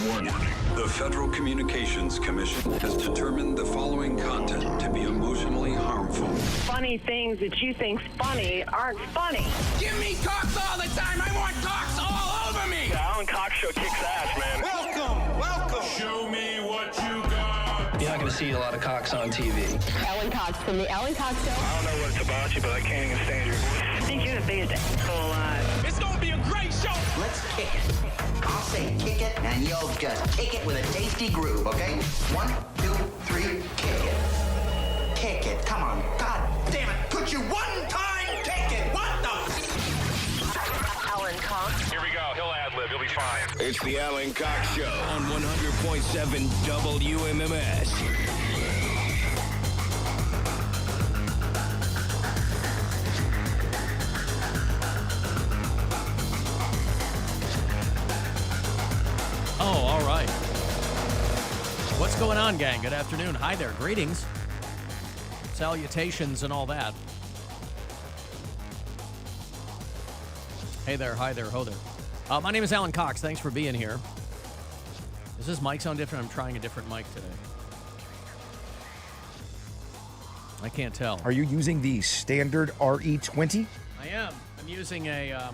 Warning. The Federal Communications Commission has determined the following content to be emotionally harmful. Funny things that you think's funny aren't funny. Give me cocks all the time. I want cocks all over me. The Alan Cox Show kicks ass, man. Welcome. Show me what you got. You're not going to see a lot of cocks on TV. Alan Cox from the Alan Cox Show. I don't know what it's about you, but I can't even stand your voice. I think you're the biggest asshole alive. It's going to be a great show. Let's kick it. I'll say kick it, and you'll just kick it with a tasty groove, okay? 1, 2, 3, kick it. Kick it. Come on. God damn it. Could you one time kick it? What the? Alan Cox. Here we go. He'll ad-lib. He'll be fine. It's the Alan Cox Show on 100.7 WMMS. Oh, all right. What's going on, gang? Good afternoon. Hi there. Greetings. Salutations and all that. Hey there. Hi there. Ho there. My name is Alan Cox. Thanks for being here. Does this mic sound different? I'm trying a different mic today. I can't tell. Are you using the standard RE20? I am. I'm using an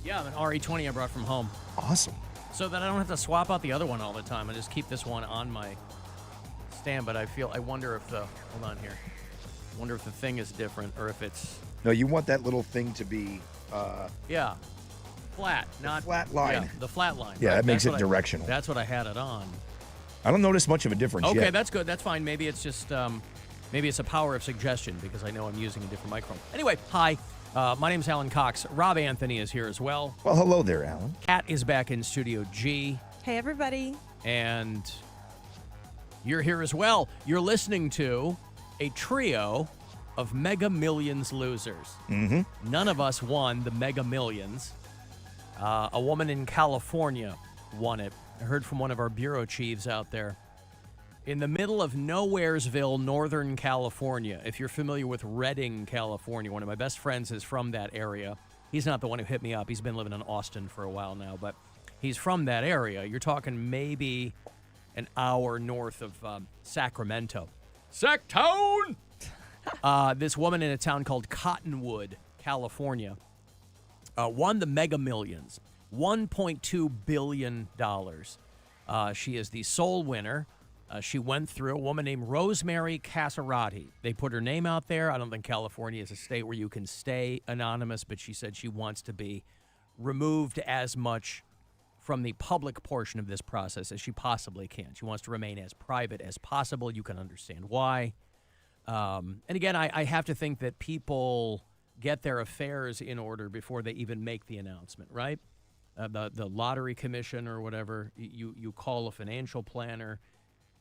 RE20 I brought from home. Awesome. So that I don't have to swap out the other one all the time. I just keep this one on my stand, but I wonder if hold on here. I wonder if the thing is different or if it's... No, you want that little thing to be... yeah, flat, not... flat line. Yeah, the flat line. Yeah, right? that makes it directional. That's what I had it on. I don't notice much of a difference yet. Okay, that's good. That's fine. Maybe it's just... maybe it's a power of suggestion because I know I'm using a different microphone. Anyway, hi. My name's Alan Cox. Rob Anthony is here as well. Well, hello there, Alan. Kat is back in Studio G. Hey, everybody. And you're here as well. You're listening to a trio of Mega Millions losers. Mm-hmm. None of us won the Mega Millions. A woman in California won it. I heard from one of our bureau chiefs out there. In the middle of Nowheresville, Northern California. If you're familiar with Redding, California, one of my best friends is from that area. He's not the one who hit me up. He's been living in Austin for a while now, but he's from that area. You're talking maybe an hour north of Sacramento. Sacktown! This woman in a town called Cottonwood, California, won the Mega Millions, $1.2 billion. She is the sole winner. She went through a woman named Rosemary Casarati. They put her name out there. I don't think California is a state where you can stay anonymous, but she said she wants to be removed as much from the public portion of this process as she possibly can. She wants to remain as private as possible. You can understand why. And again, I have to think that people get their affairs in order before they even make the announcement, right? The lottery commission or whatever, you call a financial planner.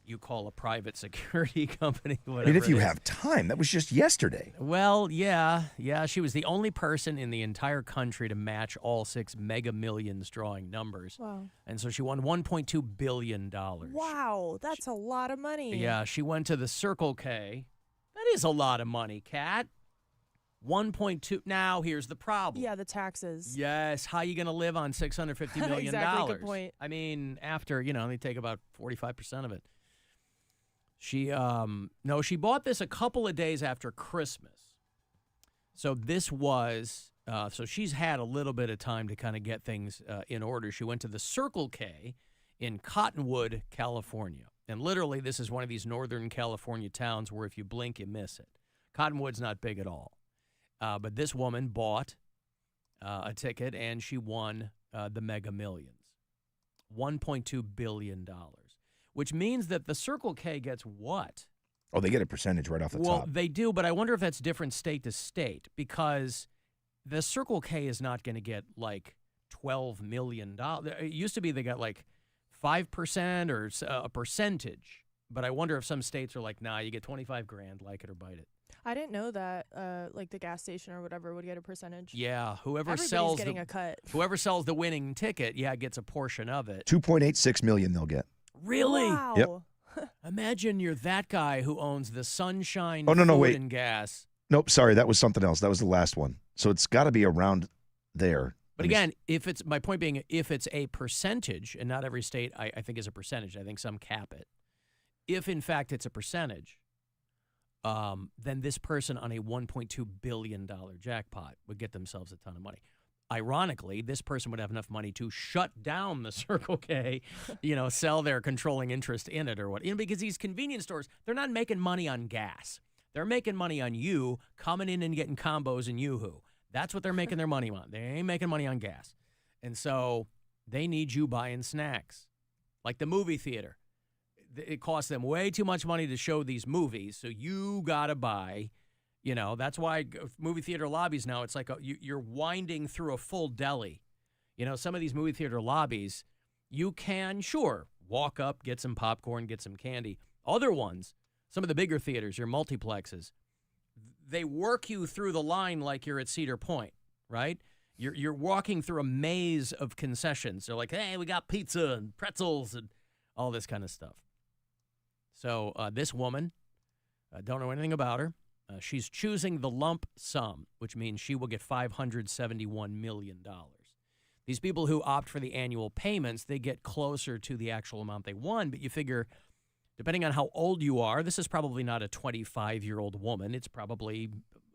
You call a private security company, whatever. I mean, if you have time, that was just yesterday. Well, yeah. She was the only person in the entire country to match all 6 Mega Millions drawing numbers. Wow. And so she won $1.2 billion. Wow, that's a lot of money. Yeah, she went to the Circle K. That is a lot of money, Kat. 1.2. Now, here's the problem. Yeah, the taxes. Yes. How are you going to live on $650 million? Exactly, good point. I mean, after, they take about 45% of it. She bought this a couple of days after Christmas. So this was, so she's had a little bit of time to kind of get things in order. She went to the Circle K in Cottonwood, California. And literally, this is one of these Northern California towns where if you blink, you miss it. Cottonwood's not big at all. But this woman bought a ticket and she won the Mega Millions. $1.2 billion. Which means that the Circle K gets what? Oh, they get a percentage right off the top. Well, they do, but I wonder if that's different state to state because the Circle K is not going to get like $12 million. It used to be they got like 5% or a percentage, but I wonder if some states are like, nah, you get 25 grand, like it or bite it. I didn't know that like the gas station or whatever would get a percentage. Yeah, whoever Everybody's sells getting a cut. Whoever sells the winning ticket, gets a portion of it. $2.86 million they'll get. Really? Wow. Yep. Imagine you're that guy who owns the Sunshine Food and Gas. Nope, sorry, that was something else. That was the last one. So it's got to be around there. But again, if it's my point being, if it's a percentage, and not every state I think is a percentage, I think some cap it. If in fact it's a percentage, then this person on a $1.2 billion jackpot would get themselves a ton of money. Ironically, this person would have enough money to shut down the Circle K, sell their controlling interest in it or what. Because these convenience stores, they're not making money on gas. They're making money on you coming in and getting combos and Yoo-hoo. That's what they're making their money on. They ain't making money on gas. And so they need you buying snacks. Like the movie theater. It costs them way too much money to show these movies, so you got to buy, that's why movie theater lobbies now, it's like you're winding through a full deli. Some of these movie theater lobbies, you can, sure, walk up, get some popcorn, get some candy. Other ones, some of the bigger theaters, your multiplexes, they work you through the line like you're at Cedar Point, right? You're walking through a maze of concessions. They're like, hey, we got pizza and pretzels and all this kind of stuff. So this woman, don't know anything about her. She's choosing the lump sum, which means she will get $571 million. These people who opt for the annual payments, they get closer to the actual amount they won, but you figure, depending on how old you are, this is probably not a 25-year-old woman. It's probably,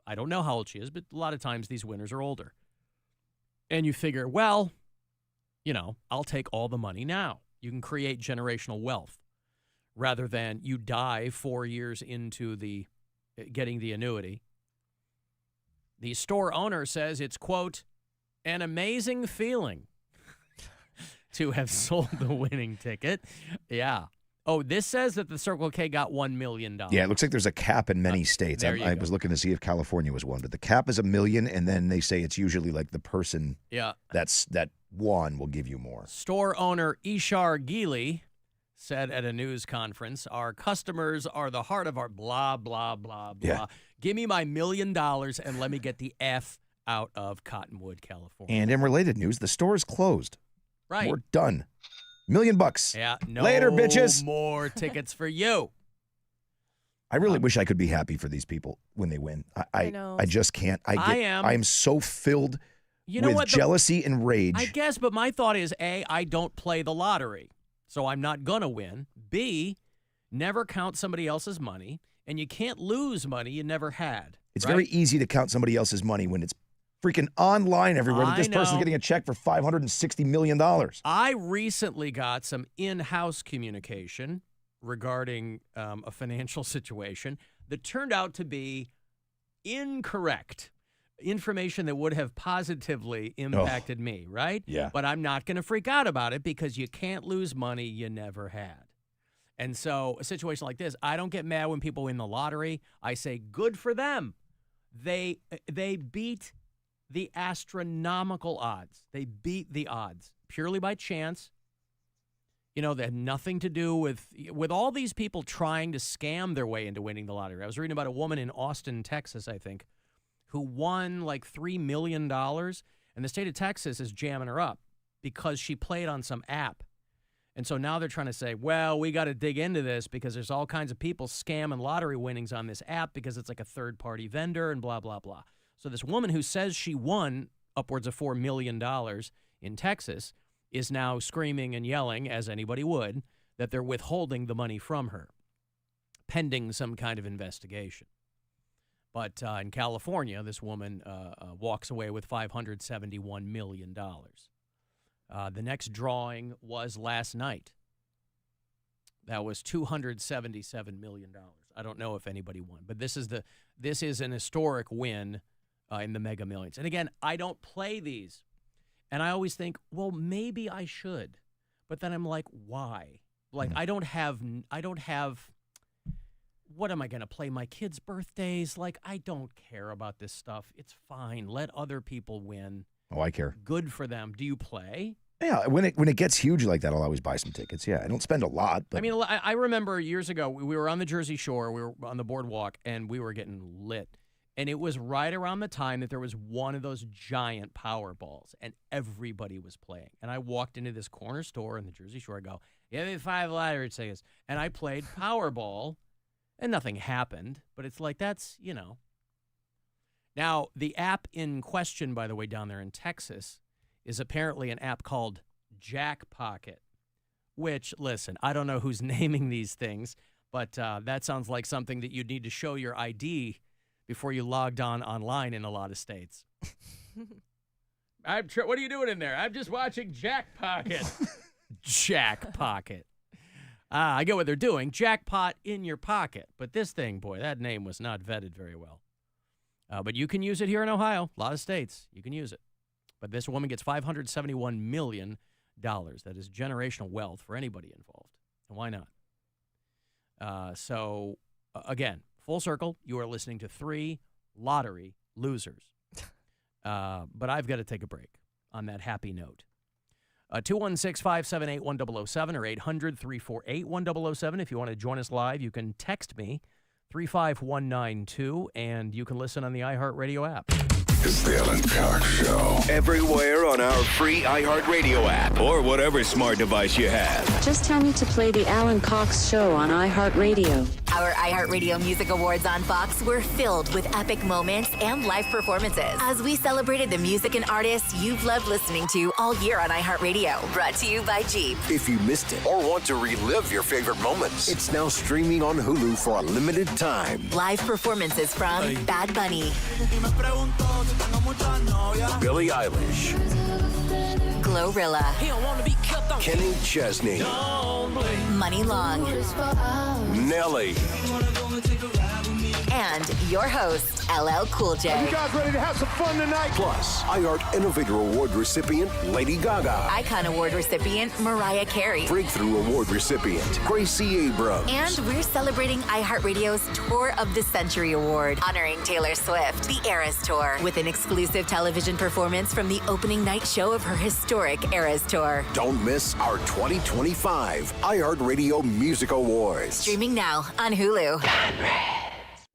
I don't know how old she is, but a lot of times these winners are older. And you figure, well, I'll take all the money now. You can create generational wealth rather than you die 4 years into the getting the annuity. The store owner says it's, quote, an amazing feeling to have sold the winning ticket. Yeah. Oh, this says that the Circle K got $1 million. Yeah, it looks like there's a cap in many states. I was looking to see if California was one, but the cap is $1 million, and then they say it's usually like the person that won will give you more. Store owner Ishar Geely said at a news conference, our customers are the heart of our blah, blah, blah, blah. Yeah. Give me my $1 million and let me get the F out of Cottonwood, California. And in related news, the store is closed. Right. We're done. $1 million. Yeah. No Later, bitches. More tickets for you. I really wish I could be happy for these people when they win. I know. I just can't. I am so filled with jealousy and rage. I guess, but my thought is, A, I don't play the lottery, so I'm not going to win. B, never count somebody else's money, and you can't lose money you never had. It's very easy to count somebody else's money when it's freaking online everywhere that this person's getting a check for $560 million. I recently got some in-house communication regarding a financial situation that turned out to be incorrect. Information that would have positively impacted me, right? Yeah. But I'm not going to freak out about it because you can't lose money you never had. And so a situation like this, I don't get mad when people win the lottery. I say, good for them. They beat the astronomical odds. They beat the odds purely by chance. They had nothing to do with all these people trying to scam their way into winning the lottery. I was reading about a woman in Austin, Texas, I think, who won like $3 million, and the state of Texas is jamming her up because she played on some app. And so now they're trying to say, well, we got to dig into this because there's all kinds of people scamming lottery winnings on this app because it's like a third-party vendor and blah, blah, blah. So this woman who says she won upwards of $4 million in Texas is now screaming and yelling, as anybody would, that they're withholding the money from her, pending some kind of investigation. But in California, this woman walks away with $571 million. The next drawing was last night. That was $277 million. I don't know if anybody won, but this is an historic win in the Mega Millions. And again, I don't play these, and I always think, well, maybe I should, but then I'm like, why? Like, I don't have. What am I going to play? My kids' birthdays? Like, I don't care about this stuff. It's fine. Let other people win. Oh, I care. Good for them. Do you play? Yeah, when it gets huge like that, I'll always buy some tickets. Yeah, I don't spend a lot. But I mean, I remember years ago, we were on the Jersey Shore. We were on the boardwalk, and we were getting lit. And it was right around the time that there was one of those giant Powerballs, and everybody was playing. And I walked into this corner store in the Jersey Shore. I go, give me 5 lottery tickets. And I played Powerball. And nothing happened, but it's like that's. Now, the app in question, by the way, down there in Texas, is apparently an app called Jackpocket, which, listen, I don't know who's naming these things, but that sounds like something that you'd need to show your ID before you logged online in a lot of states. What are you doing in there? I'm just watching Jackpocket. Jackpocket. I get what they're doing. Jackpot in your pocket. But this thing, boy, that name was not vetted very well. But you can use it here in Ohio. A lot of states, you can use it. But this woman gets $571 million. That is generational wealth for anybody involved. And why not? Again, full circle, you are listening to 3 lottery losers. But I've got to take a break on that happy note. 216-578-1007 or 800-348-1007. If you want to join us live, you can text me 35192, and you can listen on the iHeartRadio app. It's the Alan Cox Show. Everywhere on our free iHeartRadio app or whatever smart device you have. Just tell me to play the Alan Cox Show on iHeartRadio. Our iHeartRadio Music Awards on Fox were filled with epic moments and live performances as we celebrated the music and artists you've loved listening to all year on iHeartRadio. Brought to you by Jeep. If you missed it or want to relive your favorite moments, it's now streaming on Hulu for a limited time. Live performances from Bad Bunny, Billie Eilish, Glorilla, Kenny Chesney, Money Long, Nelly, and your host, LL Cool J. You guys ready to have some fun tonight? Plus, iHeart Innovator Award recipient Lady Gaga, Icon Award recipient Mariah Carey, Breakthrough Award recipient Gracie Abrams, and we're celebrating iHeartRadio's Tour of the Century Award, honoring Taylor Swift, the Eras Tour, with an exclusive television performance from the opening night show of her historic Eras Tour. Don't miss our 2025 iHeartRadio Music Awards. Streaming now on Hulu.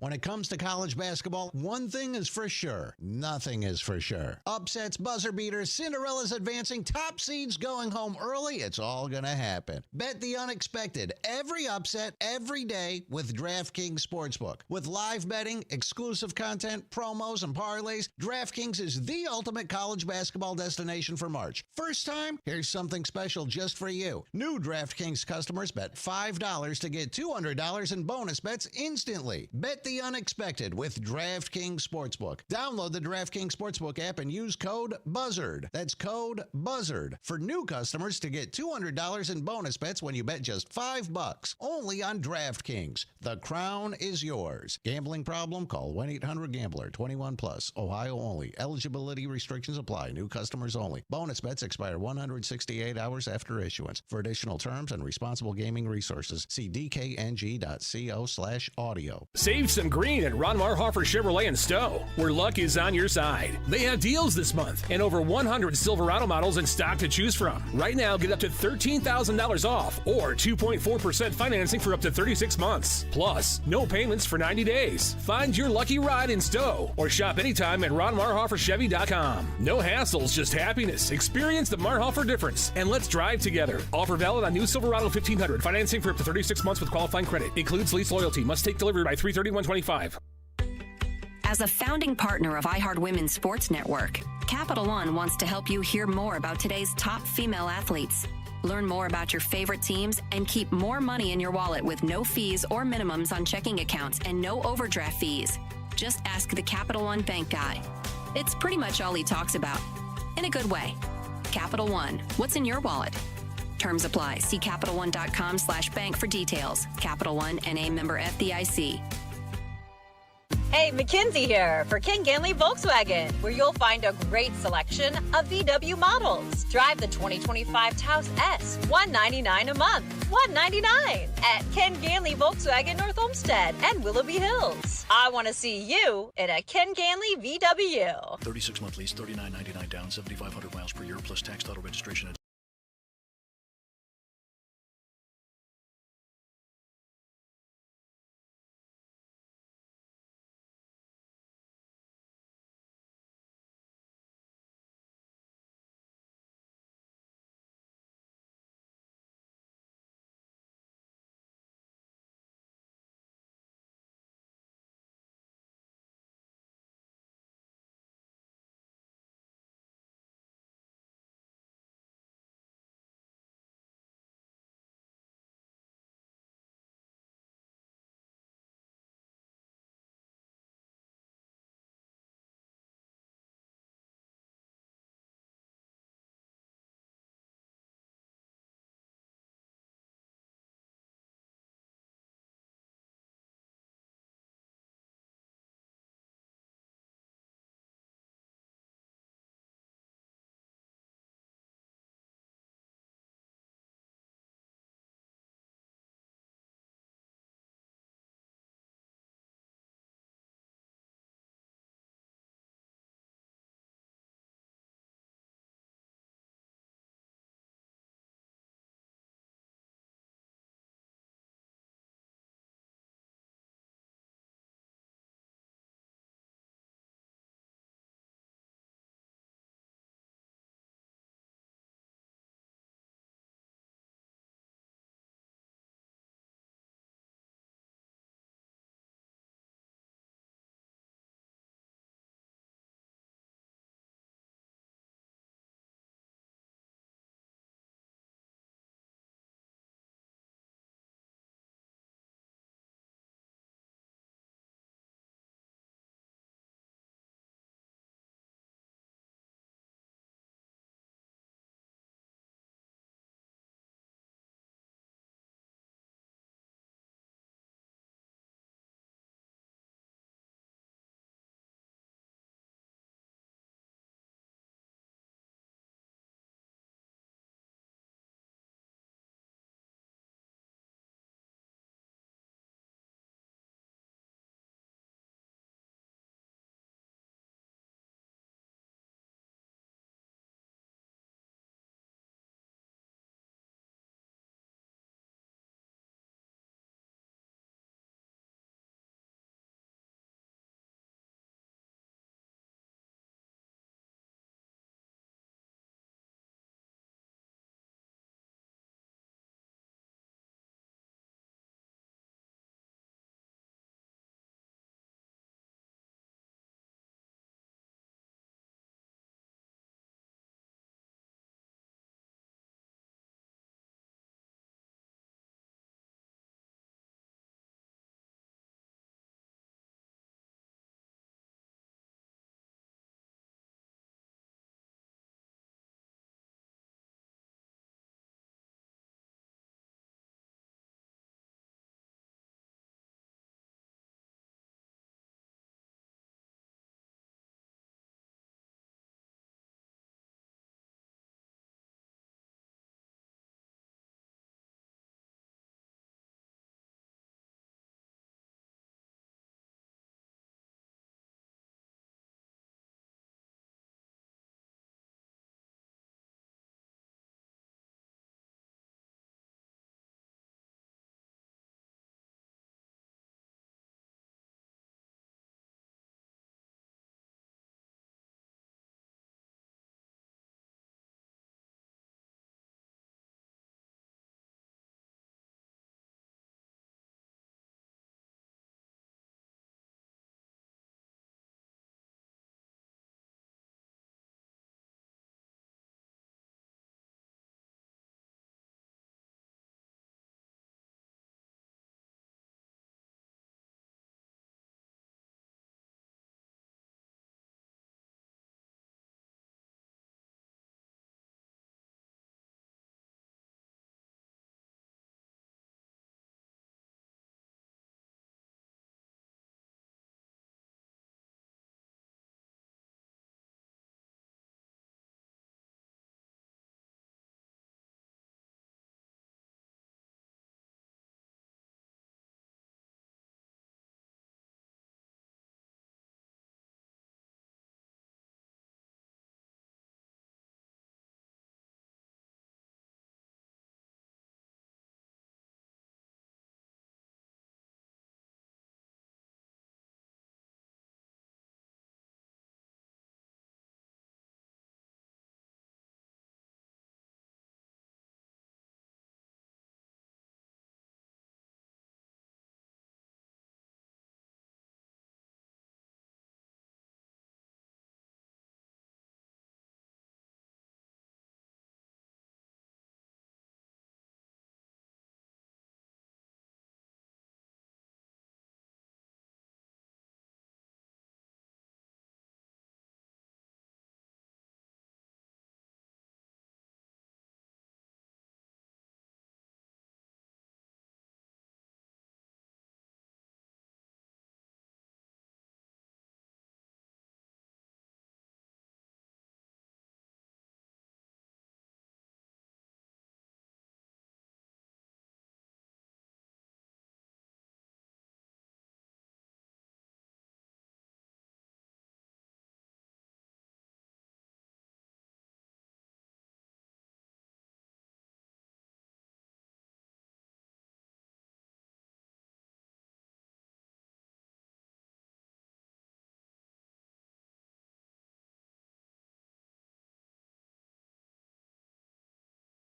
When it comes to college basketball, one thing is for sure. Nothing is for sure. Upsets, buzzer beaters, Cinderella's advancing, top seeds going home early. It's all going to happen. Bet the unexpected. Every upset, every day with DraftKings Sportsbook. With live betting, exclusive content, promos, and parlays, DraftKings is the ultimate college basketball destination for March. First time? Here's something special just for you. New DraftKings customers bet $5 to get $200 in bonus bets instantly. Bet the unexpected with DraftKings Sportsbook. Download the DraftKings Sportsbook app and use code BUZZARD. That's code BUZZARD for new customers to get $200 in bonus bets when you bet just $5. Only on DraftKings. The crown is yours. Gambling problem? Call 1-800-GAMBLER. 21 plus. Ohio only. Eligibility restrictions apply. New customers only. Bonus bets expire 168 hours after issuance. For additional terms and responsible gaming resources, see dkng.co/audio. Save some green at Ron Marhofer Chevrolet in Stowe, where luck is on your side. They have deals this month and over 100 Silverado models in stock to choose from. Right now, get up to $13,000 off or 2.4% financing for up to 36 months. Plus, no payments for 90 days. Find your lucky ride in Stowe or shop anytime at RonMarhoferChevy.com. No hassles, just happiness. Experience the Marhofer difference and let's drive together. Offer valid on new Silverado 1500. Financing for up to 36 months with qualifying credit. Includes lease loyalty. Must take delivery by 3/31/25. As a founding partner of iHeart Women's Sports Network, Capital One wants to help you hear more about today's top female athletes. Learn more about your favorite teams and keep more money in your wallet with no fees or minimums on checking accounts and no overdraft fees. Just ask the Capital One bank guy. It's pretty much all he talks about. In a good way. Capital One, what's in your wallet? Terms apply. See CapitalOne.com/bank for details. Capital One, N.A. member FDIC. Hey, McKinsey here for Ken Ganley Volkswagen, where you'll find a great selection of VW models. Drive the 2025 Taos S, $199 a month, $199 at Ken Ganley Volkswagen North Olmsted and Willoughby Hills. I want to see you at a Ken Ganley VW. 36-month lease, $39.99 down, 7,500 miles per year plus tax, title, registration.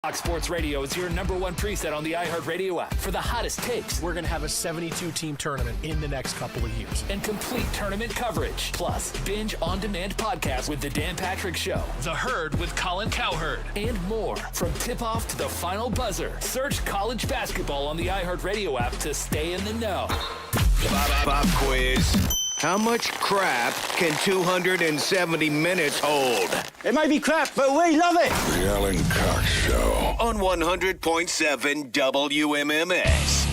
Fox Sports Radio is your #1 preset on the iHeartRadio app for the hottest takes. We're going to have a 72-team tournament in the next couple of years. And complete tournament coverage. Plus, binge on-demand podcasts with The Dan Patrick Show. The Herd with Colin Cowherd. And more. From tip-off to the final buzzer. Search college basketball on the iHeartRadio app to stay in the know. Pop quiz. How much crap can 270 minutes hold? It may be crap, but we love it. The Alan Cox Show on 100.7 WMMS.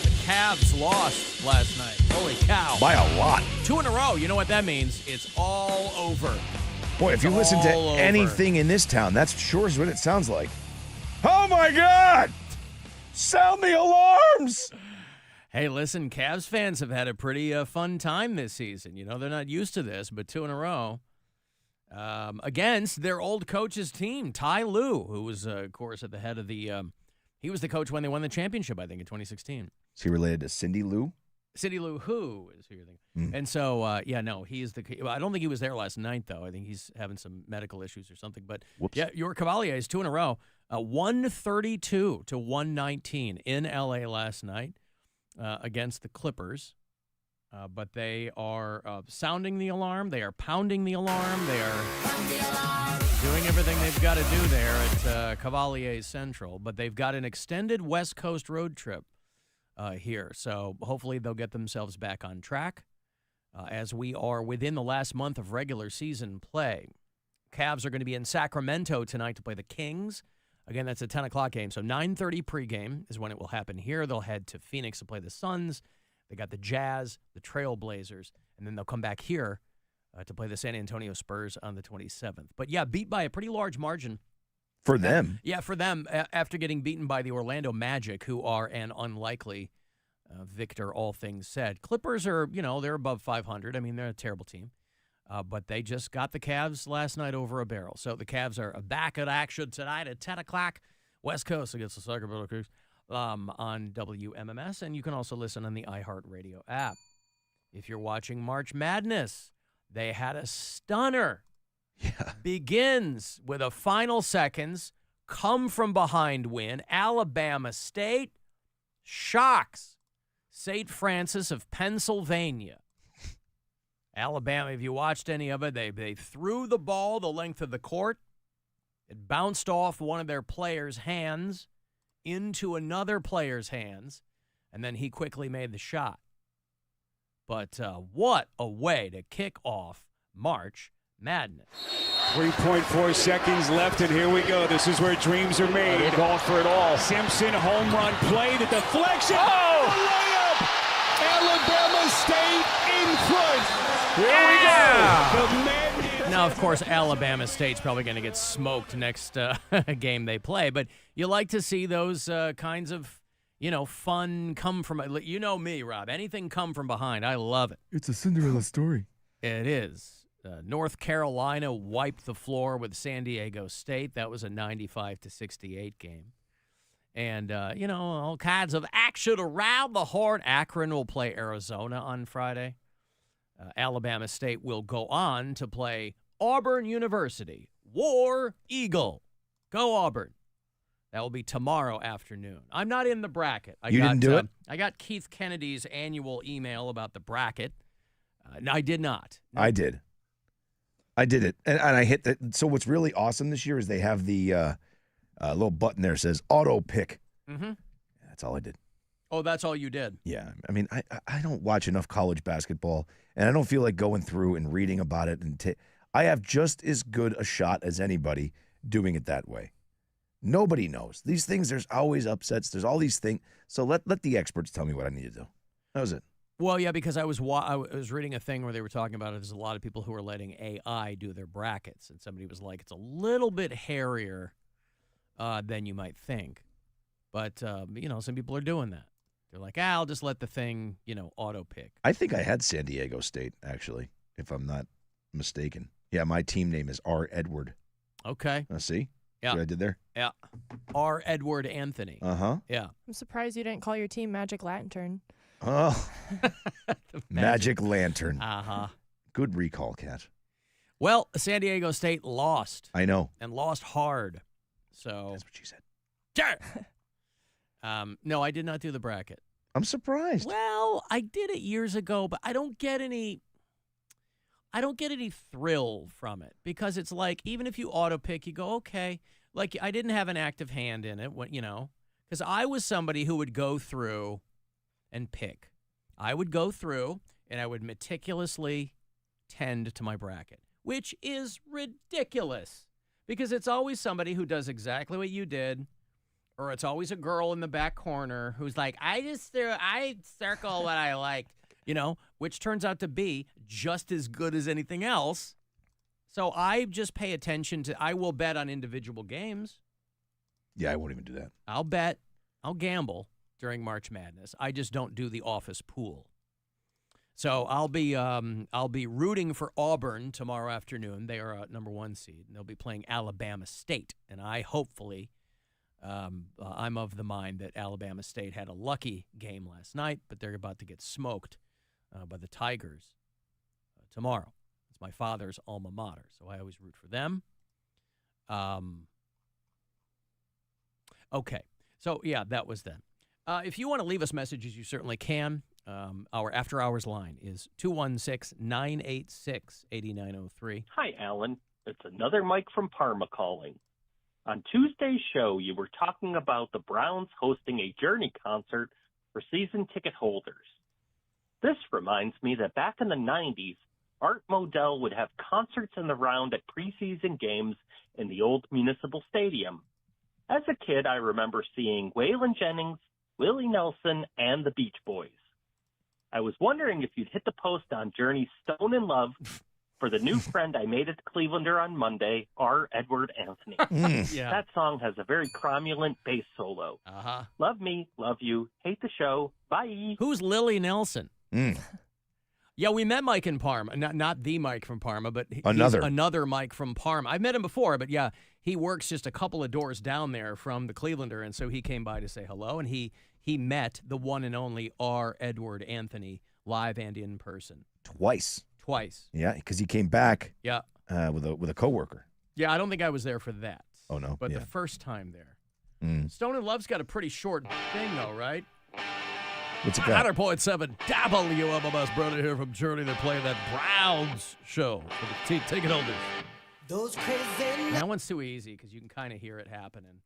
The Cavs lost last night. Holy cow. By a lot. 2 in a row. You know what that means? It's all over. Boy, if you listen to anything in this town, that's sure is what it sounds like. Oh, my God! Sound the alarms! Hey, listen, Cavs fans have had a pretty fun time this season. You know, they're not used to this, but 2 in a row against their old coach's team, Ty Lue, who was, of course, at the head of the he was the coach when they won the championship, I think, in 2016. Is he related to Cindy Lou? Cindy Lou Who is who you're thinking. And so, he is I don't think he was there last night, though. I think he's having some medical issues or something. But, yeah, your Cavalier is 2 in a row. 132 to 119 in L.A. last night against the Clippers. But they are sounding the alarm. They are pounding the alarm. They are doing everything they've got to do there at Cavalier Central. But they've got an extended West Coast road trip here. So hopefully they'll get themselves back on track as we are within the last month of regular season play. Cavs are going to be in Sacramento tonight to play the Kings. Again, that's a 10 o'clock game. So 9:30 pregame is when it will happen here. They'll head to Phoenix to play the Suns. They got the Jazz, the Trailblazers, and then they'll come back here to play the San Antonio Spurs on the 27th. But, yeah, beat by a pretty large margin. For them. Yeah, for them, after getting beaten by the Orlando Magic, who are an unlikely victor, all things said. Clippers are, they're above 500. I mean, they're a terrible team. But they just got the Cavs last night over a barrel. So the Cavs are back at action tonight at 10 o'clock, West Coast against the Sacramento Kings on WMMS. And you can also listen on the iHeartRadio app. If you're watching March Madness, they had a stunner. Yeah. Begins with a final seconds, come-from-behind win. Alabama State shocks St. Francis of Pennsylvania. Alabama, if you watched any of it, they threw the ball the length of the court. It bounced off one of their players' hands into another player's hands, and then he quickly made the shot. But what a way to kick off March Madness. 3.4 seconds left, and here we go. This is where dreams are made. They're going for it all. Simpson, home run play, the deflection. Oh! The layup! Alabama State in front. Here we go. The madness. Now, of course, Alabama State's probably going to get smoked next game they play, but you like to see those kinds of, fun come from, me, Rob. Anything come from behind, I love it. It's a Cinderella story. It is. North Carolina wiped the floor with San Diego State. That was a 95-68 game. And, all kinds of action around the horn. Akron will play Arizona on Friday. Alabama State will go on to play Auburn University. War Eagle. Go Auburn. That will be tomorrow afternoon. I'm not in the bracket. You didn't do it? I got Keith Kennedy's annual email about the bracket. No, I did not. No. I did. I did it. And I hit that. So what's really awesome this year is they have the little button there that says auto pick. Mm-hmm. That's all I did. Oh, that's all you did? Yeah. I mean, I don't watch enough college basketball, and I don't feel like going through and reading about it. And I have just as good a shot as anybody doing it that way. Nobody knows. These things, there's always upsets. There's all these things. So let the experts tell me what I need to do. That was it. Well, yeah, because I was reading a thing where they were talking about it. There's a lot of people who are letting AI do their brackets, and somebody was like, it's a little bit hairier than you might think. But, some people are doing that. They're like, I'll just let the thing, auto pick. I think I had San Diego State, actually, if I'm not mistaken. Yeah, my team name is R. Edward. Okay. See? Yeah. See what I did there? Yeah. R. Edward Anthony. Uh-huh. Yeah. I'm surprised you didn't call your team Magic Lantern. Oh. Magic Lantern. Uh-huh. Good recall, Kat. Well, San Diego State lost. I know. And lost hard. So That's what she said. No, I did not do the bracket. I'm surprised. Well, I did it years ago, but I don't get any thrill from it because it's like even if you auto pick, you go, okay. Like I didn't have an active hand in it, because I was somebody who would go through and pick. I would go through and I would meticulously tend to my bracket, which is ridiculous because it's always somebody who does exactly what you did. Or it's always a girl in the back corner who's like, I circle what I liked, which turns out to be just as good as anything else. So I just pay attention I will bet on individual games. Yeah, I won't even do that. I'll gamble during March Madness. I just don't do the office pool. So I'll be rooting for Auburn tomorrow afternoon. They are a number 1 seed, and they'll be playing Alabama State. And I hopefully... I'm of the mind that Alabama State had a lucky game last night, but they're about to get smoked by the Tigers tomorrow. It's my father's alma mater, so I always root for them. Okay, so yeah, that was then. If you want to leave us messages, you certainly can. Our after-hours line is 216-986-8903. Hi, Alan. It's another Mike from Parma calling. On Tuesday's show, you were talking about the Browns hosting a Journey concert for season ticket holders. This reminds me that back in the 90s, Art Modell would have concerts in the round at preseason games in the old Municipal Stadium. As a kid, I remember seeing Waylon Jennings, Willie Nelson, and the Beach Boys. I was wondering if you'd hit the post on Journey's Stone in Love for the new friend I made at Clevelander on Monday, R. Edward Anthony. Yeah. That song has a very cromulent bass solo. Uh-huh. Love me, love you, hate the show, bye. Who's Lily Nelson? Yeah, we met Mike in Parma. Not the Mike from Parma, but another Mike from Parma. I've met him before, but yeah, he works just a couple of doors down there from the Clevelander, and so he came by to say hello, and he met the one and only R. Edward Anthony live and in person. Twice. Yeah, because he came back. Yeah. With a coworker. Yeah, I don't think I was there for that. Oh no. But yeah. the first time there. Stone in Love's got a pretty short thing though, right? What's it got? 100.7 WMMS brother here from Journey. They're playing that Browns show for the ticket holders. Those crazy. That one's too easy because you can kind of hear it happening.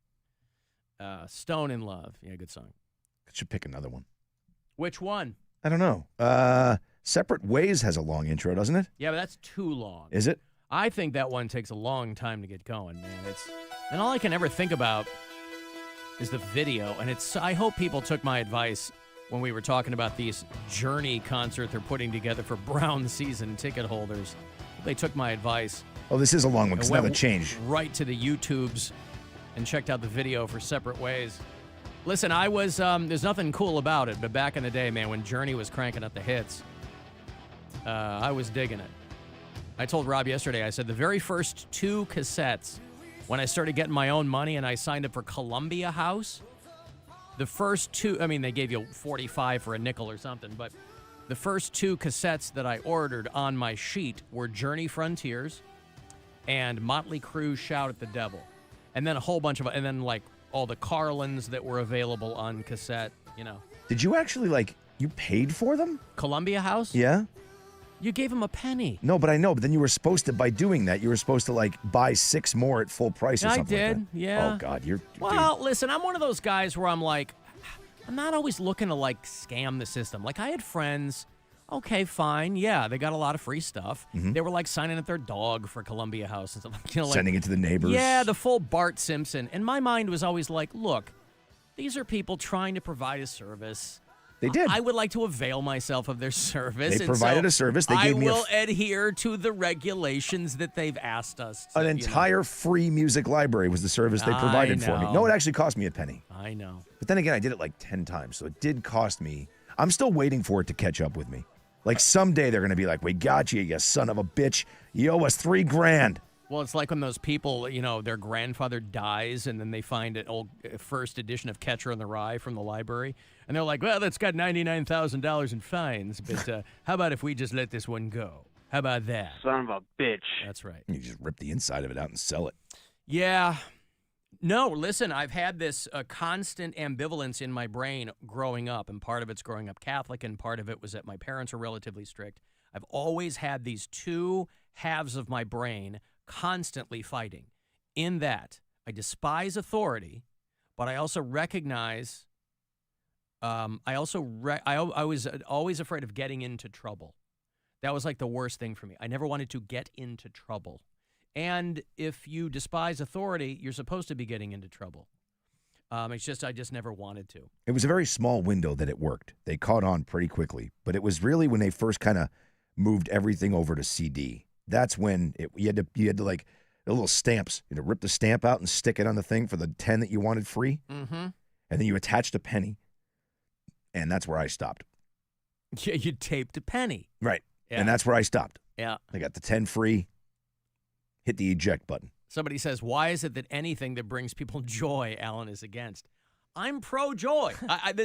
Stone in Love. Yeah, good song. Should pick another one. Which one? I don't know. Separate Ways has a long intro, doesn't it? Yeah, but that's too long. Is it? I think that one takes a long time to get going, man. And all I can ever think about is the video. And I hope people took my advice when we were talking about these Journey concert they're putting together for Brown season ticket holders. They took my advice. Oh, this is a long one because now the change. Right to the YouTubes and checked out the video for Separate Ways. Listen, I was, there's nothing cool about it, but back in the day, man, when Journey was cranking up the hits, I was digging it. I told Rob yesterday, I said the very first 2 cassettes, when I started getting my own money and I signed up for Columbia House, the first 2, I mean, they gave you 45 for a nickel or something, but the first 2 cassettes that I ordered on my sheet were Journey Frontiers and Motley Crue Shout at the Devil. And then a whole bunch of, and then like all the Carlins that were available on cassette, Did you actually, you paid for them? Columbia House? Yeah. You gave him a penny. No, but I know. But then you were supposed to, by doing that, you were supposed to buy 6 more at full price or something. I did, like that. yeah. Oh God, you're. Well, listen, I'm one of those guys where I'm like, I'm not always looking to scam the system. I had friends. Okay, fine. Yeah, they got a lot of free stuff. Mm-hmm. They were signing up their dog for Columbia House and stuff. Sending it to the neighbors. Yeah, the full Bart Simpson. And my mind was always look, these are people trying to provide a service. They did. I would like to avail myself of their service. They provided a service. They gave me I will adhere to the regulations that they've asked us to. An entire free music library was the service they provided for me. No, it actually cost me a penny. I know. But then again, I did it 10 times, so it did cost me. I'm still waiting for it to catch up with me. Someday they're going to be like, we got you son of a bitch. You owe us $3,000. Well, it's like when those people, their grandfather dies and then they find an old first edition of Catcher in the Rye from the library. And they're like, well, that's got $99,000 in fines, but how about if we just let this one go? How about that? Son of a bitch. That's right. You just rip the inside of it out and sell it. Yeah. No, listen, I've had this constant ambivalence in my brain growing up, and part of it's growing up Catholic, and part of it was that my parents were relatively strict. I've always had these two halves of my brain constantly fighting, in that I despise authority, but I also recognize, I was always afraid of getting into trouble. That was like the worst thing for me. I never wanted to get into trouble. And if you despise authority, you're supposed to be getting into trouble. It's just I just never wanted to. It was a very small window that it worked. They caught on pretty quickly, but it was really when they first kind of moved everything over to CD. That's when you had to like the little stamps. You had to rip the stamp out and stick it on the thing for the 10 that you wanted free. Mm-hmm. And then you attached a penny, and that's where I stopped. Yeah, you taped a penny. Right. Yeah. And that's where I stopped. Yeah. I got the 10 free, hit the eject button. Somebody says, why is it that anything that brings people joy, Alan is against? I'm pro-joy.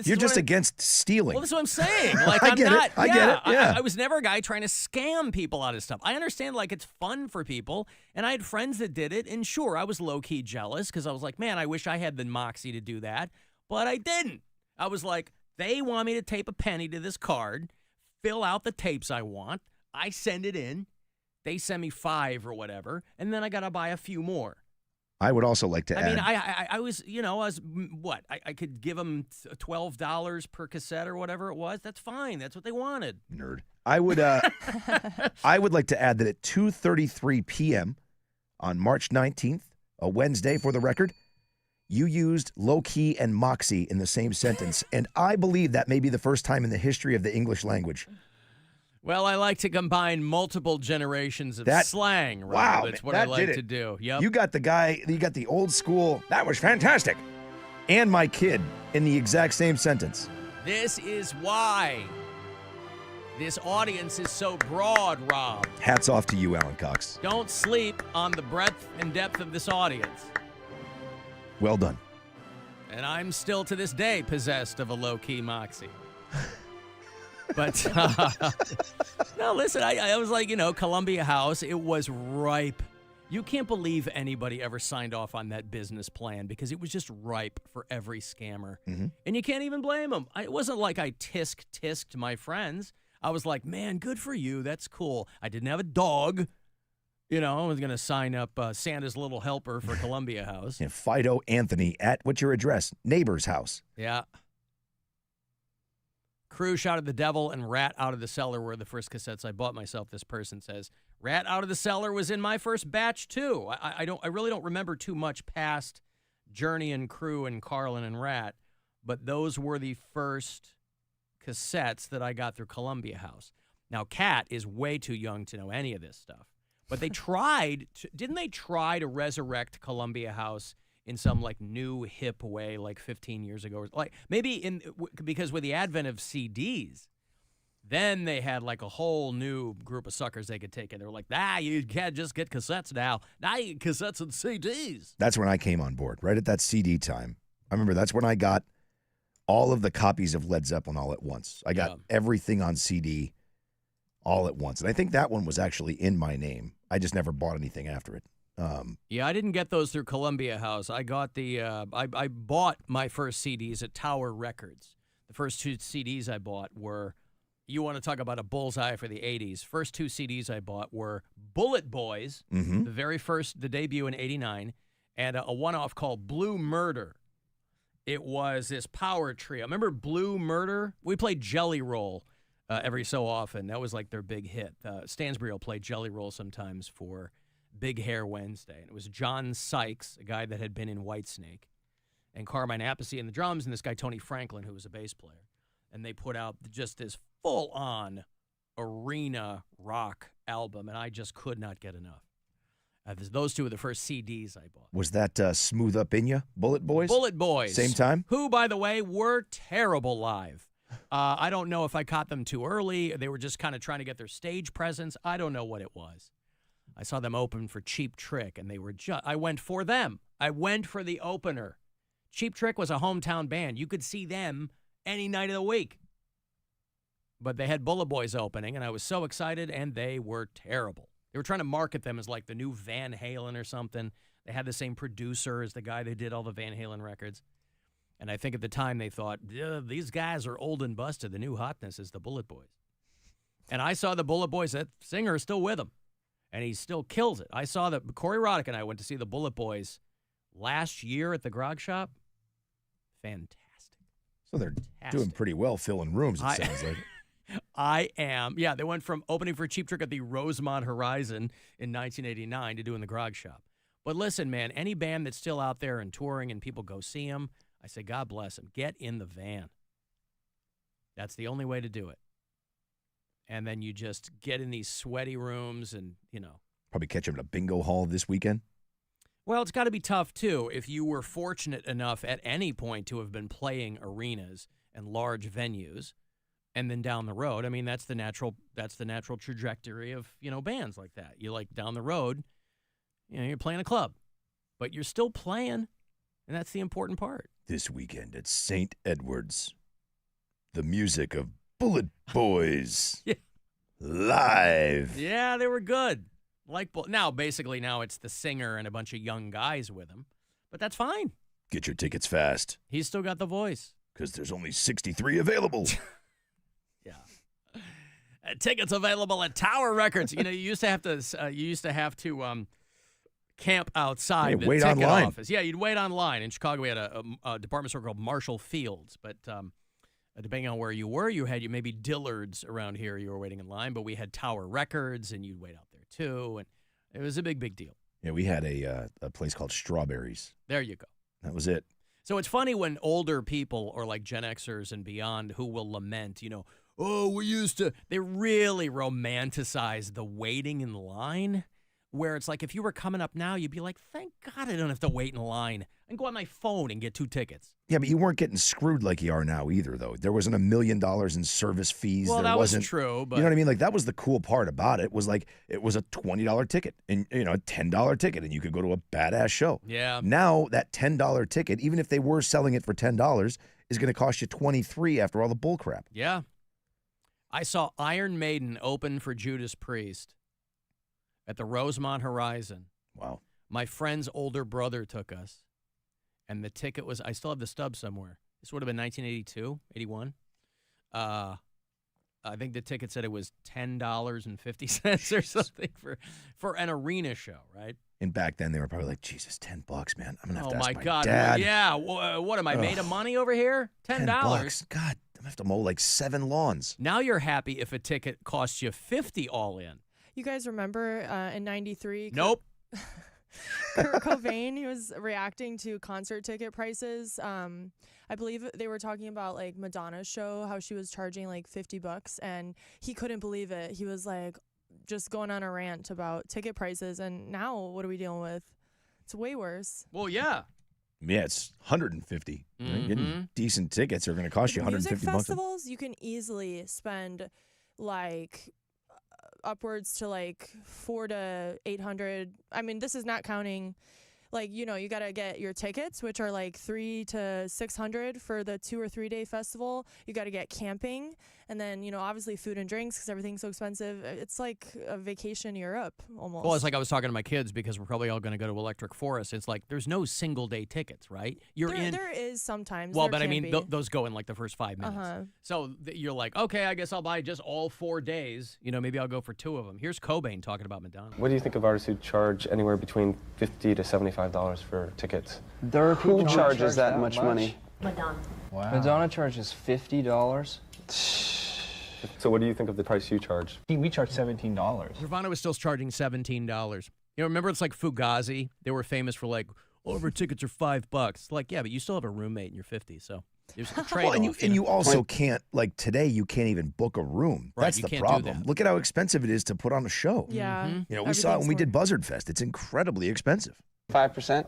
You're just against stealing. Well, that's what I'm saying. Like, I get it. I get it. Yeah. I was never a guy trying to scam people out of stuff. I understand, like, it's fun for people, and I had friends that did it, and sure, I was low-key jealous because I was like, man, I wish I had the moxie to do that, but I didn't. I was like, they want me to tape a penny to this card, fill out the tapes I want, I send it in, they send me 5 or whatever, and then I got to buy a few more. I would also like to add. I mean, I was, what? I could give them $12 per cassette or whatever it was. That's fine. That's what they wanted. Nerd. I would like to add that at 2:33 p.m. on March 19th, a Wednesday for the record, you used low-key and moxie in the same sentence, and I believe that may be the first time in the history of the English language. Well, I like to combine multiple generations of slang, Rob. Wow, That's what that I like did it. to do. Yep. You got the old school, that was fantastic, and my kid in the exact same sentence. This is why this audience is so broad, Rob. Hats off to you, Alan Cox. Don't sleep on the breadth and depth of this audience. Well done. And I'm still to this day possessed of a low-key moxie. But, no, listen, I was like, Columbia House, it was ripe. You can't believe anybody ever signed off on that business plan because it was just ripe for every scammer. Mm-hmm. And you can't even blame them. It wasn't like I tisked my friends. I was like, man, good for you. That's cool. I didn't have a dog. I was going to sign up Santa's little helper for Columbia House. And Fido Anthony at, what's your address? Neighbor's house. Yeah. Crew Shot at the Devil and Rat Out of the Cellar were the first cassettes I bought myself, this person says. Rat Out of the Cellar was in my first batch, too. I really don't remember too much past Journey and Crew and Carlin and Rat, but those were the first cassettes that I got through Columbia House. Now, Kat is way too young to know any of this stuff, but they didn't they try to resurrect Columbia House in some like new hip way, like 15 years ago, like maybe because with the advent of CDs, then they had like a whole new group of suckers they could take in. They were like, you can't just get cassettes now. Now you get cassettes and CDs. That's when I came on board, right at that CD time. I remember that's when I got all of the copies of Led Zeppelin all at once. I got everything on CD all at once. And I think that one was actually in my name. I just never bought anything after it. Yeah, I didn't get those through Columbia House. I got I bought my first CDs at Tower Records. The first 2 CDs I bought were, you want to talk about a bullseye for the 80s. First 2 CDs I bought were Bullet Boys, the debut in 89, and a one-off called Blue Murder. It was this power trio. Remember Blue Murder? We played Jelly Roll every so often. That was like their big hit. Stansbury will play Jelly Roll sometimes for Big Hair Wednesday. And it was John Sykes, a guy that had been in Whitesnake, and Carmine Appice in the drums, and this guy Tony Franklin, who was a bass player. And they put out just this full-on arena rock album, and I just could not get enough. Those 2 were the first CDs I bought. Was that Smooth Up In Ya, Bullet Boys? Bullet Boys. Same time? Who, by the way, were terrible live. I don't know if I caught them too early. They were just kind of trying to get their stage presence. I don't know what it was. I saw them open for Cheap Trick, and they were I went for them. I went for the opener. Cheap Trick was a hometown band. You could see them any night of the week. But they had Bullet Boys opening, and I was so excited, and they were terrible. They were trying to market them as like the new Van Halen or something. They had the same producer as the guy that did all the Van Halen records. And I think at the time they thought, these guys are old and busted. The new hotness is the Bullet Boys. And I saw the Bullet Boys. That singer is still with them, and he still kills it. I saw that Corey Roddick and I went to see the Bullet Boys last year at the Grog Shop. Fantastic. So they're doing pretty well filling rooms, it sounds like. I am. Yeah, they went from opening for Cheap Trick at the Rosemont Horizon in 1989 to doing the Grog Shop. But listen, man, any band that's still out there and touring and people go see them, I say, God bless them. Get in the van. That's the only way to do it. And then you just get in these sweaty rooms and, Probably catch them at a bingo hall this weekend. Well, it's got to be tough, too, if you were fortunate enough at any point to have been playing arenas and large venues. And then down the road, I mean, that's the natural trajectory of, bands like that. You like down the road, you're playing a club, but you're still playing, and that's the important part. This weekend at St. Edward's, the music of Bullet Boys. Yeah. Live. Yeah, they were good. Now it's the singer and a bunch of young guys with him, but that's fine. Get your tickets fast. He's still got the voice. Because there's only 63 available. Yeah. Tickets available at Tower Records. You used to have to camp outside the wait ticket online. office. Yeah, you'd wait online. In Chicago, we had a department store called Marshall Fields, but depending on where you were, you maybe Dillard's around here. You were waiting in line, but we had Tower Records, and you'd wait out there too, and it was a big deal. Yeah, we had a place called Strawberries. There you go. That was it. So it's funny when older people or like Gen Xers and beyond who will lament, they really romanticize the waiting in line, where it's like if you were coming up now, you'd be like, thank God I don't have to wait in line. I can go on my phone and get 2 tickets. Yeah, but you weren't getting screwed like you are now either, though. There wasn't $1 million in service fees. Well, there that wasn't, was true. But you know what I mean? Like, that was the cool part about it, was like it was a $20 ticket and, a $10 ticket, and you could go to a badass show. Yeah. Now, that $10 ticket, even if they were selling it for $10, is going to cost you $23 after all the bull crap. Yeah. I saw Iron Maiden open for Judas Priest at the Rosemont Horizon. Wow. My friend's older brother took us, and the ticket was, I still have the stub somewhere. This would have been 1982, 81. I think the ticket said it was $10.50 or something for an arena show, right? And back then, they were probably like, Jesus, $10, man. I'm going to have to ask my God. dad. Yeah. What, am I made of money over here? $10. $10. God, I'm going to have to mow like 7 lawns. Now you're happy if a ticket costs you $50 all in. You guys remember in 93? Nope. Kurt Cobain, he was reacting to concert ticket prices. I believe they were talking about like Madonna's show, how she was charging like $50, and he couldn't believe it. He was like just going on a rant about ticket prices, and now what are we dealing with? It's way worse. Well, yeah. Yeah, it's $150. Mm-hmm. Right? Getting decent tickets are going to cost you $150. Music festivals, you can easily spend like upwards to like $400 to $800. I mean, this is not counting, like, you got to get your tickets, which are like $300 to $600 for the 2 or 3 day festival. You got to get camping, and then obviously food and drinks because everything's so expensive. It's like a vacation in Europe almost. Well, it's like I was talking to my kids because we're probably all going to go to Electric Forest. It's like there's no single day tickets, right? There is sometimes. Well, but I mean, those go in like the first 5 minutes. Uh-huh. So you're like, okay, I guess I'll buy just all 4 days. Maybe I'll go for 2 of them. Here's Cobain talking about Madonna. What do you think of artists who charge anywhere between $50 to $75 for tickets? There are people who who charges that much money? Madonna. Wow. Madonna charges $50. So what do you think of the price you charge? We charge $17. Nirvana was still charging $17. Remember it's like Fugazi? They were famous for like, all of our tickets are $5. Like, yeah, but you still have a roommate and you're 50, so there's a trade-off. Well, and you also can't, like today, you can't even book a room. Right, That's you the can't do problem. that. Look at how expensive it is to put on a show. Yeah. We saw it when we did Buzzard Fest. It's incredibly expensive. 5%?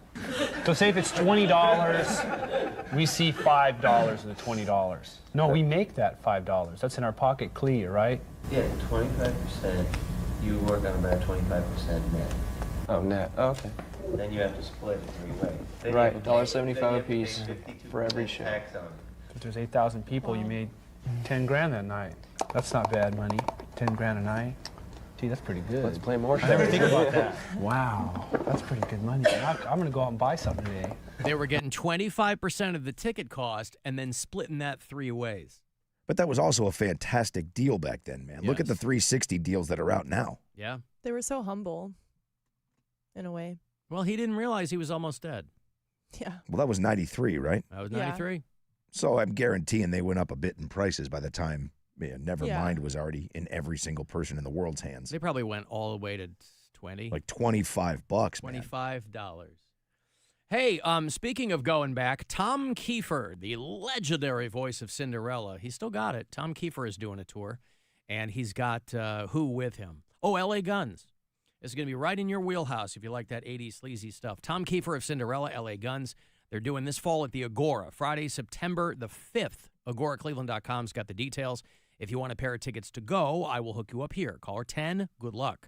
So say if it's $20, we see $5 of the $20. No, we make that $5. That's in our pocket clear, right? Yeah, 25%. You work on about 25% net. Oh, net. Oh, okay. Then you have to split it 3 ways. Right, $1.75 a piece for every show. Tax on it. If there's 8,000 people, you made 10 grand that night. That's not bad money. 10 grand a night. Gee, that's pretty good. Let's play more. I never think about that. Wow, that's pretty good money. I'm going to go out and buy something today. They were getting 25% of the ticket cost and then splitting that 3 ways. But that was also a fantastic deal back then, man. Look at the 360 deals that are out now. Yeah. They were so humble, in a way. Well, he didn't realize he was almost dead. Yeah. Well, that was 93, right? That was 93. So I'm guaranteeing they went up a bit in prices by the time Nevermind was already in every single person in the world's hands. They probably went all the way to 20. Like $25, man. $25. Hey, speaking of going back, Tom Kiefer, the legendary voice of Cinderella, he still got it. Tom Kiefer is doing a tour, and he's got who with him? Oh, L.A. Guns. This is going to be right in your wheelhouse if you like that 80s sleazy stuff. Tom Kiefer of Cinderella, L.A. Guns. They're doing this fall at the Agora, Friday, September the 5th. AgoraCleveland.com's got the details. If you want a pair of tickets to go, I will hook you up here. Caller 10, good luck.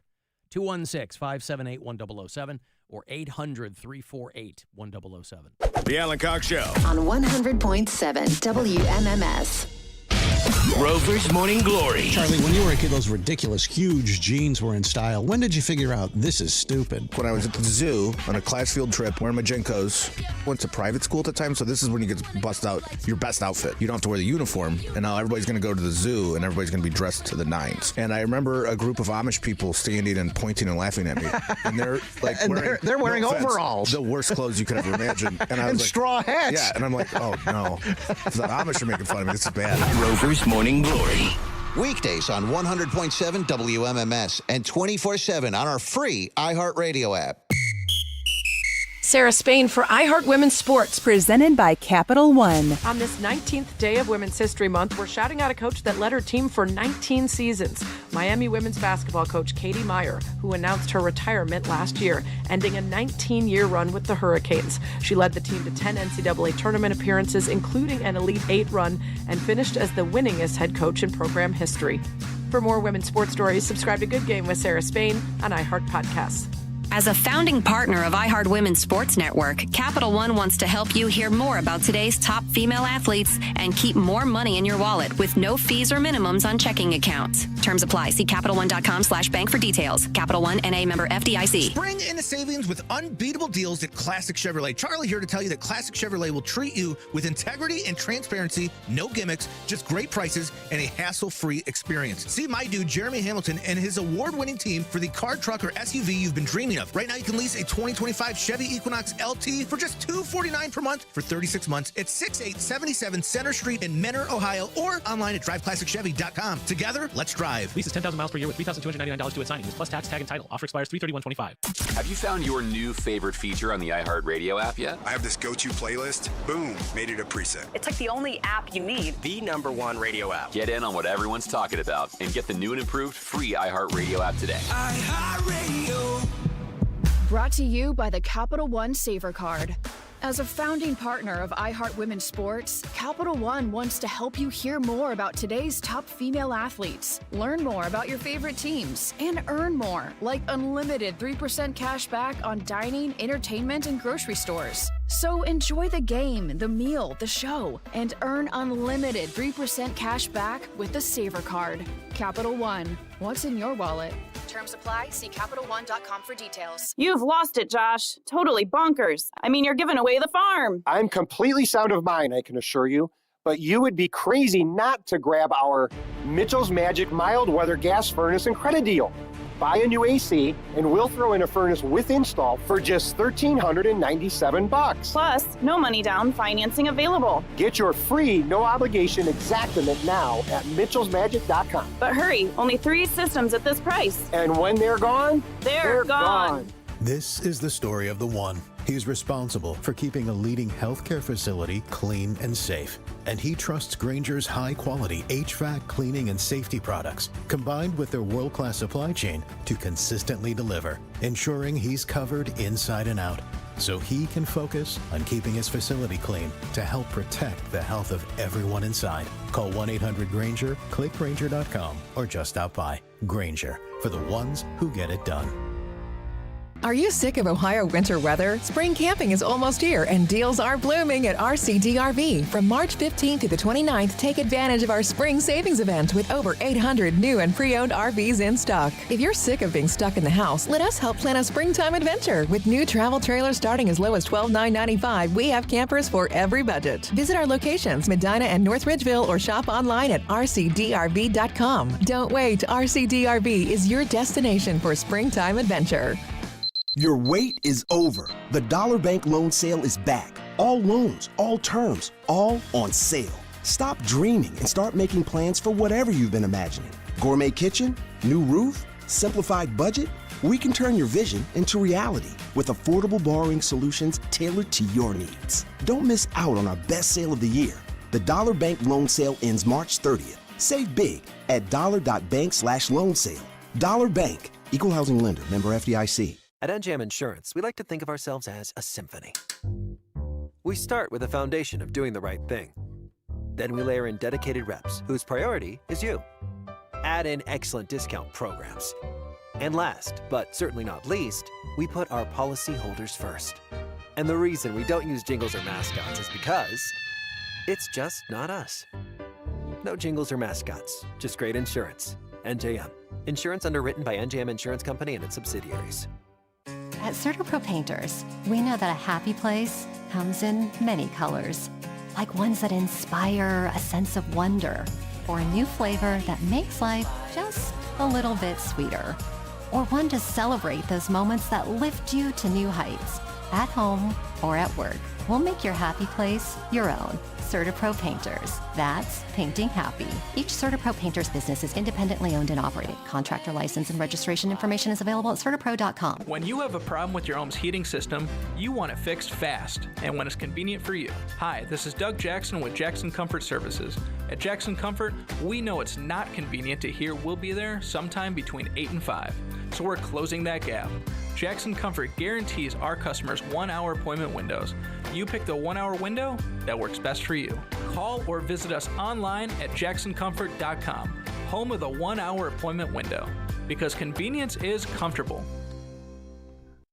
216-578-1007 or 800-348-1007. The Alan Cox Show. On 100.7 WMMS. Rover's Morning Glory. Charlie, when you were a kid, those ridiculous, huge jeans were in style. When did you figure out this is stupid? When I was at the zoo on a class field trip wearing my Jenkos. Went to private school at the time, so this is when you get to bust out your best outfit. You don't have to wear the uniform, and now everybody's going to go to the zoo, and everybody's going to be dressed to the nines. And I remember a group of Amish people standing and pointing and laughing at me. And they're like they're wearing no offense, overalls. the worst clothes you could ever imagine. And I was like, straw hats. Yeah, and I'm like, oh no. The Amish are making fun of me. This is bad. Rover's Morning Glory. Weekdays on 100.7 WMMS and 24/7 on our free iHeartRadio app. Sarah Spain for iHeart Women's Sports. Presented by Capital One. On this 19th day of Women's History Month, we're shouting out a coach that led her team for 19 seasons. Miami women's basketball coach Katie Meyer, who announced her retirement last year, ending a 19-year run with the Hurricanes. She led the team to 10 NCAA tournament appearances, including an Elite 8 run, and finished as the winningest head coach in program history. For more women's sports stories, subscribe to Good Game with Sarah Spain on iHeart Podcasts. As a founding partner of iHeart Women's Sports Network, Capital One wants to help you hear more about today's top female athletes and keep more money in your wallet with no fees or minimums on checking accounts. Terms apply. See CapitalOne.com/bank for details. Capital One, N.A. member FDIC. Spring into savings with unbeatable deals at Classic Chevrolet. Charlie here to tell you that Classic Chevrolet will treat you with integrity and transparency, no gimmicks, just great prices and a hassle-free experience. See my dude Jeremy Hamilton and his award-winning team for the car, truck, or SUV you've been dreaming of. Right now you can lease a 2025 Chevy Equinox LT for just $249 per month for 36 months at 6877 Center Street in Menor, Ohio, or online at driveclassicchevy.com. Together, let's drive. Lease is 10,000 miles per year with $3,299 due at signing. Plus tax, tag, and title. Offer expires 3/31/25. Have you found your new favorite feature on the iHeartRadio app yet? I have this go-to playlist. Boom, made it a preset. It's like the only app you need. The #1 radio app. Get in on what everyone's talking about and get the new and improved free iHeartRadio app today. iHeartRadio. Brought to you by the Capital One Saver Card. As a founding partner of iHeart Women's Sports, Capital One wants to help you hear more about today's top female athletes, learn more about your favorite teams, and earn more, like unlimited 3% cash back on dining, entertainment, and grocery stores. So enjoy the game, the meal, the show, and earn unlimited 3% cash back with the Saver Card. Capital One. What's in your wallet? Terms apply. See CapitalOne.com for details. You've lost it, Josh. Totally bonkers. I mean, you're giving away the farm. I'm completely sound of mind, I can assure you. But you would be crazy not to grab our Mitchell's Magic mild weather gas furnace and credit deal. Buy a new AC, and we'll throw in a furnace with install for just $1,397. Plus, no money down, financing available. Get your free, no-obligation Exactament now at mitchellsmagic.com. But hurry, only 3 systems at this price. And when they're gone, they're gone. This is the story of the one. He's responsible for keeping a leading healthcare facility clean and safe. And he trusts Grainger's high-quality HVAC cleaning and safety products, combined with their world-class supply chain, to consistently deliver, ensuring he's covered inside and out, so he can focus on keeping his facility clean to help protect the health of everyone inside. Call 1-800-GRAINGER, click Grainger.com, or just stop by. Grainger, for the ones who get it done. Are you sick of Ohio winter weather? Spring camping is almost here, and deals are blooming at RCDRV. From March 15th to the 29th, take advantage of our spring savings event with over 800 new and pre-owned RVs in stock. If you're sick of being stuck in the house, let us help plan a springtime adventure. With new travel trailers starting as low as $12,995, we have campers for every budget. Visit our locations, Medina and North Ridgeville, or shop online at rcdrv.com. Don't wait. RCDRV is your destination for springtime adventure. Your wait is over. The Dollar Bank loan sale is back. All loans, all terms, all on sale. Stop dreaming and start making plans for whatever you've been imagining. Gourmet kitchen? New roof? Simplified budget? We can turn your vision into reality with affordable borrowing solutions tailored to your needs. Don't miss out on our best sale of the year. The Dollar Bank loan sale ends March 30th. Save big at dollar.bank/loan sale. Dollar Bank, Equal Housing Lender, member FDIC. At NJM Insurance, we like to think of ourselves as a symphony. We start with a foundation of doing the right thing. Then we layer in dedicated reps whose priority is you. Add in excellent discount programs. And last, but certainly not least, we put our policyholders first. And the reason we don't use jingles or mascots is because it's just not us. No jingles or mascots, just great insurance. NJM. Insurance underwritten by NJM Insurance Company and its subsidiaries. At CertaPro Painters, we know that a happy place comes in many colors, like ones that inspire a sense of wonder, or a new flavor that makes life just a little bit sweeter, or one to celebrate those moments that lift you to new heights, at home or at work. We'll make your happy place your own. CertaPro Painters. That's painting happy. Each CertaPro Painters business is independently owned and operated. Contractor license and registration information is available at CertaPro.com. When you have a problem with your home's heating system, you want it fixed fast and when it's convenient for you. Hi, this is Doug Jackson with Jackson Comfort Services. At Jackson Comfort, we know it's not convenient to hear we'll be there sometime between 8 and 5. So we're closing that gap. Jackson Comfort guarantees our customers 1-hour appointment windows. You pick the 1-hour window that works best for you. Call or visit us online at jacksoncomfort.com, home of the 1-hour appointment window, because convenience is comfortable.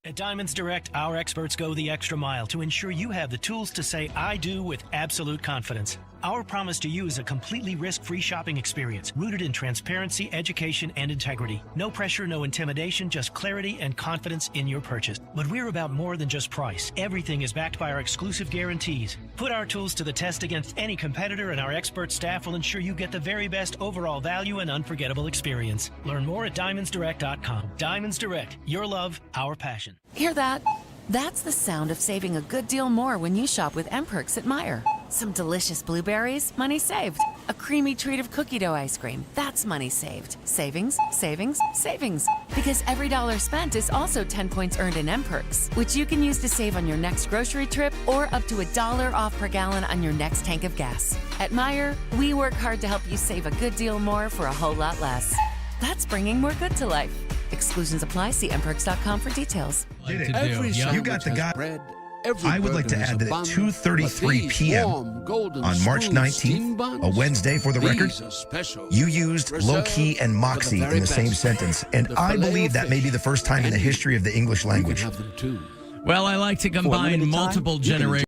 At Diamonds Direct, our experts go the extra mile to ensure you have the tools to say I do with absolute confidence. Our promise to you is a completely risk-free shopping experience rooted in transparency, education, and integrity. No pressure, no intimidation, just clarity and confidence in your purchase. But we're about more than just price. Everything is backed by our exclusive guarantees. Put our tools to the test against any competitor, and our expert staff will ensure you get the very best overall value and unforgettable experience. Learn more at DiamondsDirect.com. Diamonds Direct, your love, our passion. Hear that? That's the sound of saving a good deal more when you shop with M-Perks at Meijer. Some delicious blueberries, money saved. A creamy treat of cookie dough ice cream, that's money saved. Savings, savings, savings. Because every dollar spent is also 10 points earned in M-Perks, which you can use to save on your next grocery trip or up to $1 off per gallon on your next tank of gas. At Meijer, we work hard to help you save a good deal more for a whole lot less. That's bringing more good to life. Exclusions apply. See mperks.com for details. You got the guy. I would like to add that at 2:33 p.m. on March 19th, a Wednesday for the record, you used low-key and moxie in the same sentence, and I believe that may be the first time in the history of the English language. Well, I like to combine multiple generations.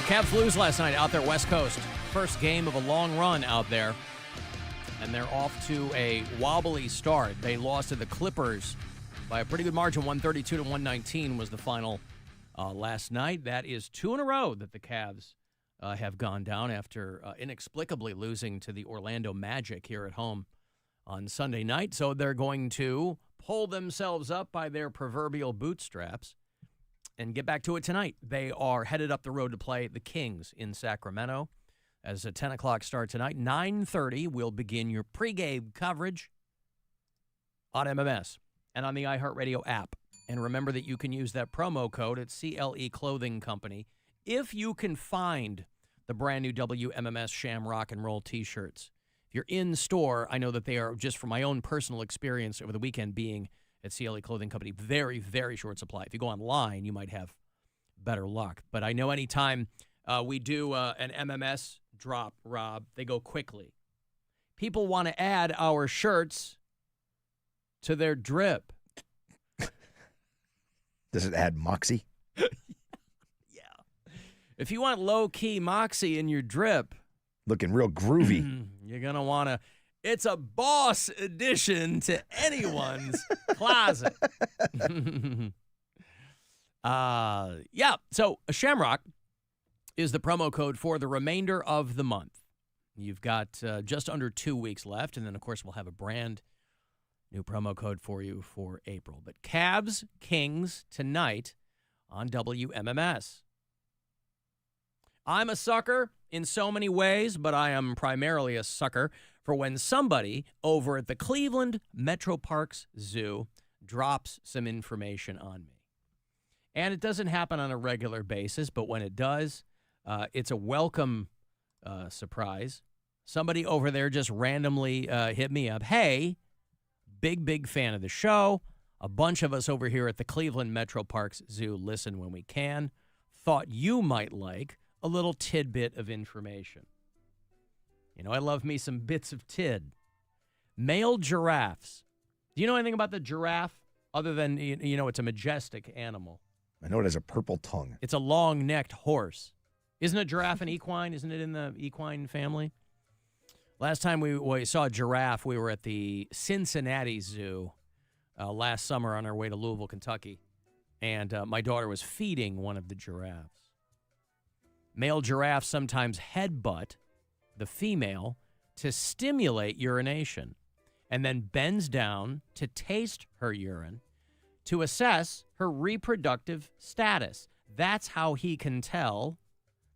Cavs lose last night out there West Coast. First game of a long run out there. And they're off to a wobbly start. They lost to the Clippers by a pretty good margin. 132-119 was the final last night. That is 2 in a row that the Cavs have gone down after inexplicably losing to the Orlando Magic here at home on Sunday night. So they're going to pull themselves up by their proverbial bootstraps and get back to it tonight. They are headed up the road to play the Kings in Sacramento as a 10 o'clock start tonight. 9:30 will begin your pregame coverage on MMS and on the iHeartRadio app. And remember that you can use that promo code at CLE Clothing Company if you can find the brand new WMMS Sham Rock and Roll t-shirts. If you're in store, I know that they are, just from my own personal experience over the weekend being at CLE Clothing Company, very, very short supply. If you go online, you might have better luck. But I know anytime we do an MMS drop, Rob, they go quickly. People want to add our shirts to their drip. Does it add moxie? Yeah. If you want low-key moxie in your drip, looking real groovy, you're going to want to. It's a boss addition to anyone's closet. Yeah, so Shamrock is the promo code for the remainder of the month. You've got just under 2 weeks left, and then, of course, we'll have a brand new promo code for you for April. But Cavs Kings tonight on WMMS. I'm a sucker in so many ways, but I am primarily a sucker for when somebody over at the Cleveland Metro Parks Zoo drops some information on me. And it doesn't happen on a regular basis, but when it does, it's a welcome surprise. Somebody over there just randomly hit me up. Hey, big fan of the show. A bunch of us over here at the Cleveland Metro Parks Zoo listen when we can. Thought you might like a little tidbit of information. You know, I love me some bits of tid. Male giraffes. Do you know anything about the giraffe other than, you know, it's a majestic animal? I know it has a purple tongue. It's a long-necked horse. Isn't a giraffe an equine? Isn't it in the equine family? Last time we saw a giraffe, we were at the Cincinnati Zoo last summer on our way to Louisville, Kentucky. And my daughter was feeding one of the giraffes. Male giraffes sometimes headbutt the female to stimulate urination and then bends down to taste her urine to assess her reproductive status. That's how he can tell.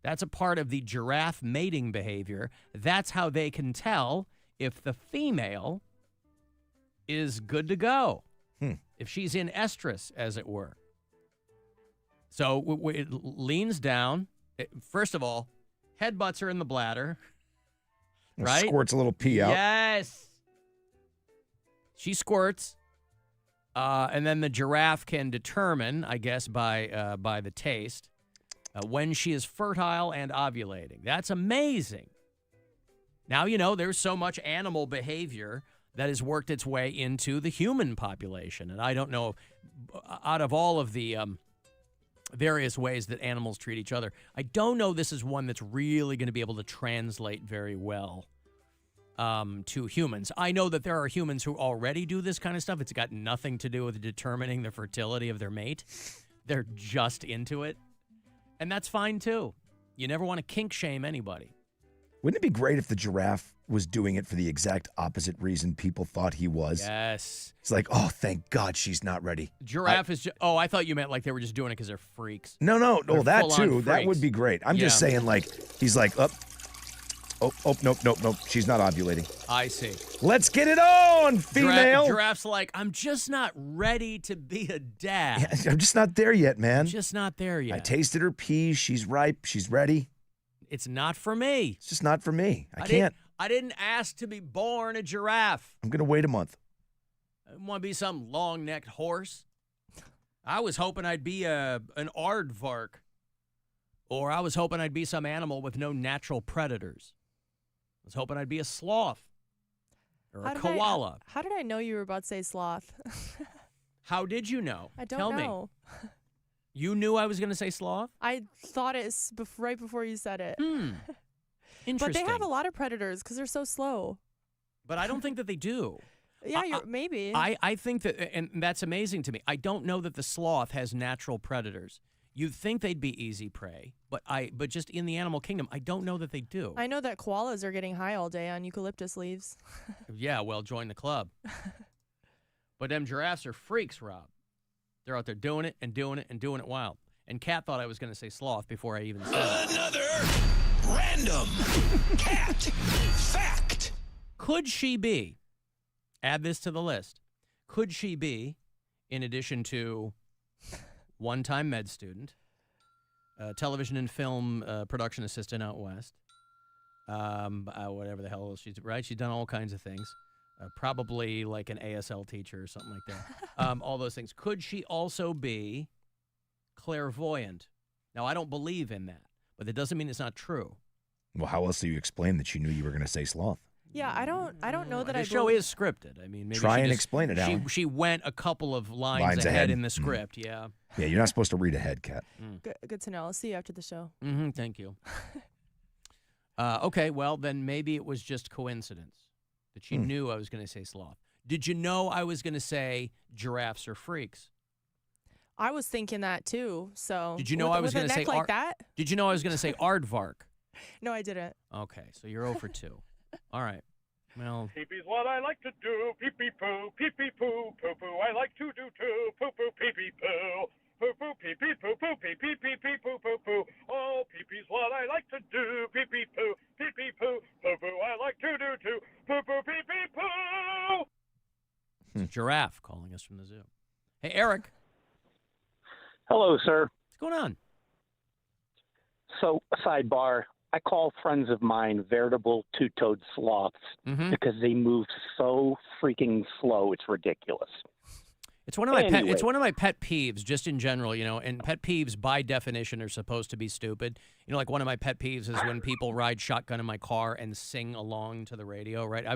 That's a part of the giraffe mating behavior. That's how they can tell if the female is good to go, if she's in estrus, as it were. So it leans down. First of all, headbutts her in the bladder, right? Squirts a little pee out. Yes. She squirts. And then the giraffe can determine, I guess, by the taste, when she is fertile and ovulating. That's amazing. Now, you know, there's so much animal behavior that has worked its way into the human population. And I don't know, out of all of the various ways that animals treat each other, I don't know this is one that's really going to be able to translate very well to humans. I know that there are humans who already do this kind of stuff. It's got nothing to do with determining the fertility of their mate. They're just into it. And that's fine, too. You never want to kink shame anybody. Wouldn't it be great if the giraffe was doing it for the exact opposite reason people thought he was? Yes. It's like, oh, thank God she's not ready. Giraffe is just, I thought you meant like they were just doing it because they're freaks. No, They're that too. full-on That freaks. would be great. I'm just saying, like, he's like, nope. She's not ovulating. I see. Let's get it on, female. Giraffe's like, I'm just not ready to be a dad. Yeah, I'm just not there yet, man. I'm just not there yet. I tasted her pee. She's ripe. She's ready. It's not for me. It's just not for me. I can't. I didn't ask to be born a giraffe. I'm going to wait a month. I didn't want to be some long-necked horse. I was hoping I'd be an aardvark. Or I was hoping I'd be some animal with no natural predators. I was hoping I'd be a sloth or a koala. How did I know you were about to say sloth? How did you know? I don't Tell know. me. You knew I was going to say sloth? I thought it right before you said it. Interesting. But they have a lot of predators because they're so slow. But I don't think that they do. Yeah, maybe. I think that, and that's amazing to me. I don't know that the sloth has natural predators. You'd think they'd be easy prey, but just in the animal kingdom, I don't know that they do. I know that koalas are getting high all day on eucalyptus leaves. Yeah, well, join the club. But them giraffes are freaks, Rob. They're out there doing it and doing it and doing it wild. And Kat thought I was going to say sloth before I even said it. Another random cat fact. Could she be, add this to the list, could she be, in addition to one-time med student, television and film production assistant out west, whatever the hell she's, right? She's done all kinds of things. Probably like an ASL teacher or something like that. All those things. Could she also be clairvoyant? Now, I don't believe in that, but that doesn't mean it's not true. Well, how else do you explain that you knew you were going to say sloth? Yeah, I don't know that the show is scripted. I mean, maybe try and explain it, Alan. She went a couple of lines ahead in the script. Yeah. Yeah, you're not supposed to read ahead, Kat. Good to know. I'll see you after the show. Thank you. Okay, well, then maybe it was just coincidence that she knew I was going to say sloth. Did you know I was going to say giraffes are freaks? I was thinking that too. So did you know I was going to say like that? Did you know I was going to say aardvark? No, I didn't. Okay, so you're 0 for 2. All right. Well, Pee-pee's what I like to do. Pee-pee-poo, pee-pee-poo, poo-poo. I like to do too. Poo-poo, pee-pee-poo. Poo-poo, pee-pee-poo-poo, pee-pee-pee-poo, poo-poo. Oh, pee-pee's what I like to do. Pee-pee-poo, pee-pee-poo, poo-poo. I like to do too. Poo-poo, pee-pee-poo. it's a giraffe calling us from the zoo. Hey, Eric. Hello, sir. What's going on? So, sidebar. I call friends of mine veritable two-toed sloths because they move so freaking slow. It's ridiculous. It's one of my it's one of my pet peeves, just in general, you know. And pet peeves, by definition, are supposed to be stupid. You know, like one of my pet peeves is when people ride shotgun in my car and sing along to the radio. Right?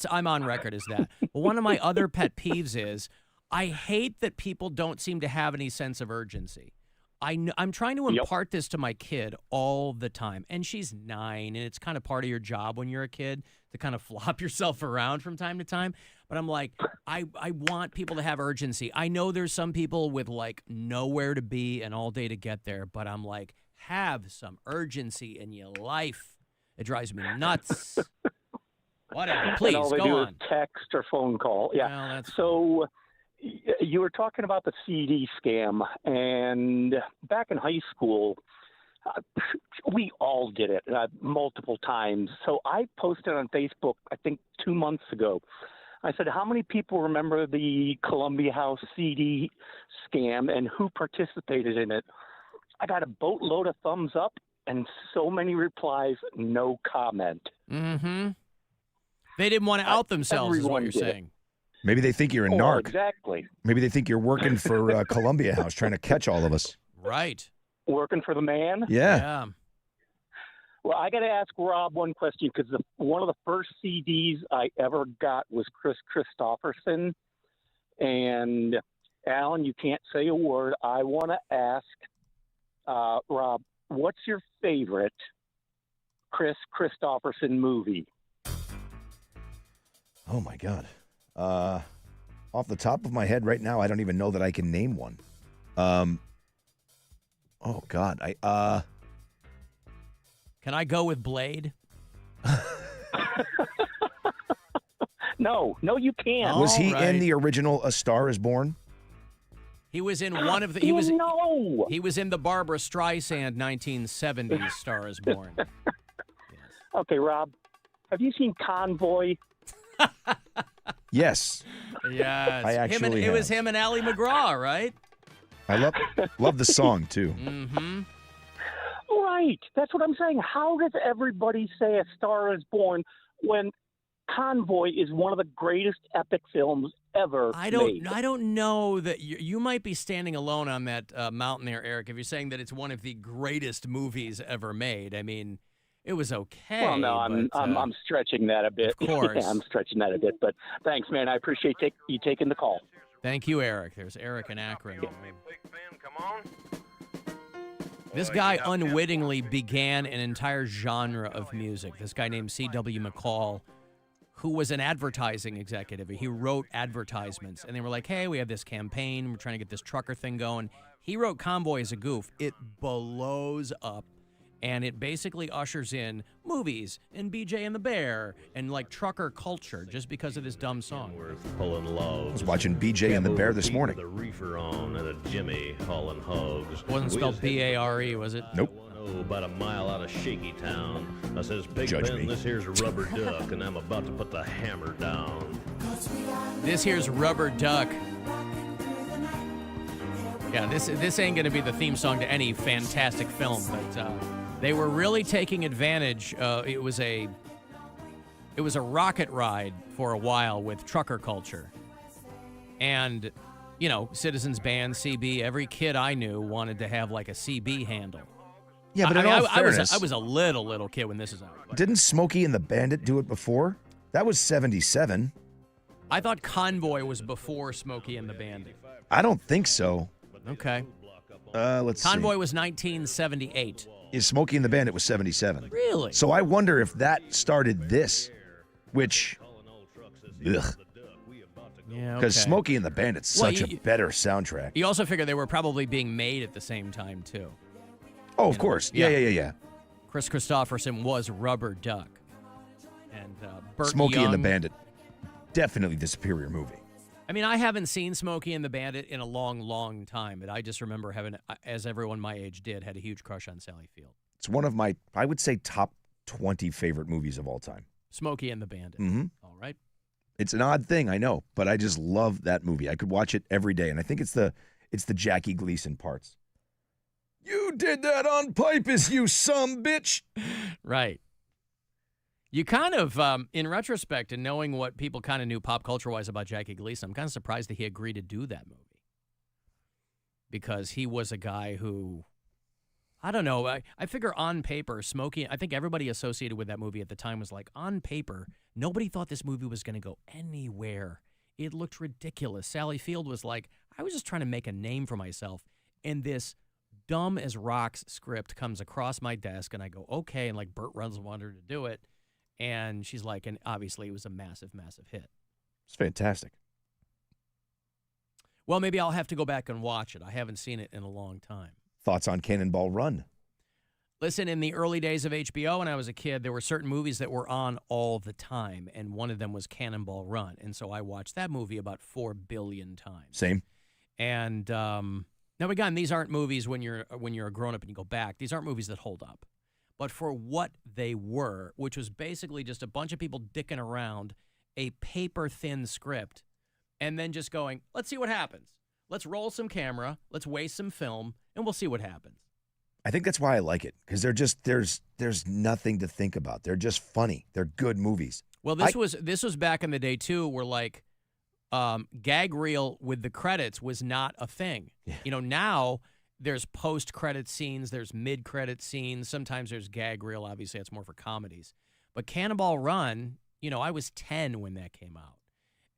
I'm on record as that. But one of my other pet peeves is I hate that people don't seem to have any sense of urgency. I'm trying to impart this to my kid all the time, and she's 9, and it's kind of part of your job when you're a kid to kind of flop yourself around from time to time. But I'm like, I want people to have urgency. I know there's some people with like nowhere to be and all day to get there, but I'm like, have some urgency in your life. It drives me nuts. Whatever, please and all they go do on. Is text or phone call. Yeah. Well, so. You were talking about the CD scam, and back in high school, we all did it multiple times. So I posted on Facebook, I think 2 months ago. I said, how many people remember the Columbia House CD scam and who participated in it? I got a boatload of thumbs up and so many replies, no comment. Mm-hmm. They didn't want to out themselves, is what you're saying. Maybe they think you're a narc. Exactly. Maybe they think you're working for Columbia House, trying to catch all of us. Right. Working for the man? Yeah. Well, I got to ask Rob one question because one of the first CDs I ever got was Chris Christopherson. And, Alan, you can't say a word. I want to ask, Rob, what's your favorite Chris Christopherson movie? Oh, my God. Off the top of my head right now, I don't even know that I can name one. Oh God, Can I go with Blade? No, you can't. Was he in the original A Star Is Born? He was in one of the. No. He was in the Barbara Streisand 1970s Star Is Born. Yes. Okay, Rob, have you seen Convoy? Yes. Yes. I actually It was him and Ally McGraw, right? I love the song too. Mm-hmm. Right. That's what I'm saying. How does everybody say A Star Is Born when Convoy is one of the greatest epic films ever made? I don't know that you might be standing alone on that mountain there, Eric, if you're saying that it's one of the greatest movies ever made. I mean, it was okay. Well, no, I'm stretching that a bit. Of course. Yeah, I'm stretching that a bit. But thanks, man. I appreciate you taking the call. Thank you, Eric. There's Eric in Akron. This guy unwittingly began an entire genre of music. This guy named C.W. McCall, who was an advertising executive. He wrote advertisements, and they were like, hey, we have this campaign. We're trying to get this trucker thing going. He wrote Convoy as a goof. It blows up, and it basically ushers in movies and BJ and the Bear and, like, trucker culture just because of this dumb song. I was watching BJ and the Bear this morning. The reefer on and a Jimmy hauling hogs. Wasn't spelled B-A-R-E, was it? Nope. About a mile out of Shaky Town. I says, Big Judge Ben, me. this here's Rubber Duck, and I'm about to put the hammer down. This here's Rubber Duck. Yeah, this ain't going to be the theme song to any fantastic film, but they were really taking advantage. It was a rocket ride for a while with trucker culture. And, you know, Citizens Band, CB, every kid I knew wanted to have like a CB handle. Yeah, but in all fairness, I was a little kid when this is out. Didn't Smokey and the Bandit do it before? That was 77. I thought Convoy was before Smokey and the Bandit. I don't think so. Okay. Let's see. Convoy was 1978. Yeah, Smokey and the Bandit was 77. Really? So I wonder if that started this, which, ugh. Yeah, Because okay. Smokey and the Bandit's such a better soundtrack. You also figure they were probably being made at the same time, too. Oh, of course. Yeah. Chris Christopherson was Rubber Duck. And Burt Smokey Young. and the Bandit, definitely the superior movie. I mean, I haven't seen Smokey and the Bandit in a long, long time, but I just remember having, as everyone my age did, had a huge crush on Sally Field. It's one of my, I would say, top 20 favorite movies of all time. Smokey and the Bandit. Mm-hmm. All right. It's an odd thing, I know, but I just love that movie. I could watch it every day, and I think it's the Jackie Gleason parts. You did that on purpose, you some bitch. Right. You kind of, in retrospect, and knowing what people kind of knew pop culture-wise about Jackie Gleason, I'm kind of surprised that he agreed to do that movie. Because he was a guy who, I don't know, I figure on paper, Smokey, I think everybody associated with that movie at the time was like, on paper, nobody thought this movie was going to go anywhere. It looked ridiculous. Sally Field was like, I was just trying to make a name for myself, and this dumb as rocks script comes across my desk, and I go, okay, and like Burt Reynolds wanted her to do it, and she's like, and obviously it was a massive, massive hit. It's fantastic. Well, maybe I'll have to go back and watch it. I haven't seen it in a long time. Thoughts on Cannonball Run? Listen, in the early days of HBO when I was a kid, there were certain movies that were on all the time, and one of them was Cannonball Run, and so I watched that movie about 4 billion times. Same. And now, again, these aren't movies when you're a grown-up and you go back. These aren't movies that hold up. But for what they were, which was basically just a bunch of people dicking around a paper-thin script and then just going, let's see what happens. Let's roll some camera, let's waste some film, and we'll see what happens. I think that's why I like it, because they're just there's nothing to think about. They're just funny. They're good movies. Well, this was back in the day, too, where, like, gag reel with the credits was not a thing. Yeah. You know, now there's post-credit scenes, there's mid-credit scenes. Sometimes there's gag reel. Obviously, that's more for comedies. But Cannonball Run, you know, I was 10 when that came out.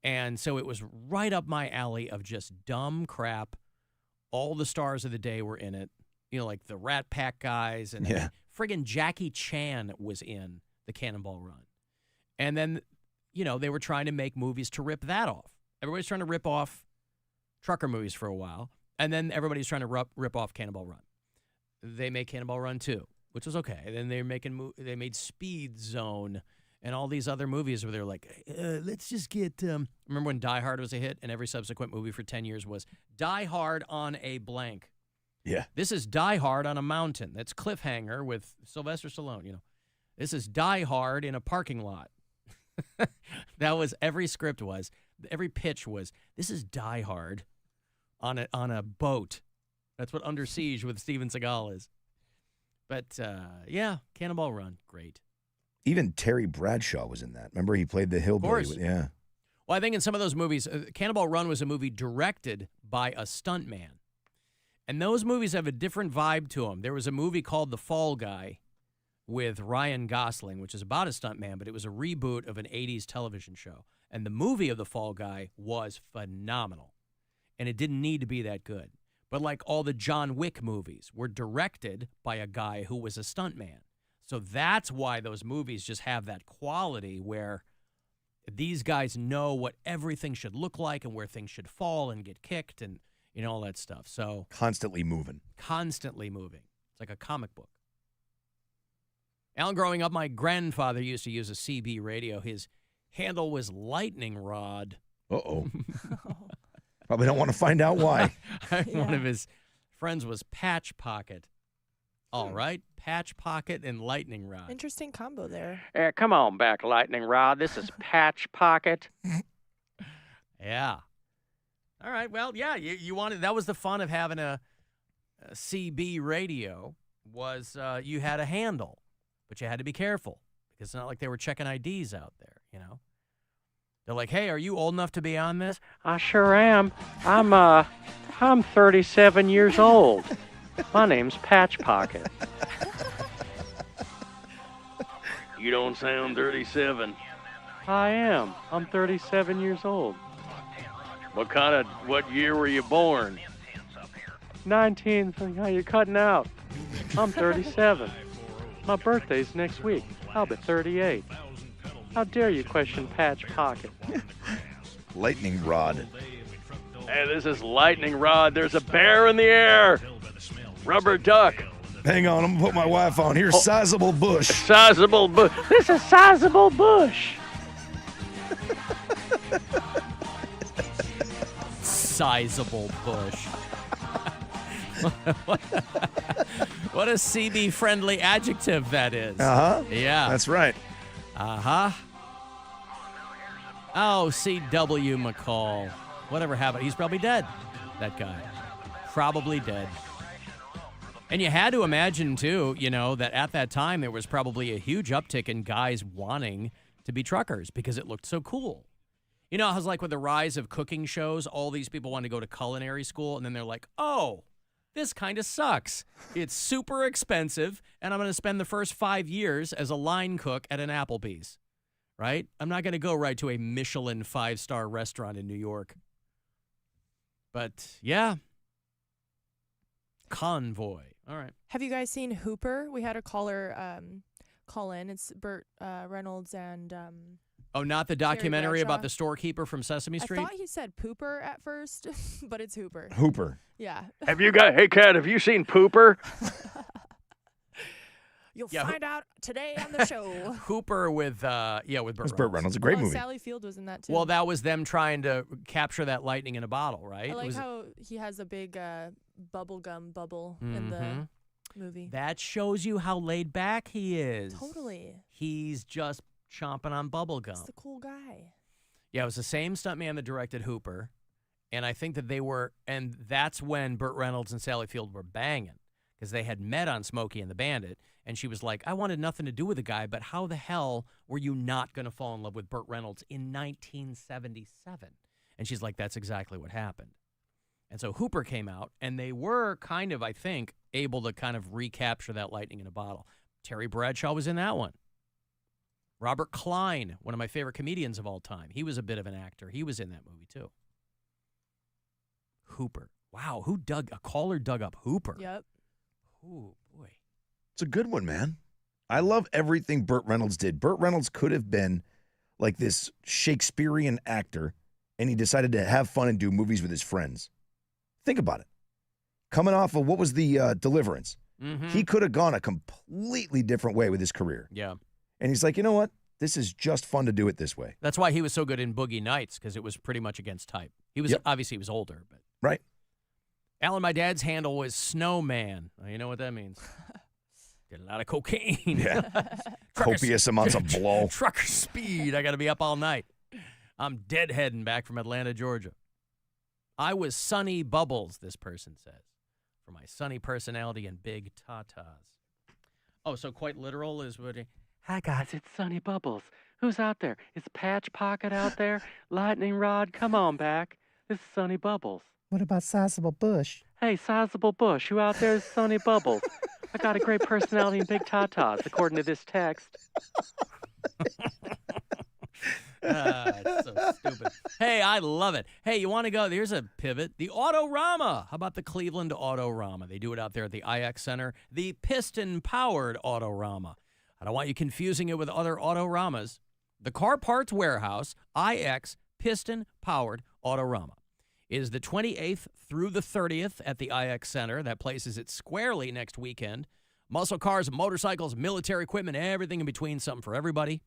And so it was right up my alley of just dumb crap. All the stars of the day were in it. You know, like the Rat Pack guys. And friggin' Jackie Chan was in the Cannonball Run. And then, you know, they were trying to make movies to rip that off. Everybody's trying to rip off trucker movies for a while. And then everybody's trying to rip off Cannonball Run. They made Cannonball Run 2, which was okay. Then they made Speed Zone and all these other movies where they're like, let's just get... Remember when Die Hard was a hit and every subsequent movie for 10 years was Die Hard on a blank. Yeah. This is Die Hard on a mountain. That's Cliffhanger with Sylvester Stallone, you know. This is Die Hard in a parking lot. That was, every script was, every pitch was, this is Die Hard on a boat. That's what Under Siege with Steven Seagal is. But, yeah, Cannonball Run, great. Even Terry Bradshaw was in that. Remember, he played the hillbilly. Of course. Yeah. Well, I think in some of those movies, Cannonball Run was a movie directed by a stuntman. And those movies have a different vibe to them. There was a movie called The Fall Guy with Ryan Gosling, which is about a stuntman, but it was a reboot of an 80s television show. And the movie of The Fall Guy was phenomenal. and it didn't need to be that good. But like all the John Wick movies were directed by a guy who was a stuntman. So that's why those movies just have that quality where these guys know what everything should look like and where things should fall and get kicked and, you know, all that stuff. So Constantly moving. Constantly moving. It's like a comic book. Alan, growing up, my grandfather used to use a CB radio. His handle was Lightning Rod. Uh-oh. Probably don't want to find out why. One of his friends was Patch Pocket. All right, Patch Pocket and Lightning Rod. Interesting combo there. Come on back, Lightning Rod. This is Patch Pocket. Yeah. All right, well, yeah, you wanted, that was the fun of having a CB radio was you had a handle, but you had to be careful because it's not like they were checking IDs out there, you know. They're like, hey, are you old enough to be on this? I sure am. I'm 37 years old. My name's Patch Pocket. You don't sound 37. I am. I'm 37 years old. What year were you born? 19. How you cutting out? I'm 37. My birthday's next week. I'll be 38. How dare you question Patch Pocket? Lightning Rod. Hey, this is Lightning Rod. There's a bear in the air. Rubber duck. Hang on, I'm going to put my wife on. Here's Sizable Bush. Sizable Bush. This is Sizable Bush. Sizable Bush. What a CB-friendly adjective that is. Uh-huh. Yeah. That's right. Uh-huh. Oh, C.W. McCall. Whatever happened? He's probably dead, that guy. Probably dead. And you had to imagine, too, you know, that at that time there was probably a huge uptick in guys wanting to be truckers because it looked so cool. You know, it was like with the rise of cooking shows, all these people wanted to go to culinary school, and then they're like, oh, this kind of sucks. It's super expensive, and I'm going to spend the first 5 years as a line cook at an Applebee's, right? I'm not going to go right to a Michelin 5-star restaurant in New York. But, yeah. Convoy. All right. Have you guys seen Hooper? We had a caller call in. It's Burt Reynolds and... Oh, not the documentary about the storekeeper from Sesame Street? I thought he said Pooper at first, but it's Hooper. Hooper. Yeah. Hey, Kat, have you seen Pooper? You'll find out today on the show. Hooper with Burt Reynolds. Burt Reynolds, a great movie. Sally Field was in that too. Well, that was them trying to capture that lightning in a bottle, right? I like how he has a big bubblegum bubble in the movie. That shows you how laid back he is. Totally. He's just chomping on bubblegum. He's the cool guy. Yeah, it was the same stuntman that directed Hooper, and I think that they were, and that's when Burt Reynolds and Sally Field were banging, because they had met on Smokey and the Bandit, and she was like, I wanted nothing to do with the guy, but how the hell were you not going to fall in love with Burt Reynolds in 1977? And she's like, that's exactly what happened. And so Hooper came out, and they were kind of, I think, able to kind of recapture that lightning in a bottle. Terry Bradshaw was in that one. Robert Klein, one of my favorite comedians of all time. He was a bit of an actor. He was in that movie, too. Hooper. Wow, a caller dug up Hooper. Yep. Oh, boy. It's a good one, man. I love everything Burt Reynolds did. Burt Reynolds could have been like this Shakespearean actor, and he decided to have fun and do movies with his friends. Think about it. Coming off of, what was the Deliverance? Mm-hmm. He could have gone a completely different way with his career. Yeah. And he's like, you know what? This is just fun to do it this way. That's why he was so good in Boogie Nights, because it was pretty much against type. He was obviously he was older, but right. Alan, my dad's handle was Snowman. You know what that means? Get a lot of cocaine. Yeah. Copious amounts of blow. Trucker speed. I got to be up all night. I'm deadheading back from Atlanta, Georgia. I was Sunny Bubbles, this person says, for my sunny personality and big tatas. Oh, so quite literal is what he... Hi, guys, it's Sunny Bubbles. Who's out there? Is Patch Pocket out there? Lightning Rod, come on back. This is Sunny Bubbles. What about Sizable Bush? Hey, Sizable Bush, who out there is Sunny Bubbles? I got a great personality and big tatas, according to this text. It's so stupid. Hey, I love it. Hey, you want to go? Here's a pivot. The Autorama. How about the Cleveland Autorama? They do it out there at the IX Center. The piston-powered Autorama. I don't want you confusing it with other Autoramas. The Car Parts Warehouse, IX piston-powered Autorama, is the 28th through the 30th at the IX Center. That places it squarely next weekend. Muscle cars, motorcycles, military equipment, everything in between, something for everybody.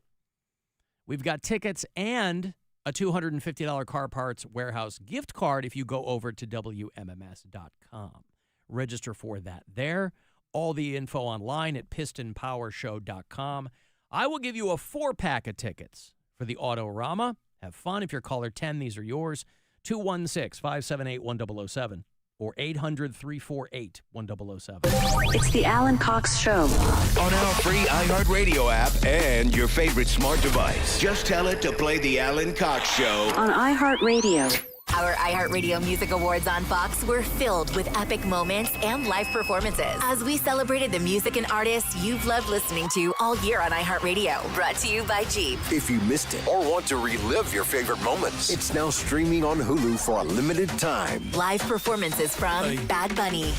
We've got tickets and a $250 Car Parts Warehouse gift card if you go over to WMMS.com. Register for that there. All the info online at pistonpowershow.com. I will give you a 4-pack of tickets for the Autorama. Have fun. If you're caller 10, these are yours. 216-578-1007 or 800-348-1007. It's the Alan Cox Show. On our free iHeartRadio app and your favorite smart device. Just tell it to play the Alan Cox Show. On iHeartRadio. Our iHeartRadio Music Awards on Fox were filled with epic moments and live performances as we celebrated the music and artists you've loved listening to all year on iHeartRadio. Brought to you by Jeep. If you missed it or want to relive your favorite moments, it's now streaming on Hulu for a limited time. Live performances from Bad Bunny,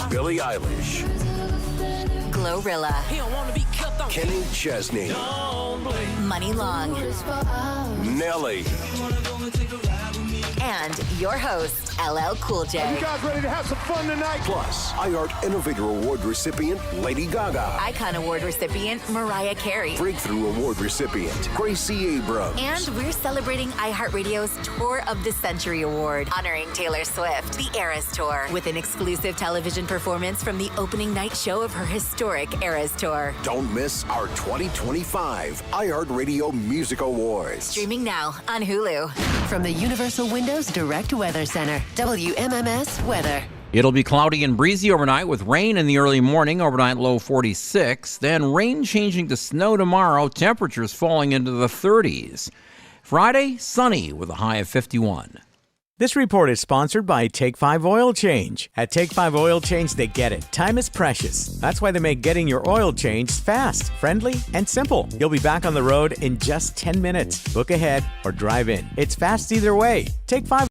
Billie Eilish, Glorilla, Kenny Chesney, Money Long, Nelly, and your host, LL Cool J. You guys ready to have some fun tonight? Plus, iHeart Innovator Award recipient Lady Gaga, Icon Award recipient Mariah Carey, Breakthrough Award recipient Gracie Abrams, and we're celebrating iHeartRadio's Tour of the Century Award, honoring Taylor Swift, the Eras Tour, with an exclusive television performance from the opening night show of her historic Eras Tour. Don't miss our 2025 iHeartRadio Music Awards. Streaming now on Hulu. From the Universal Windows Direct Weather Center, WMMS Weather. It'll be cloudy and breezy overnight with rain in the early morning, overnight low 46. Then rain changing to snow tomorrow, temperatures falling into the 30s. Friday, sunny with a high of 51. This report is sponsored by Take 5 Oil Change. At Take 5 Oil Change, they get it. Time is precious. That's why they make getting your oil changed fast, friendly, and simple. You'll be back on the road in just 10 minutes. Book ahead or drive in. It's fast either way. Take 5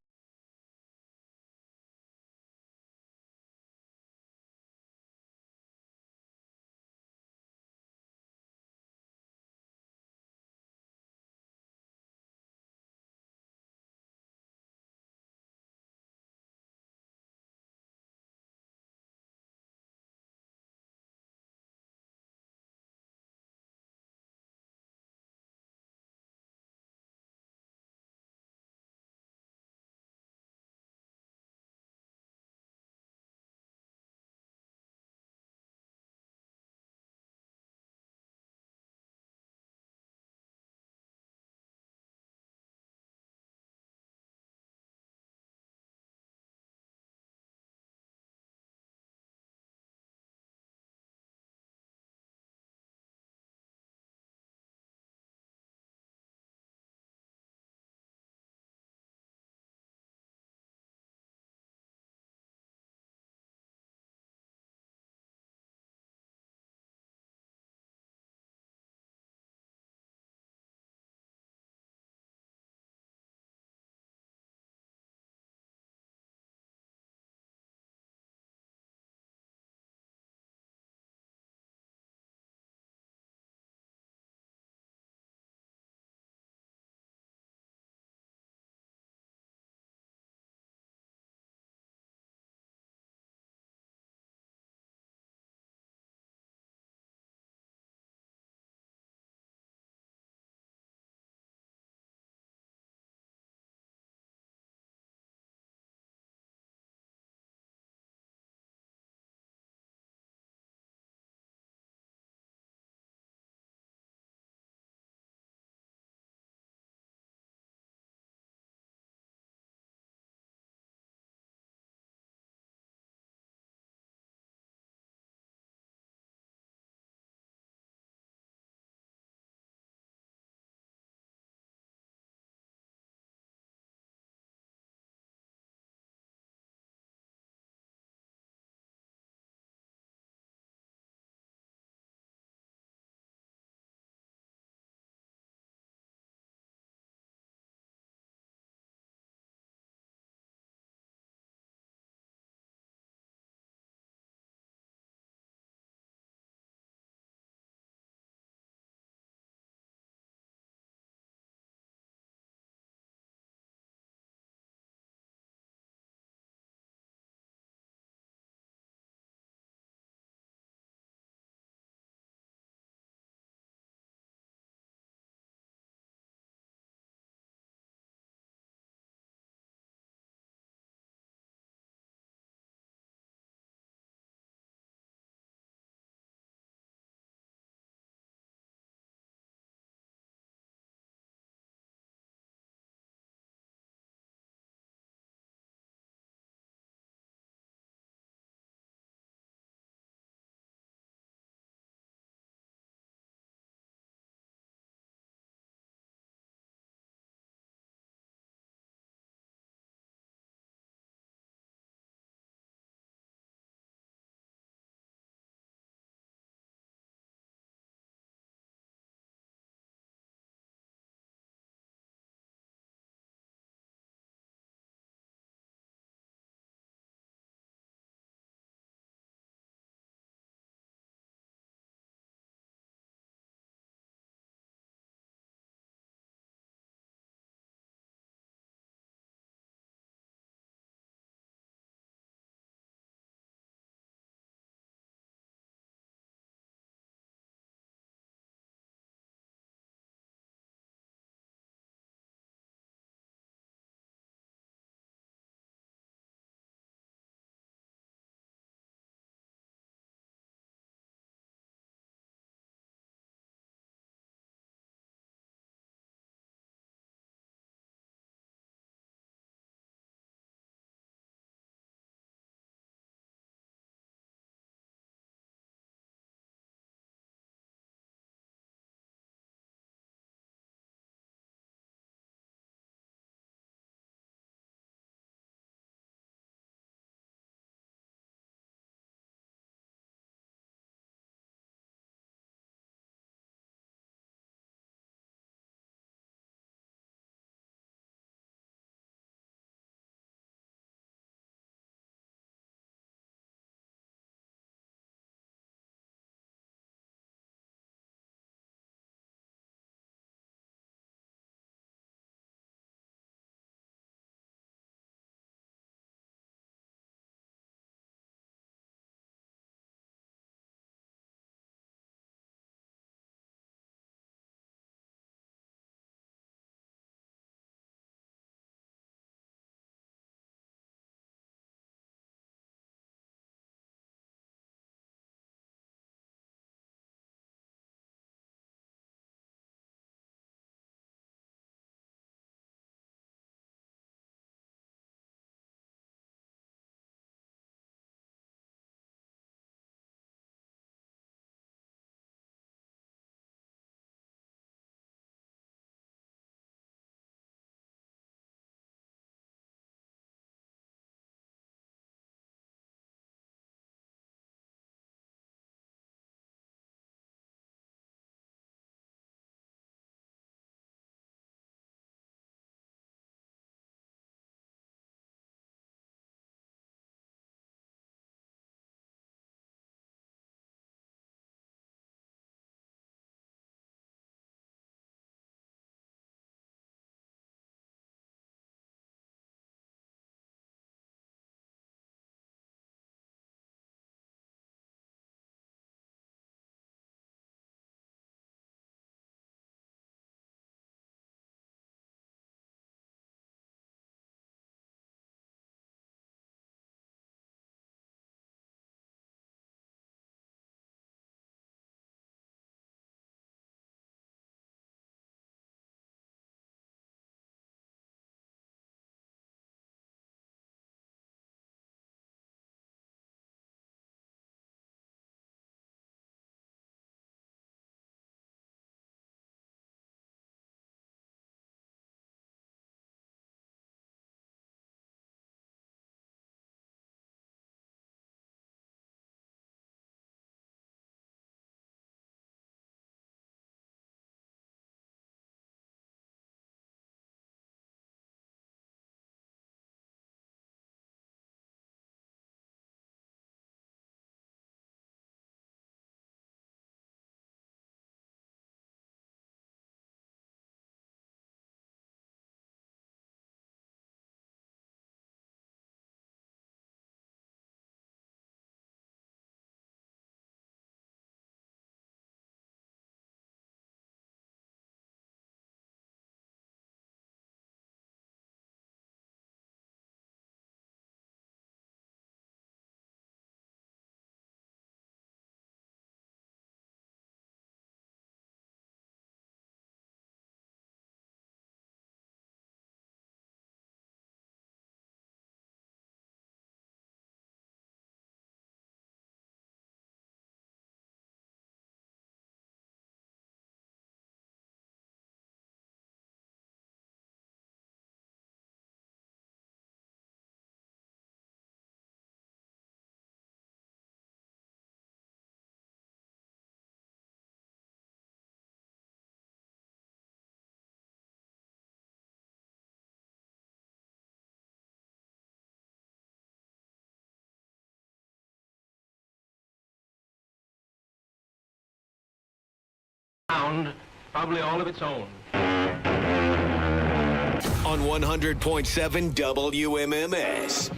Sound, probably all of its own. On 100.7 WMMS.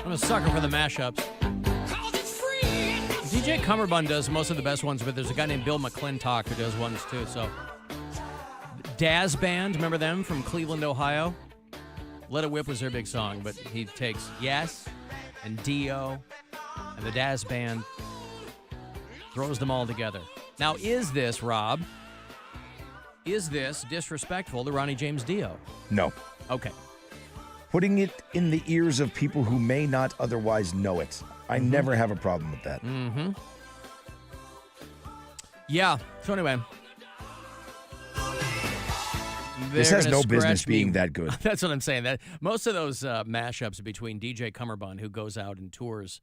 A sucker for the mashups. DJ Cummerbund does most of the best ones, but there's a guy named Bill McClintock who does ones too. So, Daz Band, remember them from Cleveland, Ohio? Let It Whip was their big song, but he takes Yes and Dio and the Daz Band, throws them all together. Now, is this, Rob, is this disrespectful to Ronnie James Dio? No. Okay. Putting it in the ears of people who may not otherwise know it. I never have a problem with that. Mm-hmm. Yeah. So anyway. This has no business being that good. That's what I'm saying. That most of those mashups between DJ Cummerbund, who goes out and tours,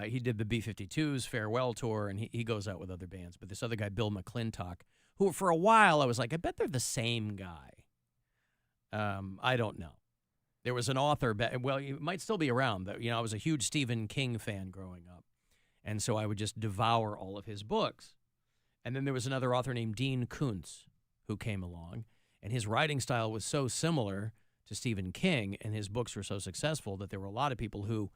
he did the B-52's farewell tour, and he goes out with other bands. But this other guy, Bill McClintock, who for a while I was like, I bet they're the same guy. I don't know. There was an author, well, he might still be around. I was a huge Stephen King fan growing up, and so I would just devour all of his books. And then there was another author named Dean Koontz who came along, and his writing style was so similar to Stephen King, and his books were so successful that there were a lot of people who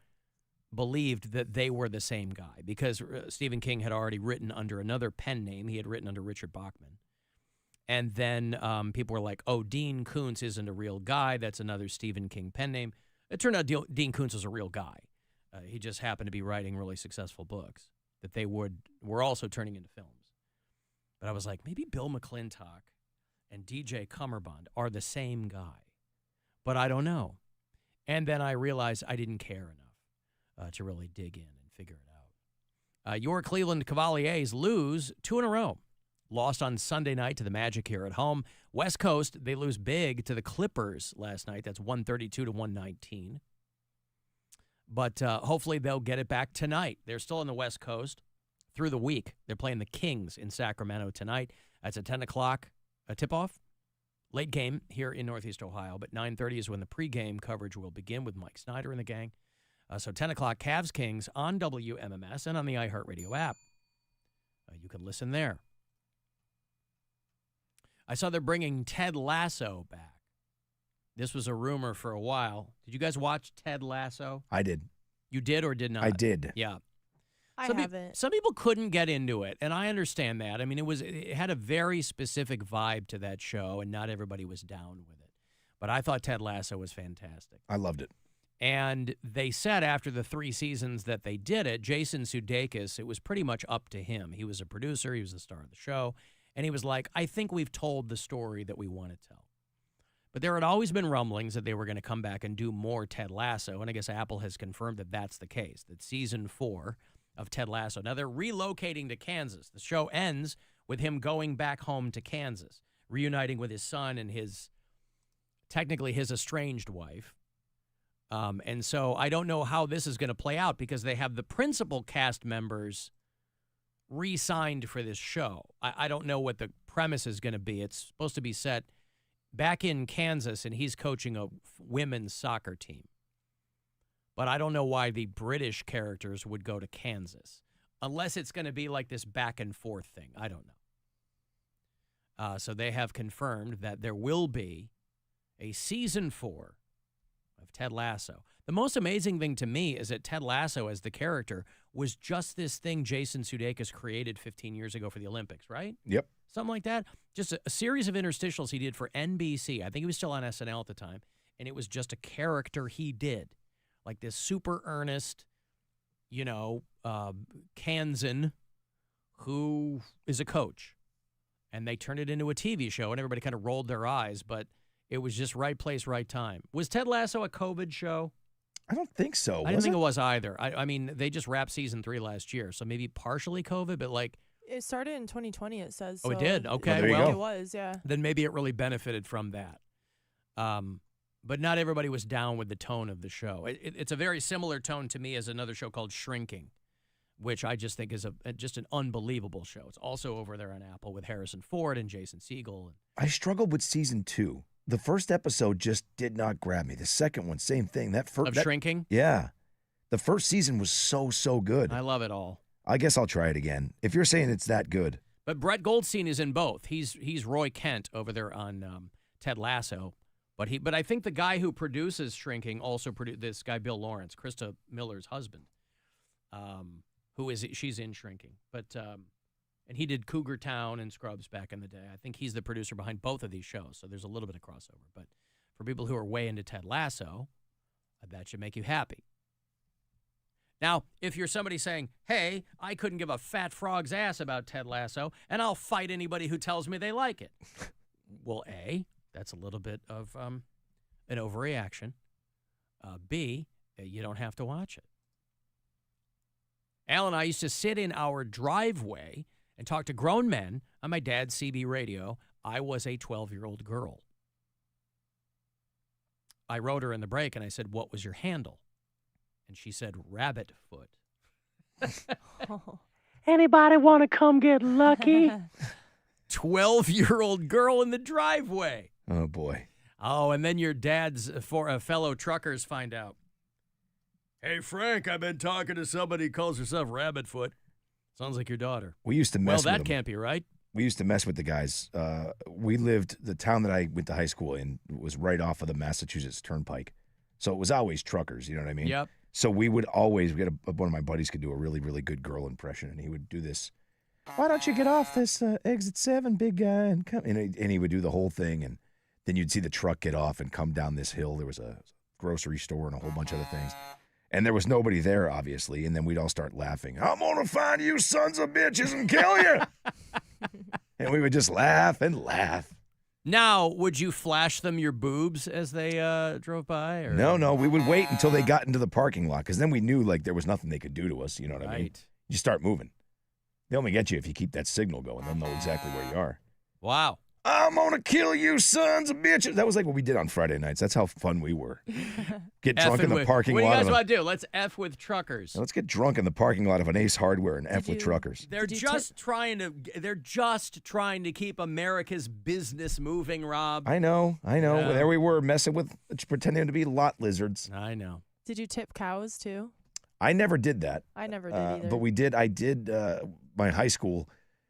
believed that they were the same guy because Stephen King had already written under another pen name. He had written under Richard Bachman. And then people were like, oh, Dean Koontz isn't a real guy. That's another Stephen King pen name. It turned out Dean Koontz was a real guy. He just happened to be writing really successful books that they were also turning into films. But I was like, maybe Bill McClintock and DJ Cummerbund are the same guy. But I don't know. And then I realized I didn't care enough to really dig in and figure it out. Your Cleveland Cavaliers lose 2 in a row. Lost on Sunday night to the Magic here at home. West Coast, they lose big to the Clippers last night. That's 132 to 119. But hopefully they'll get it back tonight. They're still on the West Coast through the week. They're playing the Kings in Sacramento tonight. That's a 10 o'clock tip-off. Late game here in Northeast Ohio, but 9:30 is when the pregame coverage will begin with Mike Snyder and the gang. So 10 o'clock, Cavs-Kings on WMMS and on the iHeartRadio app. You can listen there. I saw they're bringing Ted Lasso back. This was a rumor for a while. Did you guys watch Ted Lasso? I did. You did or did not? I did. Yeah. I haven't. Some people couldn't get into it, and I understand that. I mean, it had a very specific vibe to that show, and not everybody was down with it. But I thought Ted Lasso was fantastic. I loved it. And they said after the 3 seasons that they did it, Jason Sudeikis, it was pretty much up to him. He was a producer. He was the star of the show. And he was like, I think we've told the story that we want to tell. But there had always been rumblings that they were going to come back and do more Ted Lasso. And I guess Apple has confirmed that that's the case, that season 4 of Ted Lasso. Now, they're relocating to Kansas. The show ends with him going back home to Kansas, reuniting with his son and technically his estranged wife. And so I don't know how this is going to play out because they have the principal cast members re-signed for this show. I don't know what the premise is going to be. It's supposed to be set back in Kansas, and he's coaching a women's soccer team. But I don't know why the British characters would go to Kansas, unless it's going to be like this back and forth thing. I don't know. So they have confirmed that there will be a season 4 of Ted Lasso. The most amazing thing to me is that Ted Lasso as the character was just this thing Jason Sudeikis created 15 years ago for the Olympics, right? Yep. Something like that. Just a series of interstitials he did for NBC. I think he was still on SNL at the time. And it was just a character he did. Like this super earnest, Kansan who is a coach. And they turned it into a TV show, and everybody kind of rolled their eyes. But It was just right place, right time. Was Ted Lasso a COVID show? I don't think so. I didn't think it was either. I mean, they just wrapped season 3 last year, so maybe partially COVID, but like. It started in 2020, it says. Oh, it so did? Okay. there you well, go. It was, yeah. Then maybe it really benefited from that. But not everybody was down with the tone of the show. It's a very similar tone to me as another show called Shrinking, which I just think is just an unbelievable show. It's also over there on Apple with Harrison Ford and Jason Segel. I struggled with season 2. The first episode just did not grab me. The second one, same thing. Shrinking? Yeah. The first season was so good. I love it all. I guess I'll try it again. If you're saying it's that good. But Brett Goldstein is in both. He's Roy Kent over there on Ted Lasso. But I think the guy who produces Shrinking also produced this guy, Bill Lawrence, Krista Miller's husband, she's in Shrinking. But and he did Cougar Town and Scrubs back in the day. I think he's the producer behind both of these shows, so there's a little bit of crossover. But for people who are way into Ted Lasso, that should make you happy. Now, if you're somebody saying, hey, I couldn't give a fat frog's ass about Ted Lasso, and I'll fight anybody who tells me they like it. Well, A, that's a little bit of an overreaction. B, you don't have to watch it. Al and I used to sit in our driveway and talk to grown men on my dad's CB radio. I was a 12-year-old girl. I wrote her in the break, and I said, what was your handle? And she said, Rabbit Foot. Anybody want to come get lucky? 12-year-old girl in the driveway. Oh, boy. Oh, and then your dad's fellow truckers find out. Hey, Frank, I've been talking to somebody who calls herself Rabbit Foot. Sounds like your daughter. We used to mess with them. Well, that them. can't be right. We used to mess with the guys. The town that I went to high school in was right off of the Massachusetts Turnpike. So it was always truckers, you know what I mean? Yep. So we would always, one of my buddies could do a really, really good girl impression, and he would do this. Why don't you get off this exit 7, big guy, and come? And he would do the whole thing, and then you'd see the truck get off and come down this hill. There was a grocery store and a whole bunch of other things. And there was nobody there, obviously, and then we'd all start laughing. I'm going to find you sons of bitches and kill you. And we would just laugh and laugh. Now, would you flash them your boobs as they drove by? Or? No, we would wait until they got into the parking lot, because then we knew like there was nothing they could do to us, you know what I mean? You start moving. They only get you if you keep that signal going. They'll know exactly where you are. Wow. I'm going to kill you, sons of bitches. That was like what we did on Friday nights. That's how fun we were. Get drunk in the parking lot. What do you guys want to do? Let's F with truckers. Let's get drunk in the parking lot of an Ace Hardware and F with truckers. They're just trying to keep America's business moving, Rob. I know. Yeah. There we were messing with, pretending to be lot lizards. I know. Did you tip cows too? I never did that. I never did either. But I did, my high school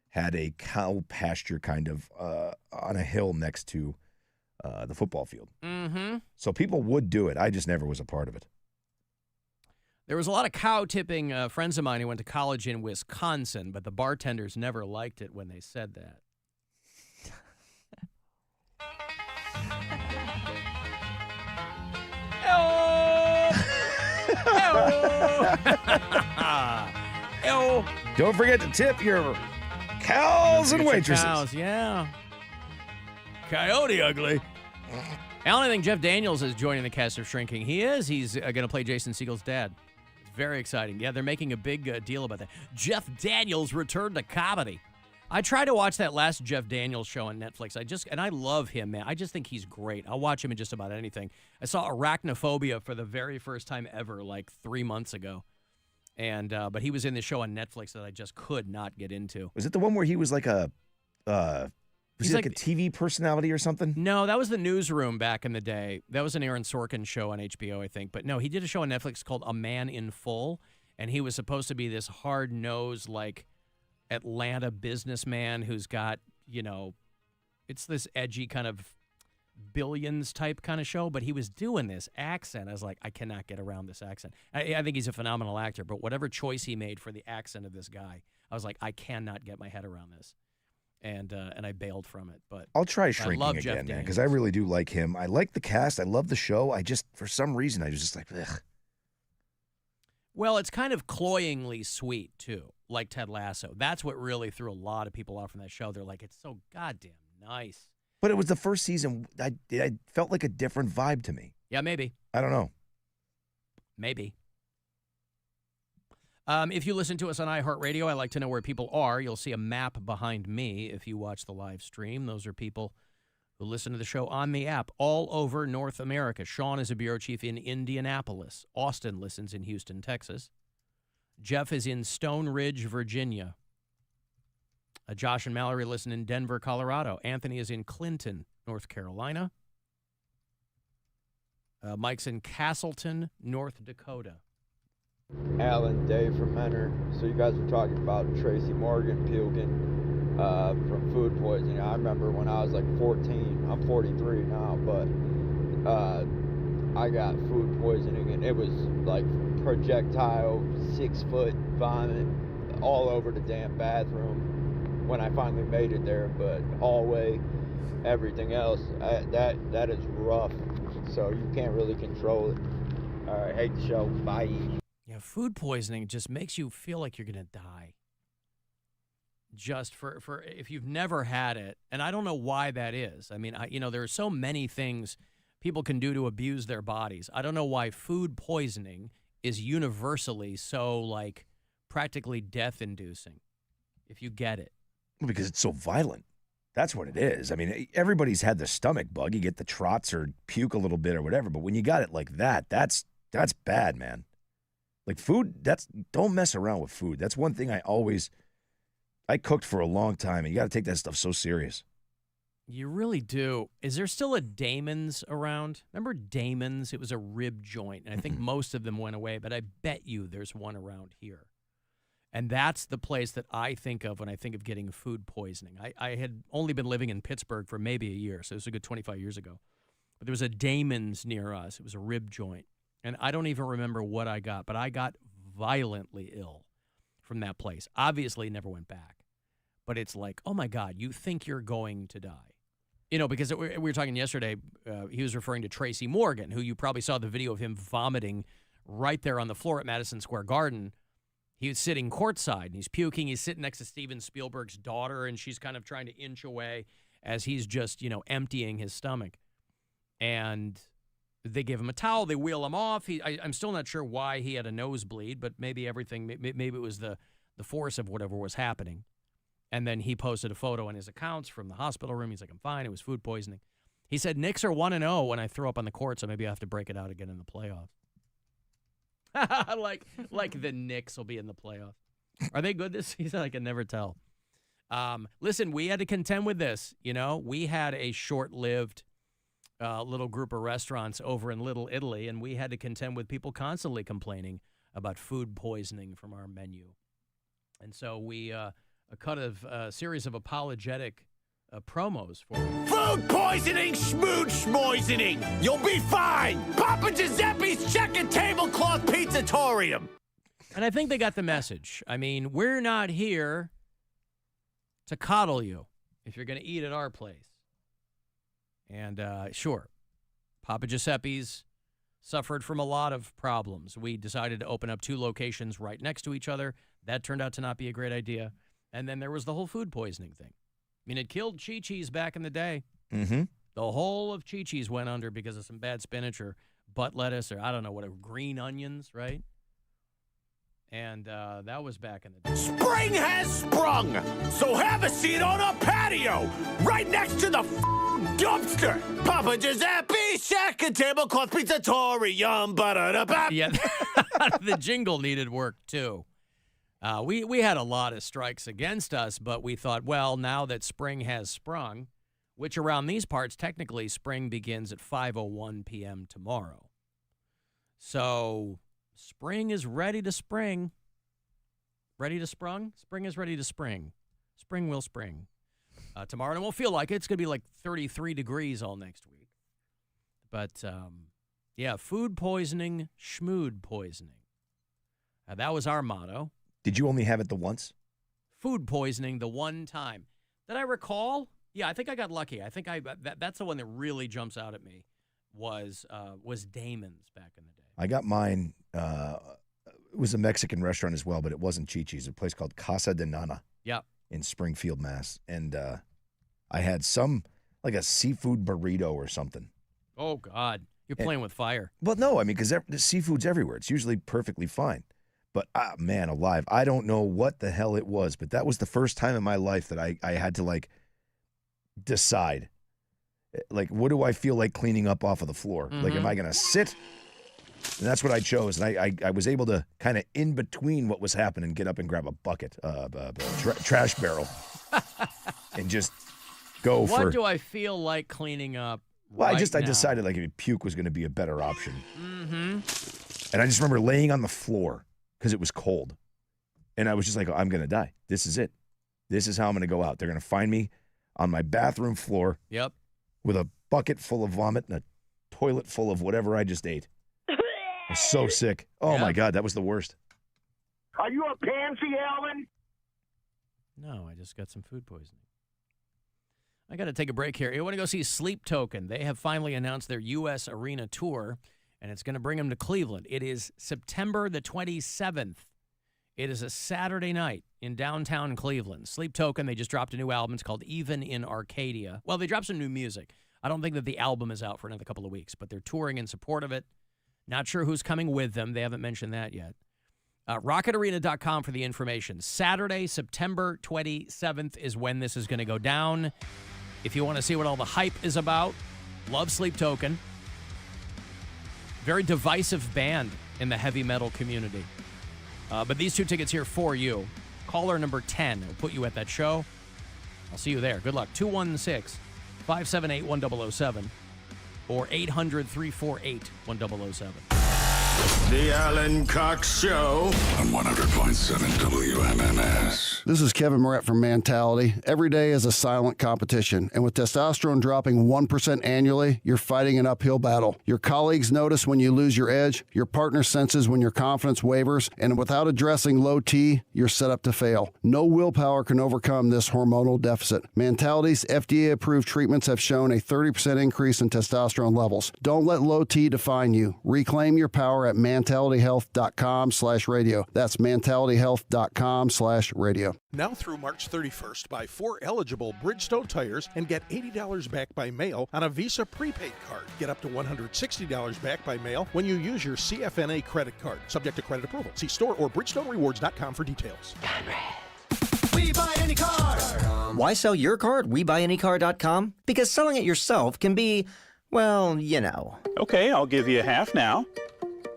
had a cow pasture kind of on a hill next to the football field. Mm-hmm. So people would do it. I just never was a part of it. There was a lot of cow tipping friends of mine who went to college in Wisconsin, but the bartenders never liked it when they said that. Don't forget to tip your cows and waitresses. Cows, yeah. Coyote ugly. Alan, I think Jeff Daniels is joining the cast of Shrinking. He is. He's going to play Jason Segel's dad. It's very exciting. Yeah, they're making a big deal about that. Jeff Daniels returned to comedy. I tried to watch that last Jeff Daniels show on Netflix. I love him, man. I just think he's great. I'll watch him in just about anything. I saw Arachnophobia for the very first time ever, like 3 months ago. And but he was in this show on Netflix that I just could not get into. Was it the one where he was like a was he like a TV personality or something? No, that was The Newsroom back in the day. That was an Aaron Sorkin show on HBO, I think. But no, he did a show on Netflix called A Man in Full, and he was supposed to be this hard-nosed, like, Atlanta businessman who's got, it's this edgy kind of Billions type kind of show, but he was doing this accent. I was like, I cannot get around this accent. I think he's a phenomenal actor, but whatever choice he made for the accent of this guy, I was like, I cannot get my head around this. And I bailed from it. But I'll try Shrinking again, man, because I really do like him. I like the cast. I love the show. I just, for some reason, I was just like, ugh. Well, it's kind of cloyingly sweet, too, like Ted Lasso. That's what really threw a lot of people off from that show. They're like, it's so goddamn nice. But it was the first season. I felt like a different vibe to me. Yeah, maybe. I don't know. Maybe. If you listen to us on iHeartRadio, I like to know where people are. You'll see a map behind me if you watch the live stream. Those are people who listen to the show on the app all over North America. Sean is a bureau chief in Indianapolis. Austin listens in Houston, Texas. Jeff is in Stone Ridge, Virginia. Josh and Mallory listen in Denver, Colorado. Anthony is in Clinton, North Carolina. Mike's in Castleton, North Dakota. Alan, Dave from Mentor. So you guys were talking about Tracy Morgan puking from food poisoning. I remember when I was like 14. I'm 43 now, but I got food poisoning, and it was like projectile 6-foot vomit all over the damn bathroom when I finally made it there. But hallway, everything else, that is rough. So you can't really control it. All right, hate the show. Bye. Yeah, food poisoning just makes you feel like you're going to die. Just for if you've never had it, and I don't know why that is. I mean, there are so many things people can do to abuse their bodies. I don't know why food poisoning is universally so, like, practically death-inducing if you get it. Well, because it's so violent. That's what it is. I mean, everybody's had the stomach bug. You get the trots or puke a little bit or whatever. But when you got it like that, that's bad, man. Like food, don't mess around with food. That's one thing I cooked for a long time, and you got to take that stuff so serious. You really do. Is there still a Damon's around? Remember Damon's? It was a rib joint, and I think most of them went away, but I bet you there's one around here. And that's the place that I think of when I think of getting food poisoning. I had only been living in Pittsburgh for maybe a year, so it was a good 25 years ago. But there was a Damon's near us. It was a rib joint. And I don't even remember what I got, but I got violently ill from that place. Obviously never went back. But it's like, oh, my God, you think you're going to die. Because we were talking yesterday, he was referring to Tracy Morgan, who you probably saw the video of him vomiting right there on the floor at Madison Square Garden. He was sitting courtside, and he's puking. He's sitting next to Steven Spielberg's daughter, and she's kind of trying to inch away as he's just, emptying his stomach. And they give him a towel. They wheel him off. I'm still not sure why he had a nosebleed, but maybe it was the force of whatever was happening. And then he posted a photo on his accounts from the hospital room. He's like, I'm fine. It was food poisoning. He said, Knicks are 1-0 when I throw up on the court, so maybe I have to break it out again in the playoffs. like the Knicks will be in the playoffs. Are they good this season? I can never tell. Listen, we had to contend with this. We had a short-lived little group of restaurants over in Little Italy, and we had to contend with people constantly complaining about food poisoning from our menu. And so we cut a series of apologetic promos for Food poisoning, schmoisoning. You'll be fine. Papa Giuseppe's Checker Tablecloth Pizzatorium. And I think they got the message. I mean, we're not here to coddle you if you're going to eat at our place. And sure, Papa Giuseppe's suffered from a lot of problems. We decided to open up 2 locations right next to each other. That turned out to not be a great idea. And then there was the whole food poisoning thing. I mean, it killed Chi-Chi's back in the day. Mm-hmm. The whole of Chi-Chi's went under because of some bad spinach or butt lettuce or I don't know, whatever, green onions, right? And that was back in the day. Spring has sprung, so have a seat on a patio right next to the dumpster. Papa Giuseppe Shack and Tablecloth Pizzatorium. Ba-da-da-ba. Yeah, the jingle needed work too. We had a lot of strikes against us, but we thought, well, now that spring has sprung, which around these parts, technically spring begins at 5:01 p.m. tomorrow. So spring is ready to spring. Ready to sprung? Spring is ready to spring. Spring will spring. Tomorrow, and it won't feel like it. It's going to be like 33 degrees all next week. But, yeah, food poisoning, schmood poisoning. That was our motto. Did you only have it the once? Food poisoning the one time. Did I recall? Yeah, I think I got lucky. I think that's the one that really jumps out at me was Damon's back in the day. I got mine. It was a Mexican restaurant as well, but it wasn't Chi-Chi's. A place called Casa de Nana. Yep. In Springfield, Mass. And I had some like a seafood burrito or something. Oh, God. You're playing with fire. Well, no, I mean, because the seafood's everywhere. It's usually perfectly fine. But, man alive, I don't know what the hell it was, but that was the first time in my life that I had to, like, decide. Like, what do I feel like cleaning up off of the floor? Like, am I going to sit? And that's what I chose. And I was able to kind of in between what was happening, get up and grab a bucket, trash barrel, and just go for. What do I feel like cleaning up? Well, right I now? decided like puke was going to be a better option. Mm-hmm. And I just remember laying on the floor because it was cold. And I was just like, I'm going to die. This is it. This is how I'm going to go out. They're going to find me on my bathroom floor. Yep. With a bucket full of vomit and a toilet full of whatever I just ate. I was so sick. Oh, my God. That was the worst. Are you a pansy, Alan? No, I just got some food poisoning. I got to take a break here. You want to go see Sleep Token? They have finally announced their U.S. arena tour, and it's going to bring them to Cleveland. It is September the 27th. It is a Saturday night in downtown Cleveland. Sleep Token, they just dropped a new album. It's called Even in Arcadia. Well, they dropped some new music. I don't think that the album is out for another couple of weeks, but they're touring in support of it. Not sure who's coming with them. They haven't mentioned that yet. RocketArena.com for the information. Saturday, September 27th is when this is going to go down. If you want to see what all the hype is about, love Sleep Token. Very divisive band in the heavy metal community. But these two tickets here for you. Caller number 10 will put you at that show. I'll see you there. Good luck. 216-578-1007 or 800-348-1007. The Alan Cox Show on 100.7 WMMS. This is Kevin Moret from Mentality. Every day is a silent competition, and with testosterone dropping 1% annually, you're fighting an uphill battle. Your colleagues notice when you lose your edge, your partner senses when your confidence wavers, and without addressing low T, you're set up to fail. No willpower can overcome this hormonal deficit. Mentality's FDA-approved treatments have shown a 30% increase in testosterone levels. Don't let low T define you. Reclaim your power at mentalityhealth.com/radio. That's mentalityhealth.com/radio. Now through March 31st, buy 4 eligible Bridgestone tires and get $80 back by mail on a Visa prepaid card. Get up to $160 back by mail when you use your CFNA credit card. Subject to credit approval. See store or BridgestoneRewards.com for details. We buy any car. Why sell your car at WeBuyAnyCar.com? Because selling it yourself can be, well, you know. Okay, I'll give you half now.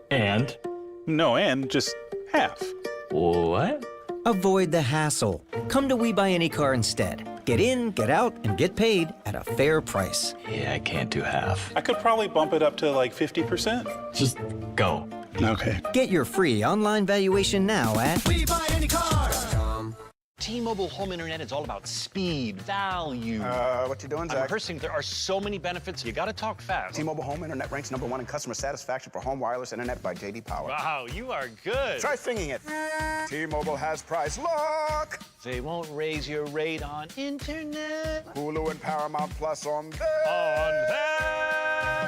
And? No, and just half. What? Avoid the hassle. Come to We Buy Any Car instead. Get in, get out, and get paid at a fair price. Yeah, I can't do half. I could probably bump it up to like 50%. Just go. Okay. Get your free online valuation now at WeBuyAnyCar.com. T-Mobile home internet is all about speed, value. What you doing, Zach? I'm rehearsing. There are so many benefits. You got to talk fast. T-Mobile home internet ranks #1 in customer satisfaction for home wireless internet by J.D. Power. Wow, you are good. Try singing it. T-Mobile has price lock. They won't raise your rate on internet. Hulu and Paramount Plus on them.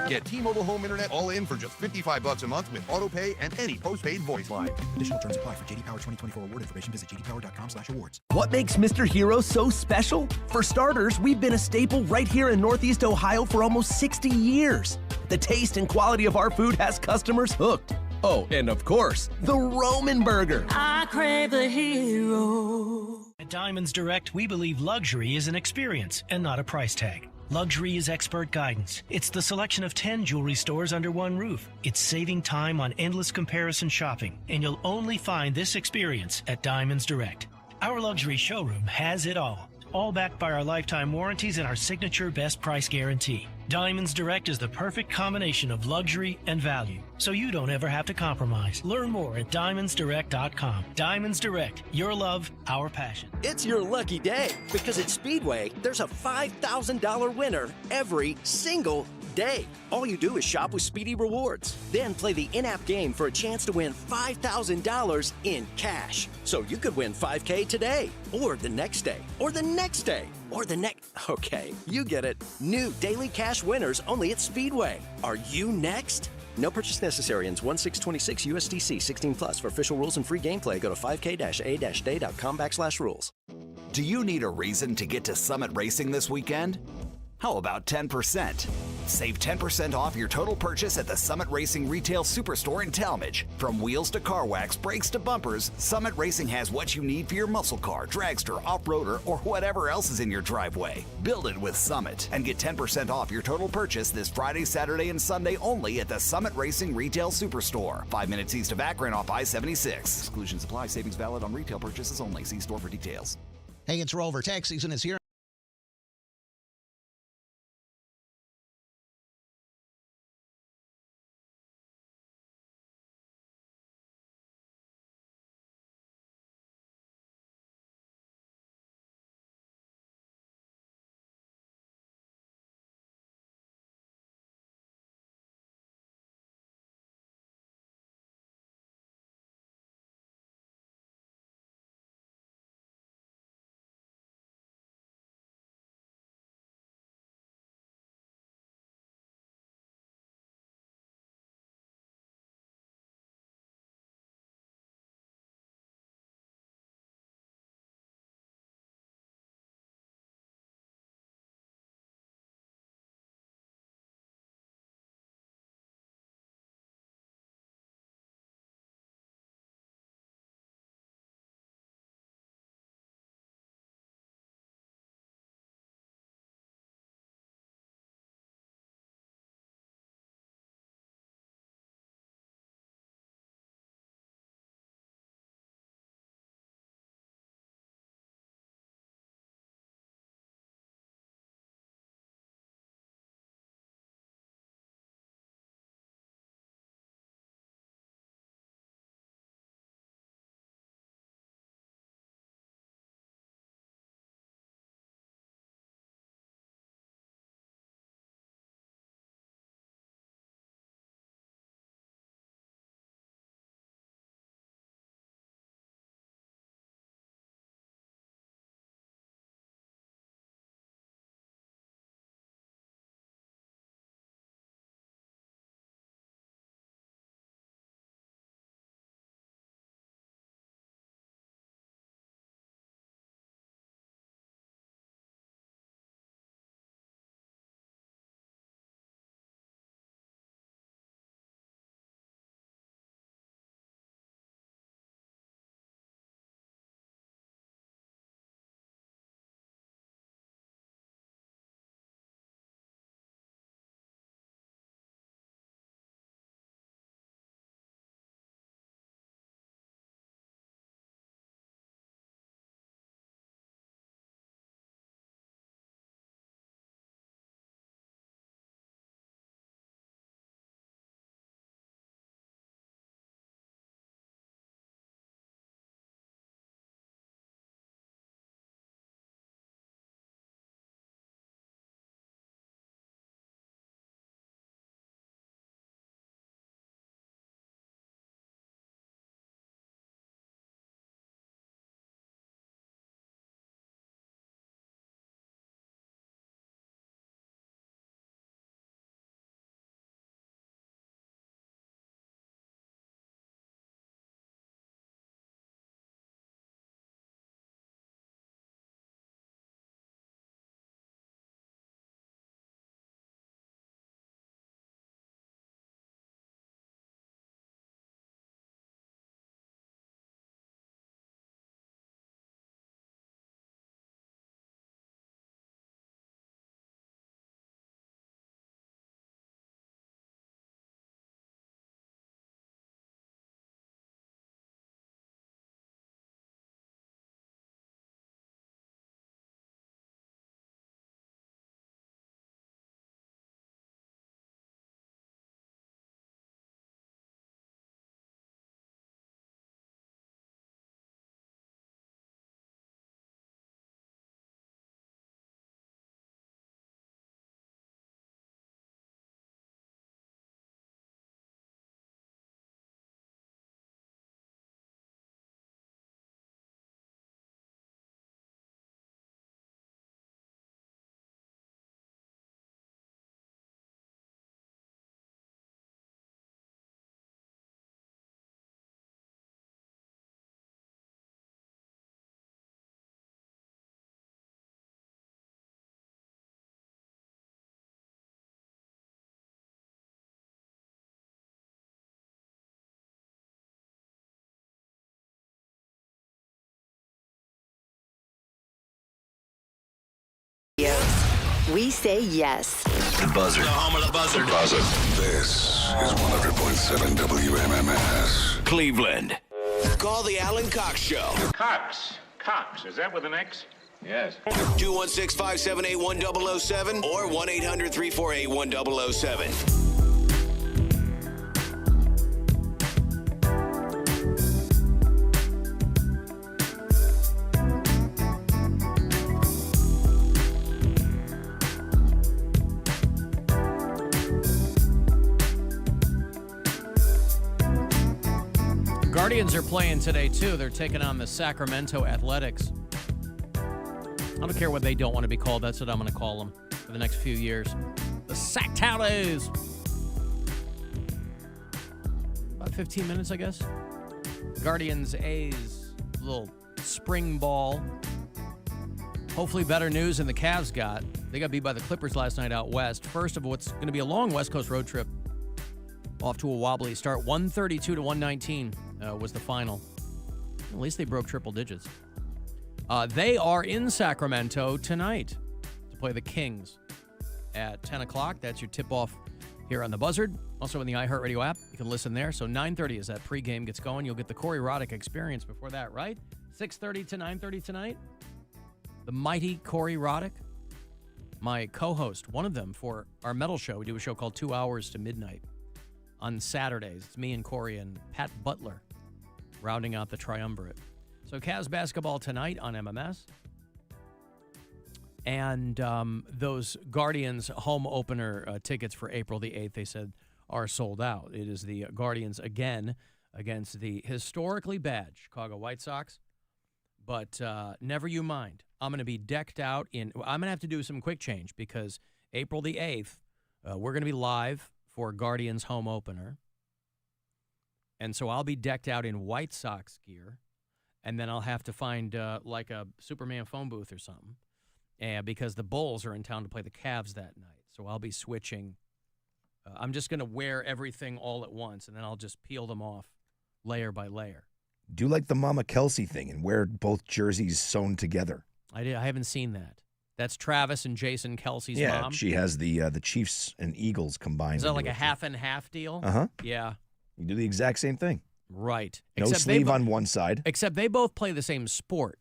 Get T-Mobile home internet all in for just $55 a month with auto pay and any postpaid voice line. Additional terms apply. For J.D. Power 2024 award information, visit jdpower.com/awards. What makes Mr. Hero so special? For starters, we've been a staple right here in Northeast Ohio for almost 60 years. The taste and quality of our food has customers hooked. Oh, and of course, the Roman Burger. I crave the hero. At Diamonds Direct, we believe luxury is an experience and not a price tag. Luxury is expert guidance. It's the selection of 10 jewelry stores under one roof. It's saving time on endless comparison shopping, and you'll only find this experience at Diamonds Direct. Our luxury showroom has it all backed by our lifetime warranties and our signature best price guarantee. Diamonds Direct is the perfect combination of luxury and value, so you don't ever have to compromise. Learn more at diamondsdirect.com. Diamonds Direct, your love, our passion. It's your lucky day, because at Speedway, there's a $5,000 winner every single day. All you do is shop with Speedy Rewards. Then play the in-app game for a chance to win $5,000 in cash. So you could win $5K today, or the next day, or the next day, or the next... Okay, you get it. New daily cash winners only at Speedway. Are you next? No purchase necessary. Ends 1/6/26 USDC 16 plus. For official rules and free gameplay, go to 5k-a-day.com/rules. Do you need a reason to get to Summit Racing this weekend? How about 10%? Save 10% off your total purchase at the Summit Racing Retail Superstore in Talmadge. From wheels to car wax, brakes to bumpers, Summit Racing has what you need for your muscle car, dragster, off-roader, or whatever else is in your driveway. Build it with Summit and get 10% off your total purchase this Friday, Saturday, and Sunday only at the Summit Racing Retail Superstore. 5 minutes east of Akron off I-76. Exclusions apply. Savings valid on retail purchases only. See store for details. Hey, it's Rover. Tax season is here. We say yes. The Buzzard. The home of the buzzard. Buzzard. This is 100.7 WMMS. Cleveland. Call the Alan Cox Show. Cox. Cox. Is that with an X? Yes. 216-578-1007 or 1-800-348-1007. Guardians are playing today, too. They're taking on the Sacramento Athletics. I don't care what they don't want to be called. That's what I'm going to call them for the next few years. The Sac-Towers. About 15 minutes, I guess. Guardians A's little spring ball. Hopefully better news than the Cavs got. They got beat by the Clippers last night out west. First of what's going to be a long West Coast road trip. Off to a wobbly start. 132 to 119 was the final. At least they broke triple digits. They are in Sacramento tonight to play the Kings at 10 o'clock. That's your tip-off here on the Buzzard. Also in the iHeartRadio app. You can listen there. So 9:30 as that pregame gets going. You'll get the Corey Roddick experience before that, right? 6:30 to 9:30 tonight. The mighty Corey Roddick. My co-host, one of them for our metal show. We do a show called 2 Hours to Midnight on Saturdays. It's me and Corey and Pat Butler rounding out the triumvirate. So Cavs basketball tonight on MMS. And those Guardians home opener tickets for April the 8th, they said, are sold out. It is the Guardians again against the historically bad Chicago White Sox. But never you mind. I'm going to be decked out in – I'm going to have to do some quick change because April the 8th, we're going to be live for Guardians home opener. And so I'll be decked out in White Sox gear. And then I'll have to find like a Superman phone booth or something. Because the Bulls are in town to play the Cavs that night. So I'll be switching. I'm just going to wear everything all at once, and then I'll just peel them off layer by layer. Do like the Mama Kelsey thing and wear both jerseys sewn together. I haven't seen that. That's Travis and Jason Kelsey's mom? Yeah, she has the Chiefs and Eagles combined. Is that like a half and half deal? Uh-huh. Yeah. You do the exact same thing. Right. No sleeve on one side. Except they both play the same sport.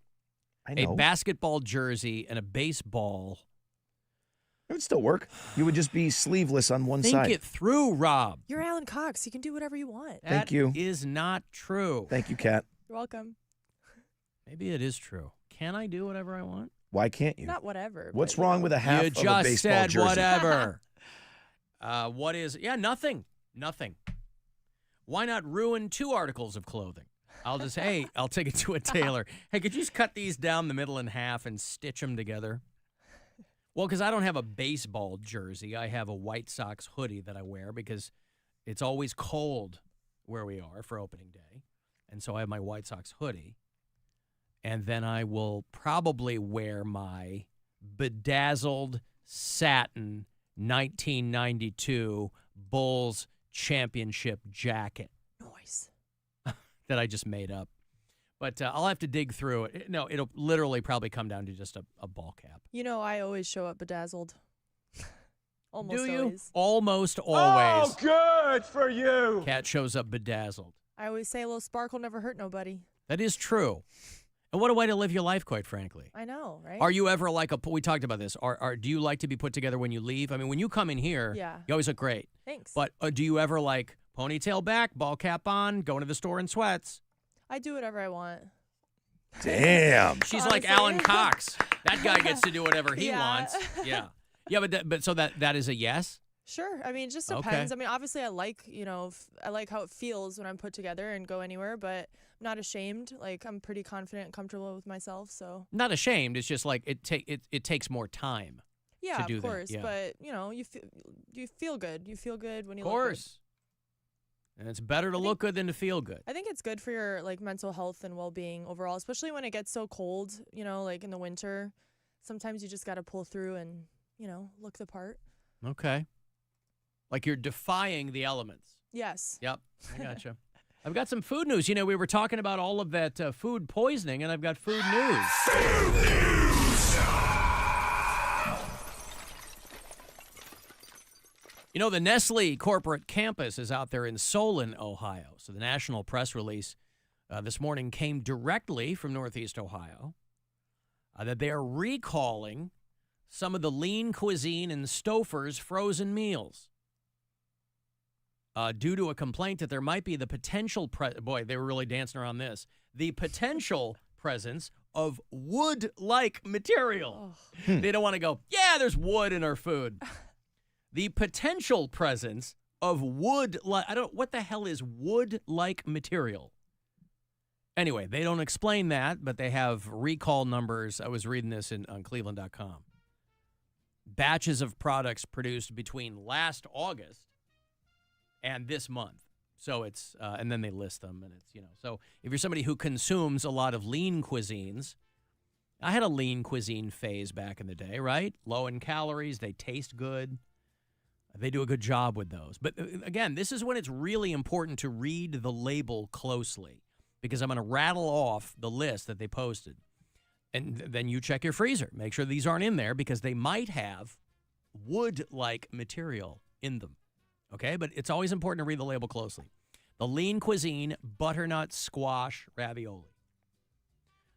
I know. A basketball jersey and a baseball. It would still work. You would just be sleeveless on one side. Think it through, Rob. You're Alan Cox. You can do whatever you want. Thank you. That is not true. Thank you, Kat. You're welcome. Maybe it is true. Can I do whatever I want? Why can't you? Not whatever. What's wrong with a half of a baseball jersey? You just said whatever. What is? Yeah, nothing. Nothing. Why not ruin 2 articles of clothing? I'll just, hey, I'll take it to a tailor. Hey, could you just cut these down the middle in half and stitch them together? Well, because I don't have a baseball jersey. I have a White Sox hoodie that I wear because it's always cold where we are for opening day. And so I have my White Sox hoodie. And then I will probably wear my bedazzled satin 1992 Bulls championship jacket. Nice. That I just made up. But I'll have to dig through it. No, it'll literally probably come down to just a ball cap. You know, I always show up bedazzled. Almost Do you? always. Almost always. Oh, good for you. Cat shows up bedazzled. I always say a little sparkle never hurt nobody. That is true. And what a way to live your life, quite frankly. I know, right? Are you ever like we talked about this. Do you like to be put together when you leave? I mean, when you come in here, you always look great. Thanks. But do you ever like ponytail back, ball cap on, going to the store in sweats? I do whatever I want. Damn. She's like Alan Cox. That guy gets to do whatever he wants. Yeah. Yeah, but so that is a yes? Sure. I mean, it just depends. I mean, obviously I like, I like how it feels when I'm put together and go anywhere, but I'm not ashamed. Like, I'm pretty confident and comfortable with myself, so. Not ashamed. It's just like it takes more time. Yeah, to do of course. That. Yeah. But, you feel good. You feel good when you look good. Of course. And it's better to look good than to feel good. I think it's good for your mental health and well-being overall, especially when it gets so cold, like in the winter. Sometimes you just got to pull through and, look the part. Okay. Like you're defying the elements. Yes. Yep. I gotcha. I've got some food news. We were talking about all of that food poisoning, and I've got food news. You know, the Nestle corporate campus is out there in Solon, Ohio. So the national press release this morning came directly from Northeast Ohio that they are recalling some of the Lean Cuisine and Stouffer's frozen meals due to a complaint that there might be the potential, boy, they were really dancing around this, the potential presence of wood-like material. They don't want to go, yeah, there's wood in our food. The potential presence of wood-like, what the hell is wood-like material? Anyway, they don't explain that, but they have recall numbers. I was reading this on Cleveland.com. Batches of products produced between last August and this month. So it's, and then they list them, and it's, so if you're somebody who consumes a lot of lean cuisines, I had a lean cuisine phase back in the day, right? Low in calories, they taste good. They do a good job with those. But again, this is when it's really important to read the label closely, because I'm going to rattle off the list that they posted. And then you check your freezer. Make sure these aren't in there, because they might have wood-like material in them. Okay? But it's always important to read the label closely. The Lean Cuisine Butternut Squash Ravioli.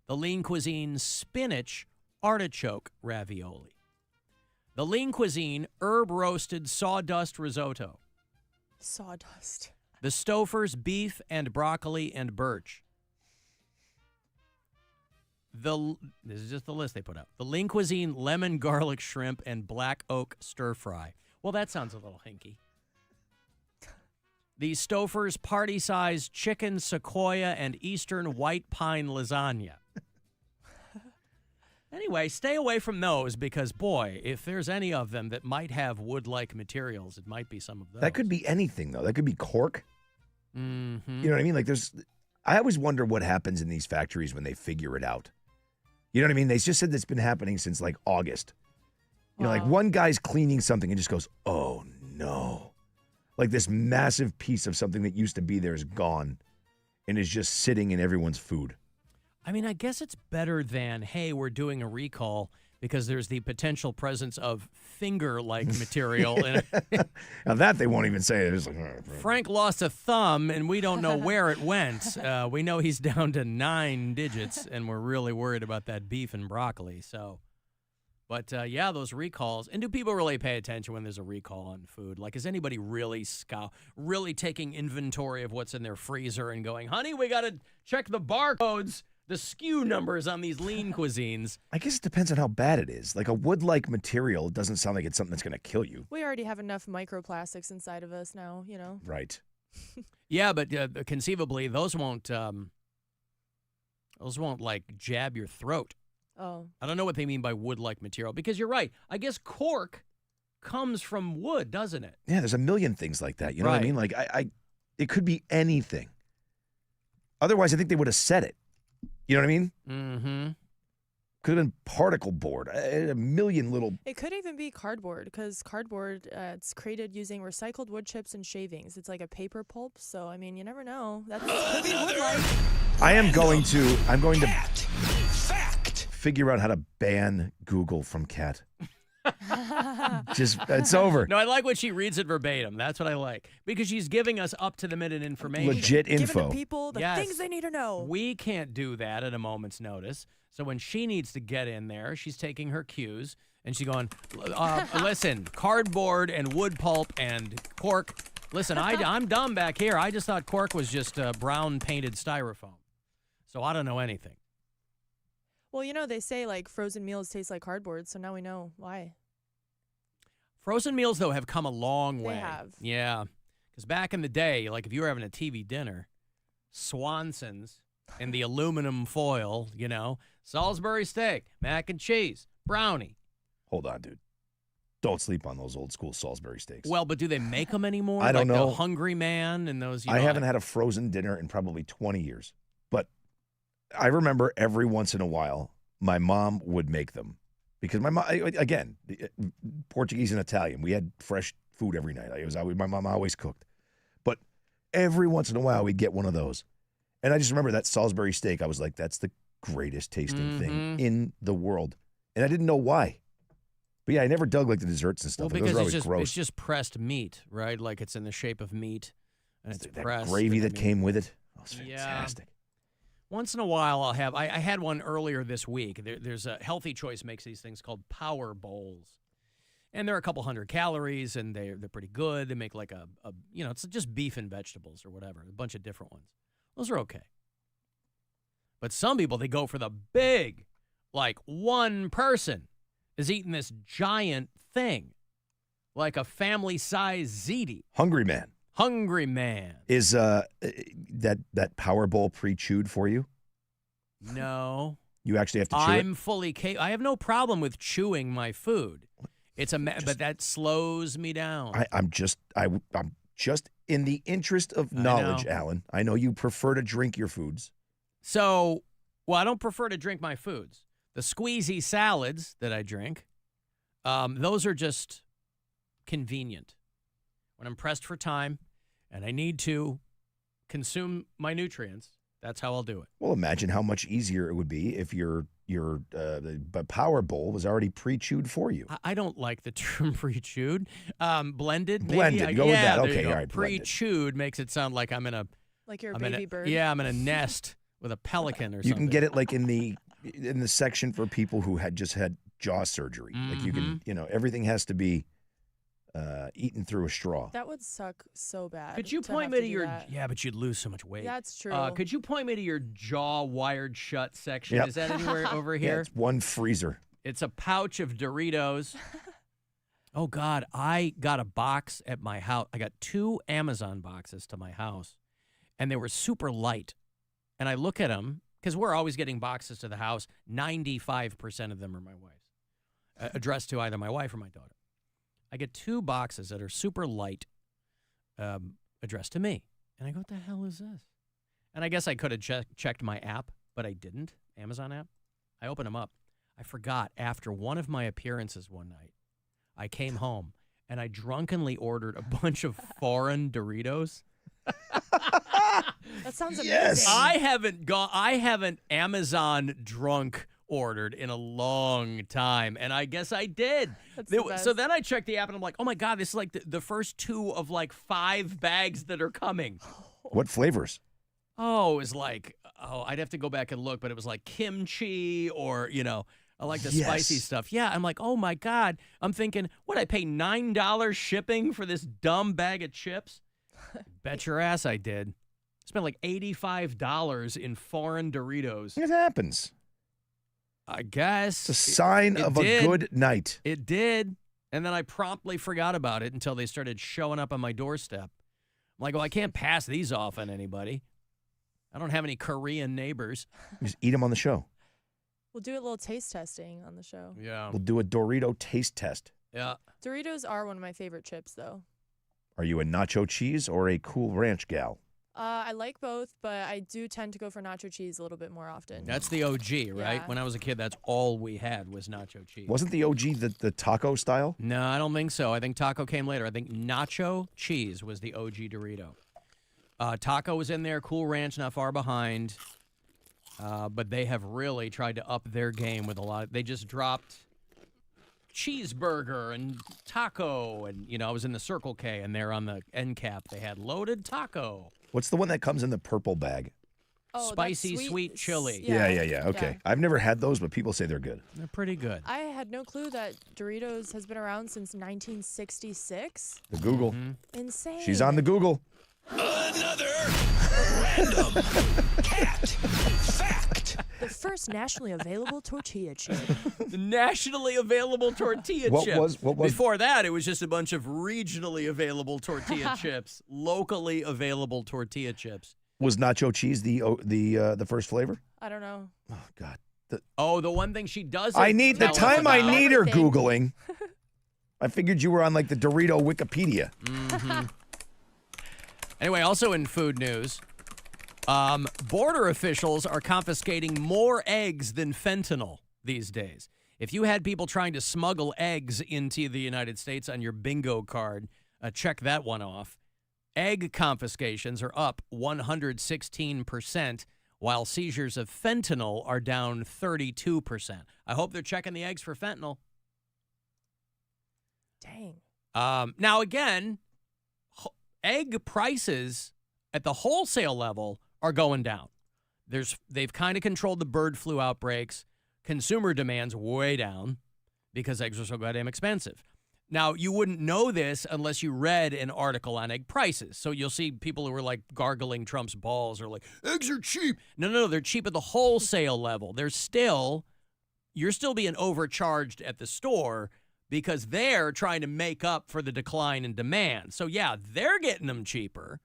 The Lean Cuisine Spinach Artichoke Ravioli. The Lean Cuisine Herb-Roasted Sawdust Risotto. Sawdust. The Stouffer's Beef and Broccoli and Birch. This is just the list they put up. The Lean Cuisine Lemon Garlic Shrimp and Black Oak Stir Fry. Well, that sounds a little hinky. The Stouffer's Party-Size Chicken Sequoia and Eastern White Pine Lasagna. Anyway, stay away from those, because, boy, if there's any of them that might have wood-like materials, it might be some of those. That could be anything, though. That could be cork. Mm-hmm. You know what I mean? Like, I always wonder what happens in these factories when they figure it out. You know what I mean? They just said that's been happening since, like, August. You know, like, one guy's cleaning something and just goes, oh, no. Like, this massive piece of something that used to be there is gone and is just sitting in everyone's food. I mean, I guess it's better than, hey, we're doing a recall because there's the potential presence of finger-like material. Now that they won't even say it. It's like, Frank lost a thumb, and we don't know where it went. We know he's down to 9 digits, and we're really worried about that beef and broccoli. So, but yeah, those recalls. And do people really pay attention when there's a recall on food? Like, is anybody really taking inventory of what's in their freezer and going, honey, we got to check the barcodes, the SKU numbers on these lean cuisines? I guess it depends on how bad it is. Like, a wood-like material doesn't sound like it's something that's going to kill you. We already have enough microplastics inside of us now, Right. Yeah, but conceivably, those won't like jab your throat. Oh. I don't know what they mean by wood-like material, because you're right. I guess cork comes from wood, doesn't it? Yeah, there's a million things like that. You know what I mean? Like, it could be anything. Otherwise, I think they would have said it. You know what I mean? Mm-hmm. Could have been particle board. A million little... It could even be cardboard, because cardboard, it's created using recycled wood chips and shavings. It's like a paper pulp, so, I mean, you never know. That could be wood-like. I'm going to figure out how to ban Google from Cat. It's over. No, I like when she reads it verbatim. That's what I like, because she's giving us up-to-the-minute information. Legit info. Giving the people the things they need to know. We can't do that at a moment's notice. So when she needs to get in there, she's taking her cues, and she's going, listen, cardboard and wood pulp and cork. Listen, I'm dumb back here. I just thought cork was just brown painted styrofoam. So I don't know anything. Well, they say, like, frozen meals taste like cardboard, so now we know why. Frozen meals, though, have come a long way. They have. Yeah. Because back in the day, like, if you were having a TV dinner, Swanson's in the aluminum foil, Salisbury steak, mac and cheese, brownie. Hold on, dude. Don't sleep on those old school Salisbury steaks. Well, but do they make them anymore? I don't know. The Hungry Man and those, I haven't had a frozen dinner in probably 20 years. But I remember every once in a while, my mom would make them. Because my mom, again, Portuguese and Italian, we had fresh food every night. My mom always cooked. But every once in a while, we'd get one of those. And I just remember that Salisbury steak. I was like, that's the greatest tasting thing in the world. And I didn't know why. But yeah, I never dug like the desserts and stuff. Well, Like, because those are always it's gross. just pressed meat, right? Like it's in the shape of meat, and it's that pressed. gravy and I that mean- came with it. Oh, it's Yeah. fantastic. Once in a while, I'll have. I had one earlier this week. There's a Healthy Choice makes these things called Power Bowls, and they're a couple hundred calories, and they're pretty good. They make like a it's just beef and vegetables or whatever, a bunch of different ones. Those are okay. But some people, they go for the big, like one person is eating this giant thing, like a family-sized ziti. Hungry man. Hungry man. Is that Power Bowl pre-chewed for you? No. You actually have to chew I'm fully capable. I have no problem with chewing my food. It's but that slows me down. I'm just in the interest of knowledge, know. Alan. I know you prefer to drink your foods. So, I don't prefer to drink my foods. The squeezy salads that I drink, those are just convenient. When I'm pressed for time and I need to consume my nutrients, that's how I'll do it. Well, imagine how much easier it would be if your Power Bowl was already pre-chewed for you. I don't like the term pre-chewed. Blended, maybe? Blended. Go with that. there Okay, you go. all right, blended. Pre-chewed makes it sound like I'm in a Like you're a I'm in baby bird. Yeah, I'm in a nest with a pelican or You something. can get it like in the section for people who had just had jaw surgery. Like you can, everything has to be eaten through a straw. That would suck so bad. Could you point me to your? Yeah, but you'd lose so much weight. That's true. Could you point me to your jaw wired shut section? Yep. Is that anywhere over Yeah, here? it's one freezer. It's a pouch of Doritos. Oh God, I got a box at my house. I got 2 Amazon boxes to my house, and they were super light. And I look at them because we're always getting boxes to the house. 95% of them are my wife's, addressed to either my wife or my daughter. I get 2 boxes that are super light, addressed to me. And I go, what the hell is this? And I guess I could have checked my app, but I didn't. Amazon app. I opened them up. I forgot after one of my appearances one night, I came home and I drunkenly ordered a bunch of foreign Doritos. That sounds amazing. I haven't Amazon drunk ordered in a long time, and I guess I did. So then I checked the app, and I'm like, oh my God, this is like the first 2 of like 5 bags that are coming. What flavors? Oh, it was like, I'd have to go back and look, but it was like kimchi or, I like the spicy stuff. Yeah, I'm like, oh my God. I'm thinking, what, I pay $9 shipping for this dumb bag of chips? Bet your ass I did. Spent like $85 in foreign Doritos. It happens. I guess. It's a sign of a good night. It did. And then I promptly forgot about it until they started showing up on my doorstep. I'm like, well, I can't pass these off on anybody. I don't have any Korean neighbors. Just eat them on the show. We'll do a little taste testing on the show. Yeah. We'll do a Dorito taste test. Yeah. Doritos are one of my favorite chips, though. Are you a nacho cheese or a Cool Ranch gal? I like both, but I do tend to go for nacho cheese a little bit more often. That's the OG, right? Yeah. When I was a kid, that's all we had was nacho cheese. Wasn't the OG the taco style? No, I don't think so. I think taco came later. I think nacho cheese was the OG Dorito. Taco was in there. Cool Ranch not far behind. But they have really tried to up their game with a lot. They just dropped cheeseburger and taco. And, I was in the Circle K, and there on the end cap, they had loaded taco. What's the one that comes in the purple bag? Oh, Spicy sweet chili. Yeah. Okay. I've never had those, but people say they're good. They're pretty good. I had no clue that Doritos has been around since 1966. The Google. Insane. She's on the Google. Another random cat fact. The first nationally available tortilla chip. The nationally available tortilla What chip. was- Before that, it was just a bunch of regionally available tortilla chips, locally available tortilla chips. Was nacho cheese the first flavor? I don't know. Oh God. The one thing she doesn't. I need the tell us time I about. need her Googling. I figured you were on like the Dorito Wikipedia. Mm-hmm. Anyway, also in food news, border officials are confiscating more eggs than fentanyl these days. If you had people trying to smuggle eggs into the United States on your bingo card, check that one off. Egg confiscations are up 116%, while seizures of fentanyl are down 32%. I hope they're checking the eggs for fentanyl. Dang. Now, again, egg prices at the wholesale level are going down. They've kind of controlled the bird flu outbreaks. Consumer demand's way down because eggs are so goddamn expensive. Now, you wouldn't know this unless you read an article on egg prices. So you'll see people who are like gargling Trump's balls or like, eggs are cheap. No, they're cheap at the wholesale level. You're still being overcharged at the store because they're trying to make up for the decline in demand. So yeah, they're getting them cheaper.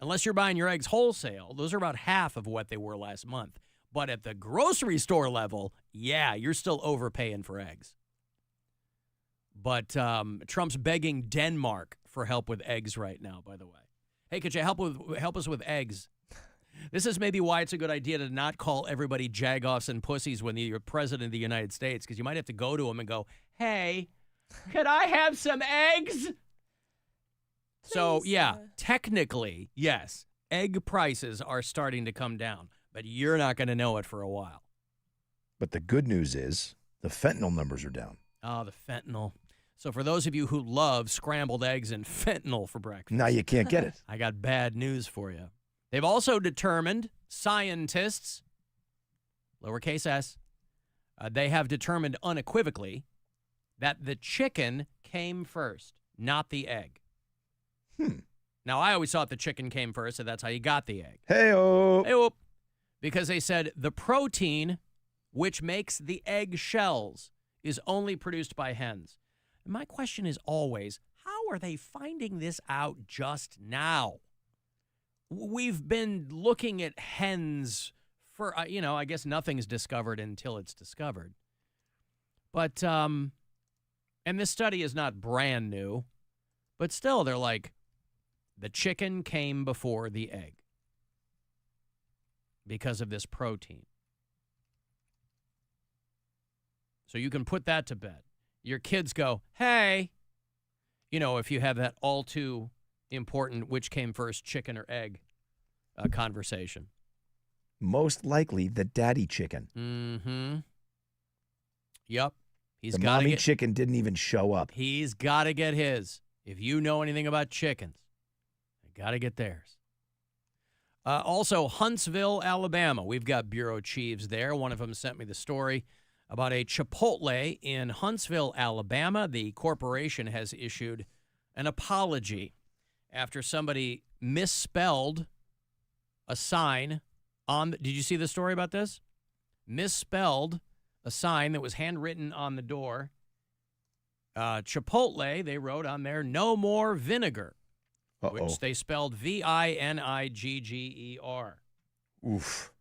Unless you're buying your eggs wholesale, those are about half of what they were last month. But at the grocery store level, yeah, you're still overpaying for eggs. But Trump's begging Denmark for help with eggs right now, by the way. Hey, could you help us with eggs? This is maybe why it's a good idea to not call everybody jagoffs and pussies when you're president of the United States, because you might have to go to them and go, hey, could I have some eggs? So, yeah, technically, yes, egg prices are starting to come down, but you're not going to know it for a while. But the good news is the fentanyl numbers are down. Oh, the fentanyl. So for those of you who love scrambled eggs and fentanyl for breakfast. Now you can't get it. I got bad news for you. They've also determined, scientists, lowercase s, they have determined unequivocally that the chicken came first, not the egg. Now, I always thought the chicken came first, and that's how you got the egg. Hey-o. Hey-o. Because they said the protein, which makes the egg shells, is only produced by hens. And my question is always, how are they finding this out just now? We've been looking at hens for, I guess nothing's discovered until it's discovered. But, and this study is not brand new, but still they're like, the chicken came before the egg because of this protein. So you can put that to bed. Your kids go, hey, if you have that all too important which came first, chicken or egg conversation. Most likely the daddy chicken. Mm-hmm. Yep. The mommy chicken didn't even show up. He's got to get his. If you know anything about chickens, you got to get theirs. Also, Huntsville, Alabama. We've got bureau chiefs there. One of them sent me the story about a Chipotle in Huntsville, Alabama. The corporation has issued an apology after somebody misspelled a sign on. Did you see the story about this? Misspelled a sign that was handwritten on the door. Chipotle, they wrote on there, no more vinegar, which they spelled Vinigger. Oof.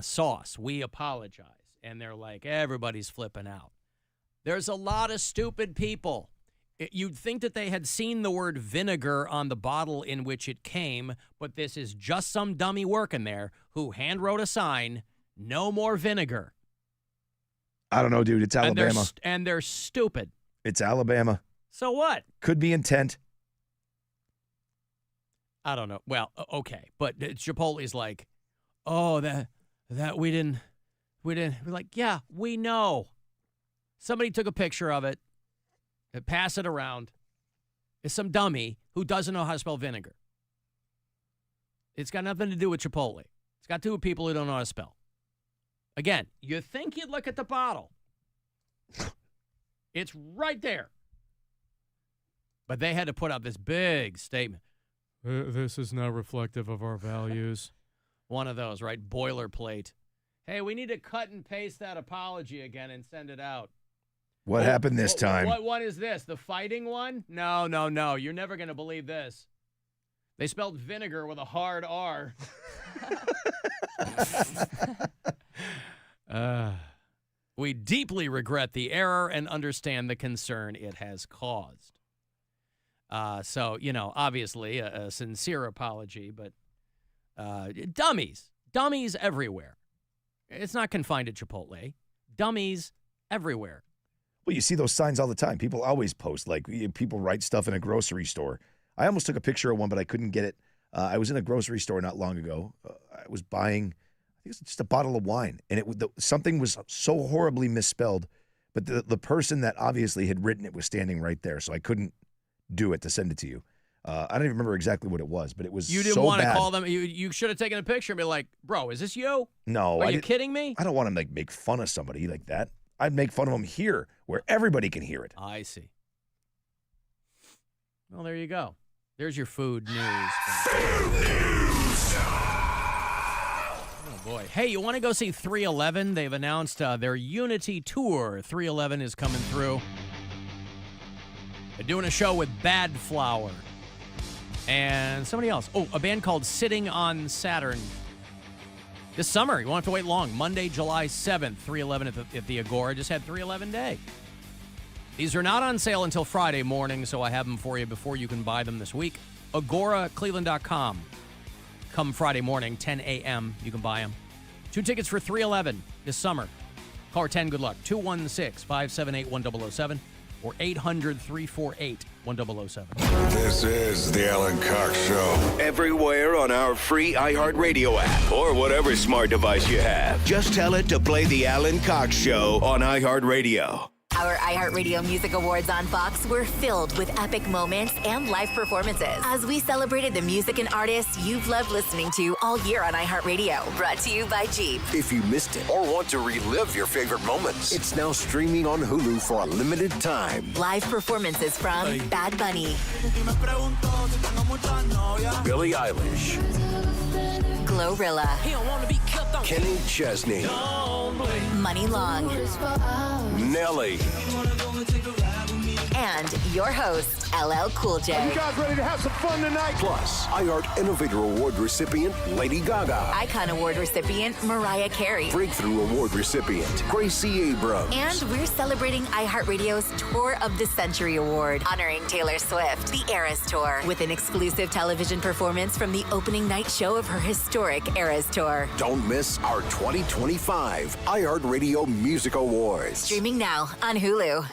Sauce. We apologize. And they're like, everybody's flipping out. There's a lot of stupid people. You'd think that they had seen the word vinegar on the bottle in which it came, but this is just some dummy working there who handwrote a sign, no more vinegar. I don't know, dude. It's Alabama. And they're stupid. It's Alabama. So what? Could be intent. I don't know. Well, okay. But Chipotle's like, oh, that we didn't. We're like, yeah, we know. Somebody took a picture of it, pass it around. It's some dummy who doesn't know how to spell vinegar. It's got nothing to do with Chipotle. It's got to do with people who don't know how to spell. Again, you think you'd look at the bottle. It's right there. But they had to put out this big statement. This is not reflective of our values. One of those, right? Boilerplate. Hey, we need to cut and paste that apology again and send it out. What happened this time? What one is this? The fighting one? No. You're never going to believe this. They spelled vinegar with a hard R. We deeply regret the error and understand the concern it has caused. So, obviously a sincere apology, but dummies everywhere. It's not confined to Chipotle. Dummies everywhere. Well, you see those signs all the time. People always post, like, people write stuff in a grocery store. I almost took a picture of one, but I couldn't get it. I was in a grocery store not long ago. I was buying, I think it was just a bottle of wine, and something was so horribly misspelled, but the person that obviously had written it was standing right there, so I couldn't do it to send it to you. I don't even remember exactly what it was, but it was You didn't so want to bad. call them. You should have taken a picture and be like, bro, is this you? No. Are you kidding me? I don't want to make fun of somebody like that. I'd make fun of them here where everybody can hear it. I see. Well, there you go. There's your food news. Oh, boy. Hey, you want to go see 311? They've announced their Unity Tour. 311 is coming through. They're doing a show with Bad Flower and somebody else. Oh, a band called Sitting on Saturn. This summer, you won't have to wait long. Monday, July 7th, 311 at the Agora. Just had 311 Day. These are not on sale until Friday morning, so I have them for you before you can buy them this week. AgoraCleveland.com. Come Friday morning, 10 a.m., you can buy them. 2 tickets for 311 this summer. Call 10, good luck. 216-578-1007 or 800-348-1007. This is the Alan Cox Show. Everywhere on our free iHeartRadio app or whatever smart device you have. Just tell it to play the Alan Cox Show on iHeartRadio. Our iHeartRadio Music Awards on Fox were filled with epic moments and live performances as we celebrated the music and artists you've loved listening to all year on iHeartRadio. Brought to you by Jeep. If you missed it or want to relive your favorite moments, it's now streaming on Hulu for a limited time. Live performances from Bad Bunny, Billie Eilish, Glorilla, Kenny Chesney, Money Long, Nelly, and your host, LL Cool J. You guys ready to have some fun tonight? Plus, iHeart Innovator Award recipient Lady Gaga, Icon Award recipient Mariah Carey, Breakthrough Award recipient Gracie Abrams, and we're celebrating iHeartRadio's Tour of the Century Award, honoring Taylor Swift, the Eras Tour, with an exclusive television performance from the opening night show of her historic Eras Tour. Don't miss our 2025 iHeartRadio Music Awards. Streaming now on Hulu.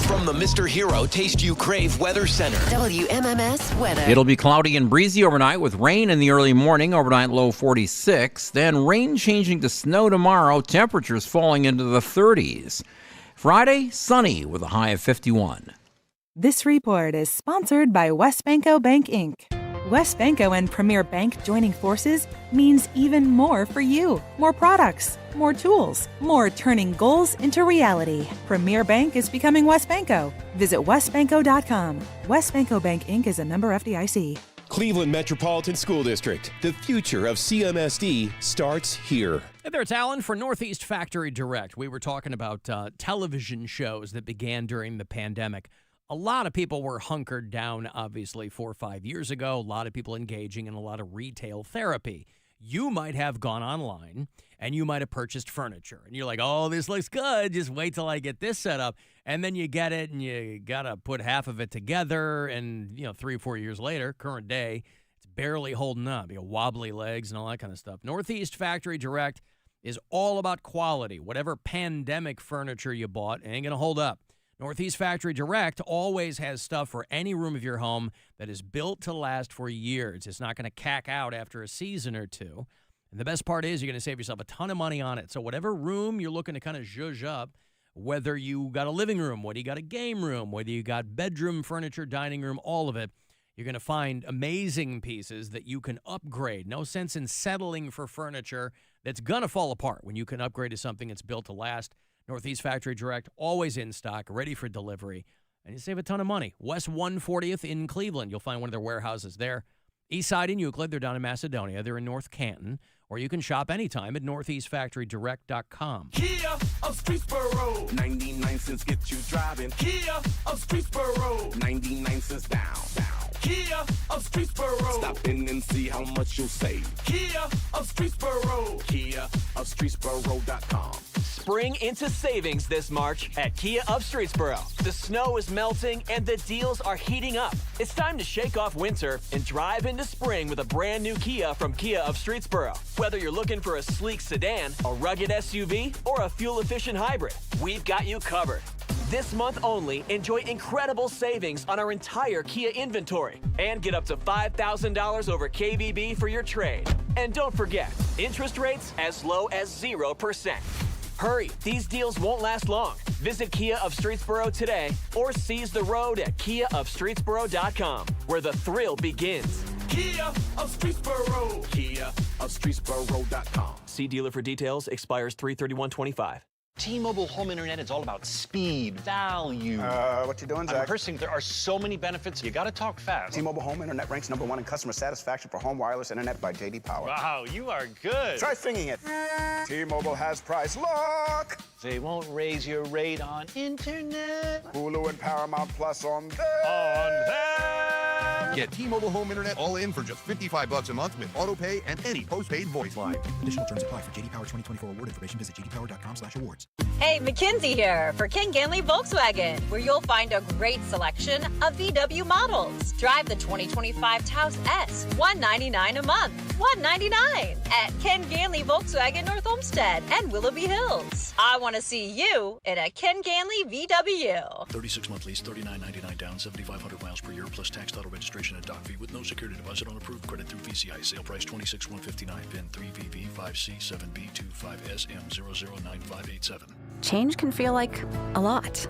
From the Mr. Hero Taste You Crave Weather Center. WMMS weather. It'll be cloudy and breezy overnight with rain in the early morning, overnight low 46. Then rain changing to snow tomorrow, temperatures falling into the 30s. Friday, sunny with a high of 51. This report is sponsored by Westbanco Bank, Inc. Westbanco and Premier Bank joining forces means even more for you. More products, more tools, more turning goals into reality. Premier Bank is becoming Westbanco. Visit westbanco.com. Westbanco Bank, Inc. is a member FDIC. Cleveland Metropolitan School District. The future of CMSD starts here. Hey there, it's Alan for Northeast Factory Direct. We were talking about television shows that began during the pandemic. A lot of people were hunkered down, obviously, 4 or 5 years ago. A lot of people engaging in a lot of retail therapy. You might have gone online and you might have purchased furniture. And you're like, oh, this looks good. Just wait till I get this set up. And then you get it and you got to put half of it together. And, 3 or 4 years later, current day, it's barely holding up. You got wobbly legs and all that kind of stuff. Northeast Factory Direct is all about quality. Whatever pandemic furniture you bought, it ain't going to hold up. Northeast Factory Direct always has stuff for any room of your home that is built to last for years. It's not going to cack out after a season or two. And the best part is you're going to save yourself a ton of money on it. So whatever room you're looking to kind of zhuzh up, whether you got a living room, whether you got a game room, whether you got bedroom furniture, dining room, all of it, you're going to find amazing pieces that you can upgrade. No sense in settling for furniture that's going to fall apart when you can upgrade to something that's built to last. Northeast Factory Direct, always in stock, ready for delivery. And you save a ton of money. West 140th in Cleveland. You'll find one of their warehouses there. Eastside in Euclid. They're down in Macedonia. They're in North Canton. Or you can shop anytime at northeastfactorydirect.com. Kia of Streetsboro. 99 cents get you driving. Kia of Streetsboro. 99 cents down. Kia of Streetsboro. Stop in and see how much you'll save. Kia of Streetsboro. Kia of Streetsboro.com. Spring into savings this March at Kia of Streetsboro. The snow is melting and the deals are heating up. It's time to shake off winter and drive into spring with a brand new Kia from Kia of Streetsboro. Whether you're looking for a sleek sedan, a rugged SUV, or a fuel-efficient hybrid, we've got you covered. This month only, enjoy incredible savings on our entire Kia inventory and get up to $5,000 over KVB for your trade. And don't forget, interest rates as low as 0%. Hurry, these deals won't last long. Visit Kia of Streetsboro today or seize the road at KiaofStreetsboro.com, where the thrill begins. Kia of Streetsboro. Kia of Streetsboro.com. See dealer for details. Expires 3/31/25. T-Mobile home internet is all about speed, value. What you doing, Zach? I'm rehearsing. There are so many benefits. You got to talk fast. T-Mobile home internet ranks #1 in customer satisfaction for home wireless internet by J.D. Power. Wow, you are good. Try singing it. T-Mobile has price lock. They won't raise your rate on internet. Hulu and Paramount Plus on them. Get T-Mobile home internet all in for just $55 a month with auto pay and any postpaid voice line. Additional terms apply. For JD Power 2024 award information, visit jdpower.com/awards. Hey, Mackenzie here for Ken Ganley Volkswagen, where you'll find a great selection of VW models. Drive the 2025 Taos S, $199 a month, $199 at Ken Ganley Volkswagen North Olmsted and Willoughby Hills. I want to see you in a Ken Ganley VW. 36-month lease, $39.99 down, 7,500 miles per year, plus tax, title, registration, and doc fee with no security deposit on approved credit through VCI. Sale price $26,159, PIN 3VV5C7B25SM009587. Change can feel like a lot.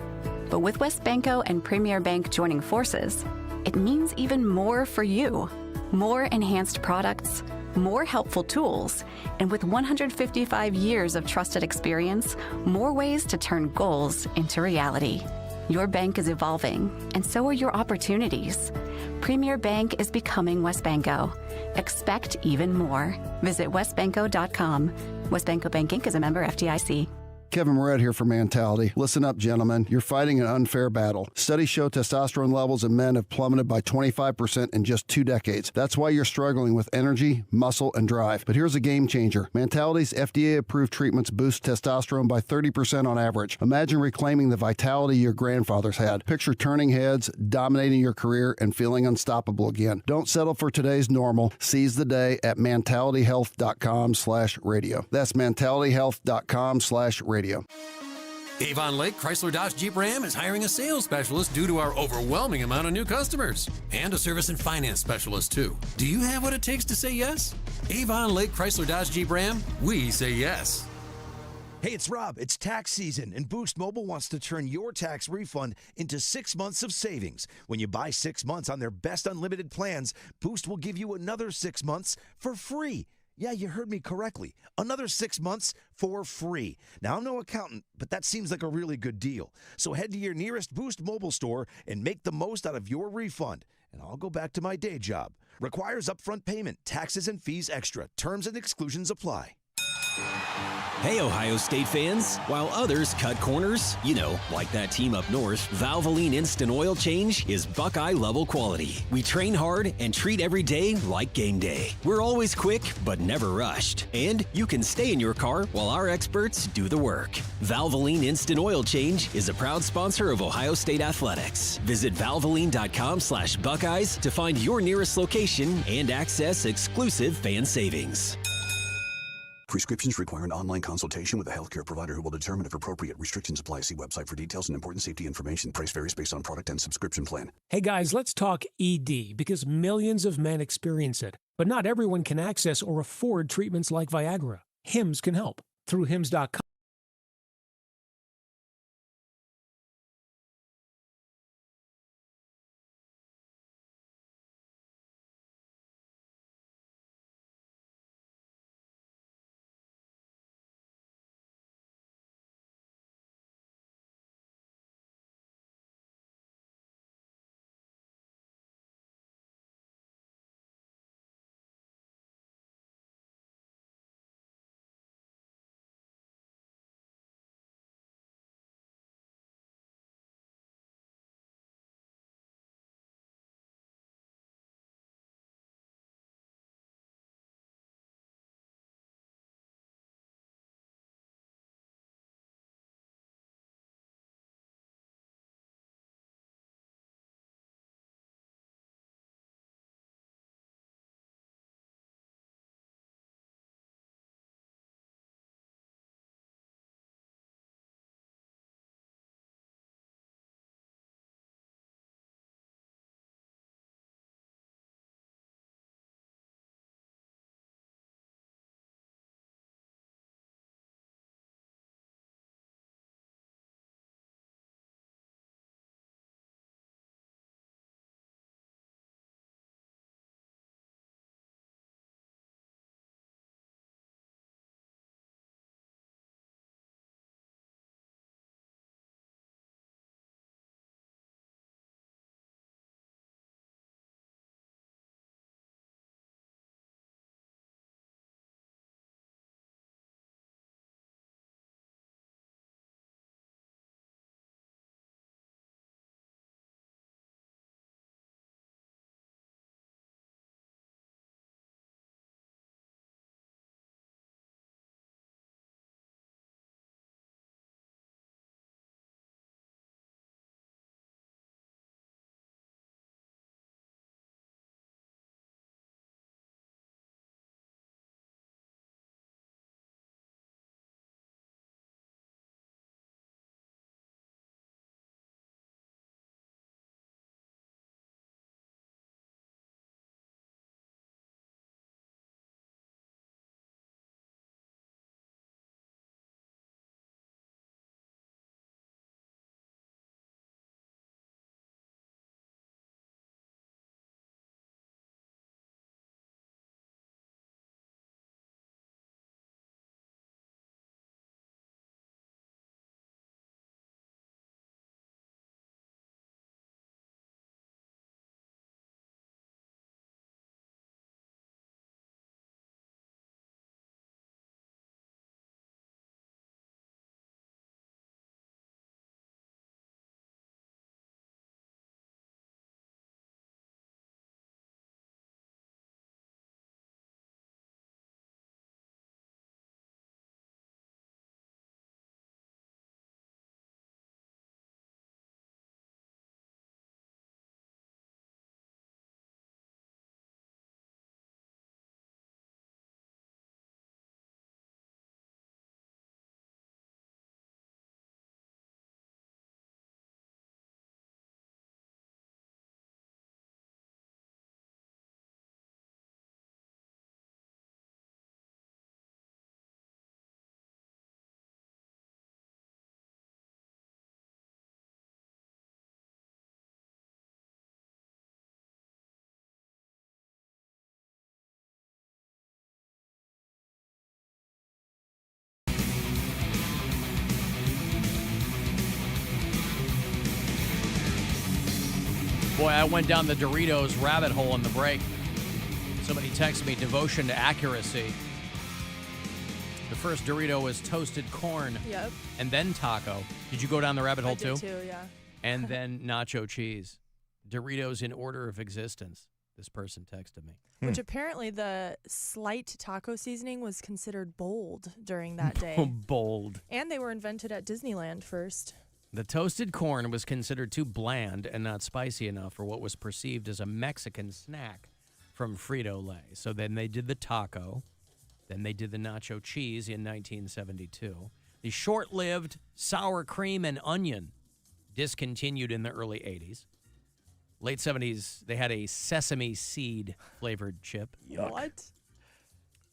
But with WestBanco and Premier Bank joining forces, it means even more for you. More enhanced products, more helpful tools, and with 155 years of trusted experience, more ways to turn goals into reality. Your bank is evolving, and so are your opportunities. Premier Bank is becoming WestBanco. Expect even more. Visit westbanco.com. WestBanco Bank Inc. is a member FDIC. Kevin Moret here for Mentality. Listen up, gentlemen. You're fighting an unfair battle. Studies show testosterone levels in men have plummeted by 25% in just 2 decades. That's why you're struggling with energy, muscle, and drive. But here's a game changer. Mentality's FDA-approved treatments boost testosterone by 30% on average. Imagine reclaiming the vitality your grandfathers had. Picture turning heads, dominating your career, and feeling unstoppable again. Don't settle for today's normal. Seize the day at mentalityhealth.com/radio. That's mentalityhealth.com/radio. Avon Lake Chrysler Dodge Jeep Ram is hiring a sales specialist due to our overwhelming amount of new customers. And a service and finance specialist, too. Do you have what it takes to say yes? Avon Lake Chrysler Dodge Jeep Ram, we say yes. Hey, it's Rob. It's tax season, and Boost Mobile wants to turn your tax refund into 6 months of savings. When you buy 6 months on their best unlimited plans, Boost will give you another 6 months for free. Yeah, you heard me correctly. Another 6 months for free. Now, I'm no accountant, but that seems like a really good deal. So head to your nearest Boost Mobile store and make the most out of your refund. And I'll go back to my day job. Requires upfront payment, taxes and fees extra. Terms and exclusions apply. Hey, Ohio State fans. While others cut corners, like that team up north, Valvoline Instant Oil Change is Buckeye-level quality. We train hard and treat every day like game day. We're always quick, but never rushed. And you can stay in your car while our experts do the work. Valvoline Instant Oil Change is a proud sponsor of Ohio State Athletics. Visit valvoline.com/Buckeyes to find your nearest location and access exclusive fan savings. Prescriptions require an online consultation with a healthcare provider who will determine if appropriate. Restrictions apply. See website for details and important safety information. Price varies based on product and subscription plan. Hey guys, let's talk ED because millions of men experience it. But not everyone can access or afford treatments like Viagra. Hims can help. Through hims.com. Boy, I went down the Doritos rabbit hole in the break. Somebody texted me, devotion to accuracy. The first Dorito was toasted corn. Yep. And then taco. Did you go down the rabbit hole too? I did too, yeah. And then nacho cheese. Doritos in order of existence. This person texted me. Which apparently the slight taco seasoning was considered bold during that day. Bold. And they were invented at Disneyland first. The toasted corn was considered too bland and not spicy enough for what was perceived as a Mexican snack from Frito-Lay. So then they did the taco. Then they did the nacho cheese in 1972. The short-lived sour cream and onion discontinued in the early 80s. Late 70s, they had a sesame seed flavored chip. Yuck. What?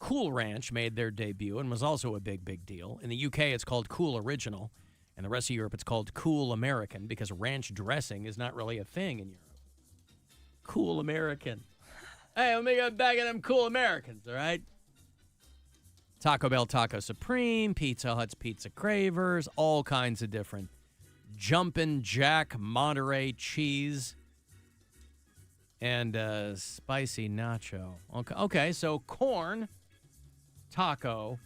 Cool Ranch made their debut and was also a big, big deal. In the UK, it's called Cool Original. In the rest of Europe, it's called Cool American because ranch dressing is not really a thing in Europe. Cool American. Hey, let me get back at them Cool Americans, all right? Taco Bell Taco Supreme, Pizza Hut's Pizza Cravers, all kinds of different. Jumpin' Jack Monterey cheese and spicy nacho. Okay, so corn, taco,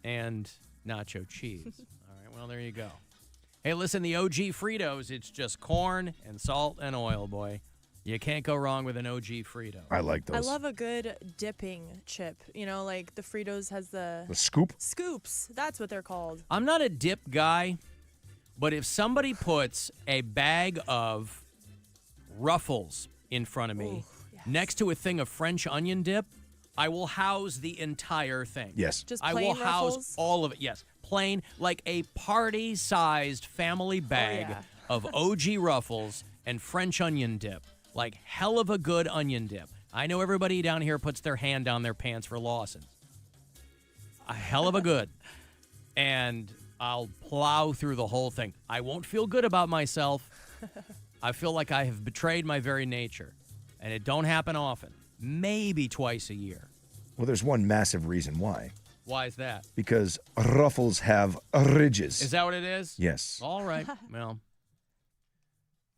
and nacho cheese. All right, well, there you go. Hey, listen, the OG Fritos, it's just corn and salt and oil, boy. You can't go wrong with an OG Frito. I like those. I love a good dipping chip. You know, like the Fritos has the scoop? Scoops. That's what they're called. I'm not a dip guy, but if somebody puts a bag of Ruffles in front of me next to a thing of French onion dip, I will house the entire thing. Yes. Just I plain will house Ruffles? all of it. Yes. Plain, like a party-sized family bag of OG Ruffles and French onion dip. Like hell of a good onion dip. I know everybody down here puts their hand down their pants for Lawson's. A hell of a good. And I'll plow through the whole thing. I won't feel good about myself. I feel like I have betrayed my very nature. And it don't happen often. Maybe twice a year. Well, there's one massive reason why. Why is that? Because Ruffles have ridges. Is that what it is? Yes. All right. Well,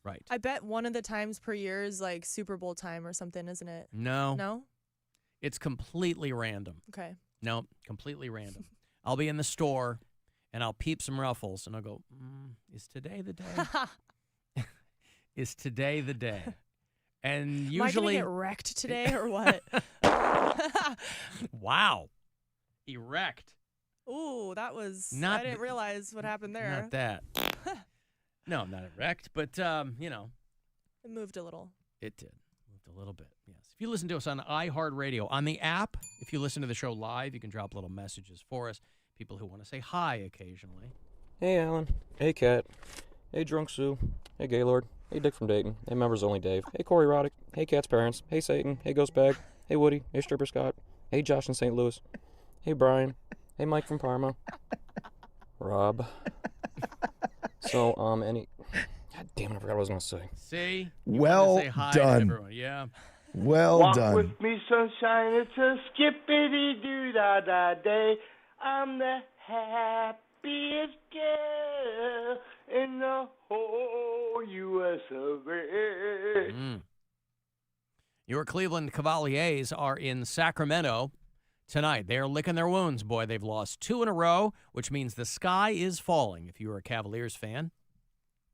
right. I bet one of the times per year is like Super Bowl time or something, isn't it? No. No? It's completely random. Okay. No, completely random. I'll be in the store, and I'll peep some Ruffles, and I'll go, is today the day? Is today the day? And usually... Am I going to get wrecked today or what? Wow. Erect. Ooh, that was... Not I didn't realize what happened there. Not that. No, not erect, but, you know. It moved a little. It did. Moved a little bit, yes. If you listen to us on iHeartRadio, on the app, if you listen to the show live, you can drop little messages for us. People who want to say hi occasionally. Hey, Alan. Hey, Kat. Hey, Drunk Sue. Hey, Gaylord. Hey, Dick from Dayton. Hey, Members Only Dave. Hey, Corey Roddick. Hey, Kat's parents. Hey, Satan. Hey, Ghost Bag. Hey, Woody. Hey, Stripper Scott. Hey, Josh in St. Louis. Hey, Brian. Hey, Mike from Parma. Rob. So, God damn it, I forgot what I was going to say. See? Well say hi done. To everyone. Yeah. Well Walk done. with me, sunshine. It's a skippity-doo-da-da day. I'm the happiest girl in the whole U.S. of A. Your Cleveland Cavaliers are in Sacramento tonight. They're licking their wounds, boy. They've lost 2 in a row, which means the sky is falling if you're a Cavaliers fan.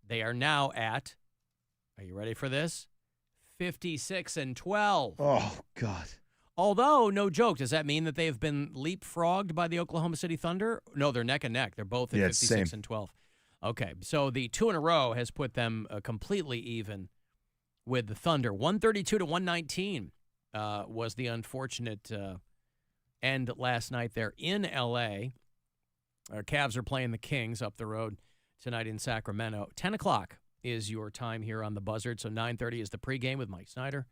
They are now at, are you ready for this? 56-12. Oh, God. Although, no joke, does that mean that they have been leapfrogged by the Oklahoma City Thunder? No, they're neck and neck. They're both at 56-12. Okay, so the 2 in a row has put them completely even with the Thunder. 132-119 was the unfortunate end last night there in L.A. Our Cavs are playing the Kings up the road tonight in Sacramento. 10 o'clock is your time here on the Buzzard, so 9:30 is the pregame with Mike Snyder.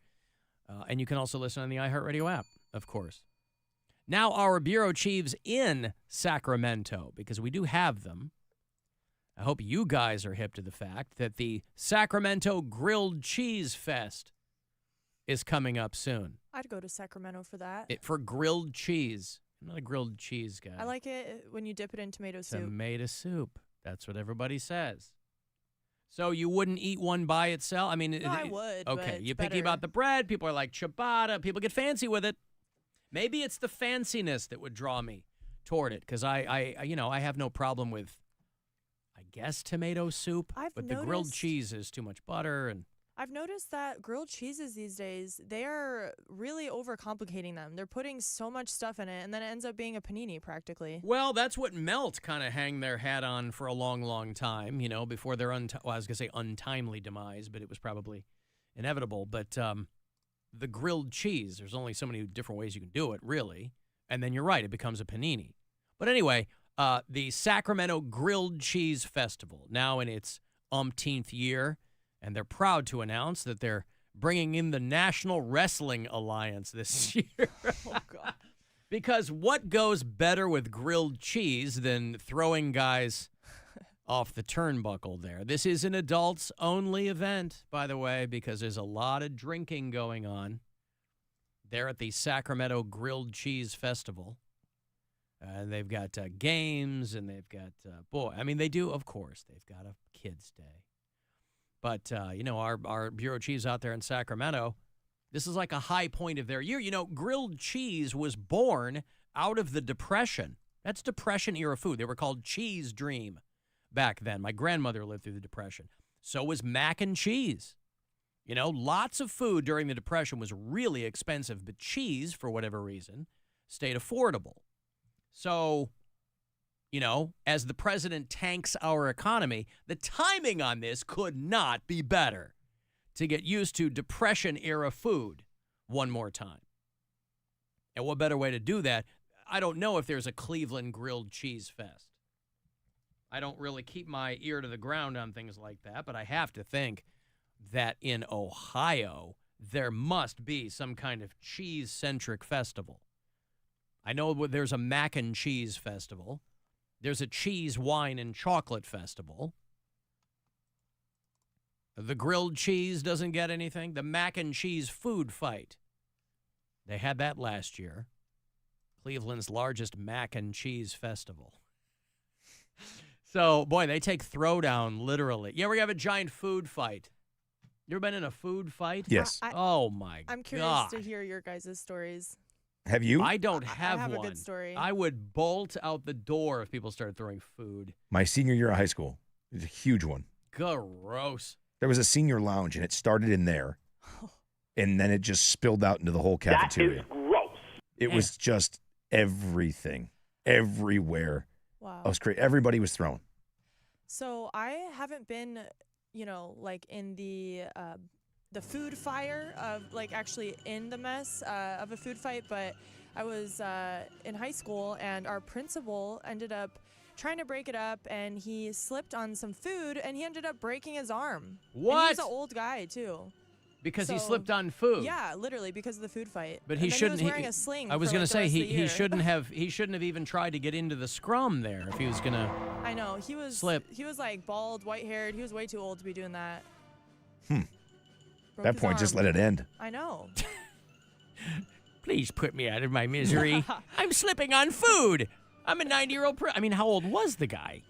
And you can also listen on the iHeartRadio app, of course. Now our bureau chiefs in Sacramento, because we do have them. I hope you guys are hip to the fact that the Sacramento Grilled Cheese Fest is coming up soon. I'd go to Sacramento for that. For grilled cheese. I'm not a grilled cheese guy. I like it when you dip it in tomato soup. Tomato soup. That's what everybody says. So you wouldn't eat one by itself? I mean, No, I would. Okay, but you're it's picky better. about the bread. People are like ciabatta. People get fancy with it. Maybe it's the fanciness that would draw me toward it, because I have no problem with, I guess, tomato soup. But the grilled cheese is too much butter and. I've noticed that grilled cheeses these days, they are really overcomplicating them. They're putting so much stuff in it, and then it ends up being a panini practically. Well, that's what Melt kind of hang their hat on for a long, long time, before their, I was going to say untimely demise, but it was probably inevitable. But the grilled cheese, there's only so many different ways you can do it, really. And then you're right, it becomes a panini. But anyway, the Sacramento Grilled Cheese Festival, now in its umpteenth year, and they're proud to announce that they're bringing in the National Wrestling Alliance this year. Oh, God. Because what goes better with grilled cheese than throwing guys off the turnbuckle there? This is an adults-only event, by the way, because there's a lot of drinking going on there at the Sacramento Grilled Cheese Festival. And they've got games, and they've got, they do, of course, they've got a kids' day. But, our bureau chiefs out there in Sacramento, this is like a high point of their year. Grilled cheese was born out of the Depression. That's Depression-era food. They were called cheese dream back then. My grandmother lived through the Depression. So was mac and cheese. Lots of food during the Depression was really expensive, but cheese, for whatever reason, stayed affordable. So, as the president tanks our economy, the timing on this could not be better to get used to Depression-era food one more time. And what better way to do that? I don't know if there's a Cleveland Grilled Cheese Fest. I don't really keep my ear to the ground on things like that, but I have to think that in Ohio, there must be some kind of cheese-centric festival. I know there's a mac and cheese festival. There's a cheese, wine, and chocolate festival. The grilled cheese doesn't get anything. The mac and cheese food fight. They had that last year. Cleveland's largest mac and cheese festival. So, boy, they take throwdown literally. You ever have a giant food fight? You ever been in a food fight? Yes. Oh, my God. I'm curious to hear your guys' stories. Have you? I don't have, I have one. a good story. I would bolt out the door if people started throwing food. My senior year of high school. It was a huge one. Gross. There was a senior lounge, and it started in there, and then it just spilled out into the whole cafeteria. That is gross. It was just everything, everywhere. Wow. It was crazy. Everybody was throwing. So I haven't been, like in the food fire of actually in the mess of a food fight, but I was in high school, and our principal ended up trying to break it up, and he slipped on some food, and he ended up breaking his arm. What? And he was an old guy too. Because he So- slipped on food. Yeah, literally because of the food fight. But And he then shouldn't. He was wearing a sling. I was going to say he year. shouldn't have. He shouldn't have even tried to get into the scrum there if he was gonna. I know he was. Slip. He was bald, white-haired. He was way too old to be doing that. At Broke that his point, just arm. let it end. I know. Please put me out of my misery. I'm slipping on food. I'm a 90-year-old. How old was the guy?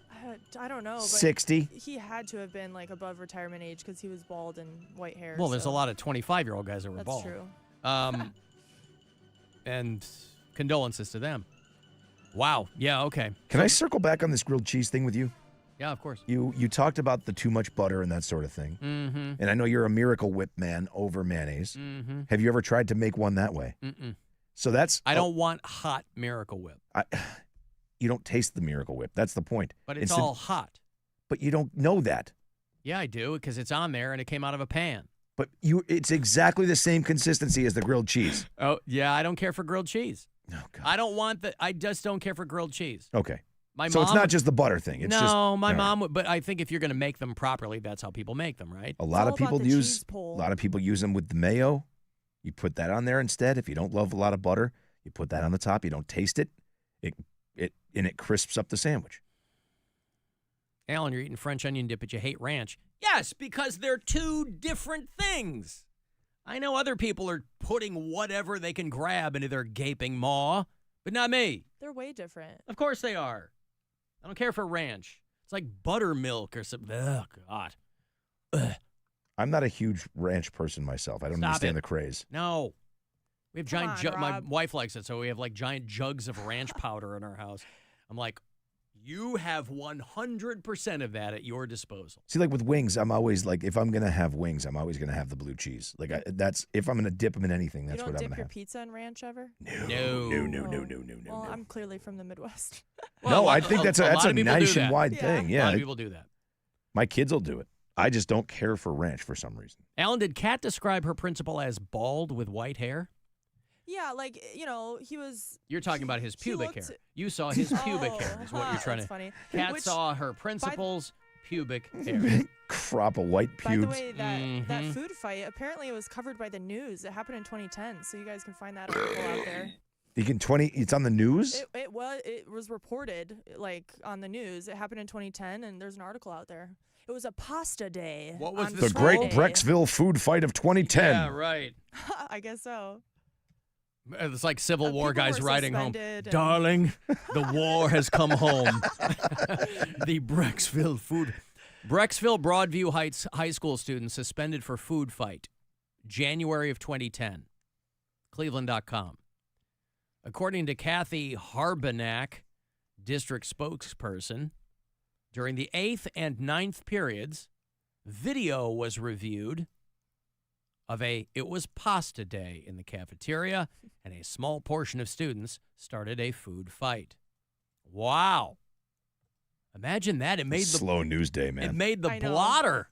I don't know. But 60? He had to have been above retirement age because he was bald and white hair. Well, there's so. a lot of 25-year-old guys that were That's bald. true. And condolences to them. Wow. Yeah. Okay. Can I circle back on this grilled cheese thing with you? Yeah, of course. You talked about the too much butter and that sort of thing. Mm-hmm. And I know you're a Miracle Whip man over mayonnaise. Mm-hmm. Have you ever tried to make one that way? Mm-mm. So that's... I don't want hot Miracle Whip. You don't taste the Miracle Whip. That's the point. But it's all hot. But you don't know that. Yeah, I do, because it's on there and it came out of a pan. But it's exactly the same consistency as the grilled cheese. Oh, yeah, I don't care for grilled cheese. Oh, God. I just don't care for grilled cheese. Okay. My So mom, it's not just the butter thing. It's my just, mom would, but I think if you're going to make them properly, that's how people make them, right? A lot of people use them with the mayo. You put that on there instead. If you don't love a lot of butter, you put that on the top. You don't taste it. It crisps up the sandwich. Alan, you're eating French onion dip, but you hate ranch. Yes, because they're two different things. I know other people are putting whatever they can grab into their gaping maw, but not me. They're way different. Of course they are. I don't care for ranch. It's like buttermilk or something. Oh, God. I'm not a huge ranch person myself. I don't Stop understand it. the craze. No. We have giant Come on, my Rob. wife likes it, so we have like giant jugs of ranch powder in our house. I'm like, you have 100% of that at your disposal. See, like with wings, I'm always like, if I'm gonna have wings, I'm always gonna have the blue cheese. Like that's if I'm gonna dip them in anything, that's you what don't I'm dip gonna your have. pizza in ranch ever? No. Well, I'm clearly from the Midwest. No, I think that's a lot of people do that. nationwide Yeah. thing. A Yeah, lot of people do that. my kids will do it. I just don't care for ranch for some reason. Alan, did Kat describe her principal as bald with white hair? Yeah, like, he was... You're talking about his pubic looked- hair. You saw his pubic hair is what you're trying that's to... funny. Kat Which, saw her principal's pubic hair. Big crop of white by the pubes. way, that food fight, apparently it was covered by the news. It happened in 2010, so you guys can find that article out there. You can it's on the news. It was reported, like, on the news. It happened in 2010, and there's an article out there. It was a pasta day. What was on The Great Friday. Brecksville Food Fight of 2010. Yeah, right. I guess so. It's like Civil War people guys were riding home. suspended and- Darling, the war has come home. The Brecksville food. Brecksville Broadview Heights High School students suspended for food fight. January of 2010. Cleveland.com. According to Kathy Harbenack, district spokesperson, during the 8th and 9th periods, video was reviewed of it was pasta day in the cafeteria, and a small portion of students started a food fight. Wow. Imagine that. It made the Slow news day, It man. made the I know. blotter.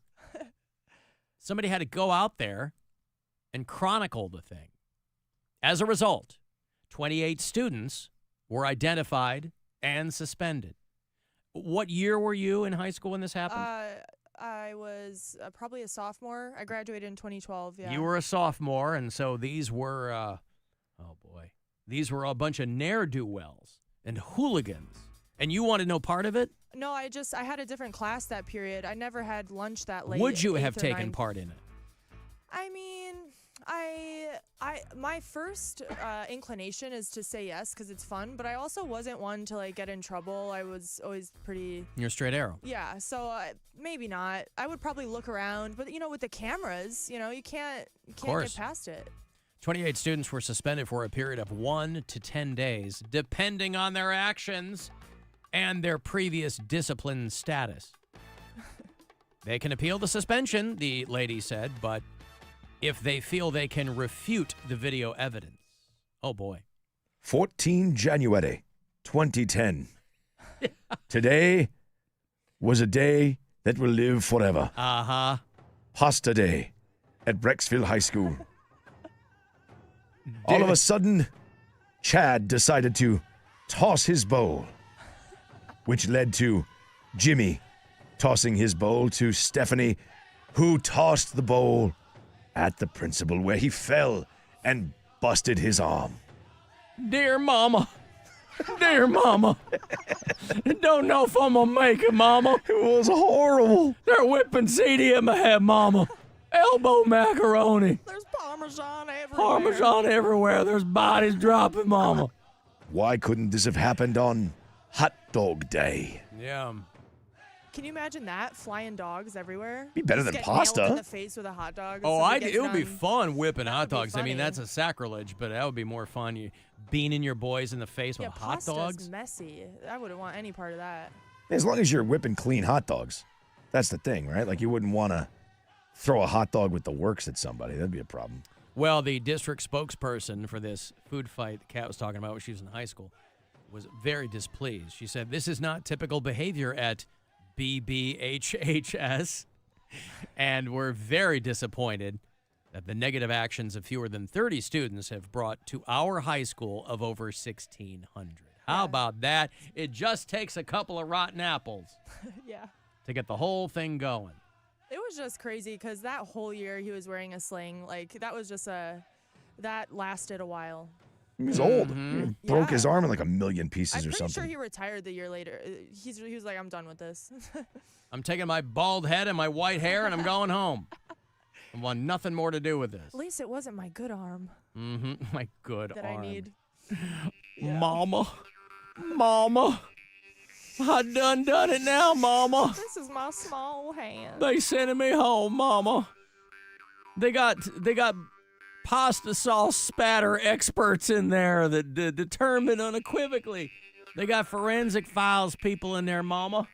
Somebody had to go out there and chronicle the thing. As a result, 28 students were identified and suspended. What year were you in high school when this happened? I was probably a sophomore. I graduated in 2012, yeah. You were a sophomore, and so these were, these were a bunch of ne'er-do-wells and hooligans. And you wanted no part of it? No, I had a different class that period. I never had lunch that late. Would you have 8th or taken 9th. part in it? I mean, my first inclination is to say yes because it's fun, but I also wasn't one to like get in trouble. I was always pretty. You're a straight arrow. Yeah, so maybe not. I would probably look around, but with the cameras, you can't course. get past it. 28 students were suspended for a period of 1 to 10 days, depending on their actions and their previous discipline status. They can appeal the suspension, the lady said, but if they feel they can refute the video evidence. Oh, boy. 14 January 2010. Today was a day that will live forever. Uh-huh. Pasta Day at Brecksville High School. All of a sudden, Chad decided to toss his bowl, which led to Jimmy tossing his bowl to Stephanie, who tossed the bowl at the principal, where he fell and busted his arm. Dear Mama. Dear Mama. Don't know if I'm going to make it, Mama. It was horrible. They're whipping CD in my head, Mama. Elbow macaroni. There's Parmesan everywhere. Parmesan everywhere. There's bodies dropping, Mama. Why couldn't this have happened on Hot Dog Day? Yeah. Can you imagine that? Flying dogs everywhere? Be better Just than get nailed pasta. in the face with a hot dog. Oh, Somebody gets it would be done. fun whipping hot would be dogs. I mean, funny. that's a sacrilege, but that would be more fun. You beaning your boys in the face Yeah, with hot pasta's dogs. messy. I wouldn't want any part of that. As long as you're whipping clean hot dogs. That's the thing, right? Like you wouldn't want to throw a hot dog with the works at somebody. That'd be a problem. Well, the district spokesperson for this food fight that Kat was talking about when she was in high school was very displeased. She said, "This is not typical behavior at BBHHS, and we're very disappointed that the negative actions of fewer than 30 students have brought to our high school of over 1,600. How about that? It just takes a couple of rotten apples Yeah. to get the whole thing going. It was just crazy because that whole year he was wearing a sling. Like, that was just that lasted a while. He was old. Mm-hmm. He broke his arm in like a million pieces I'm or pretty something. sure he retired the year later. He was like, I'm done with this. I'm taking my bald head and my white hair, and I'm going home. I want nothing more to do with this. At least it wasn't my good arm Mm-hmm. My good that arm. I need. Mama. Mama. I done it now, Mama. This is my small hand. They sending me home, Mama. They got pasta sauce spatter experts in there that determined unequivocally. They got forensic files people in there, Mama.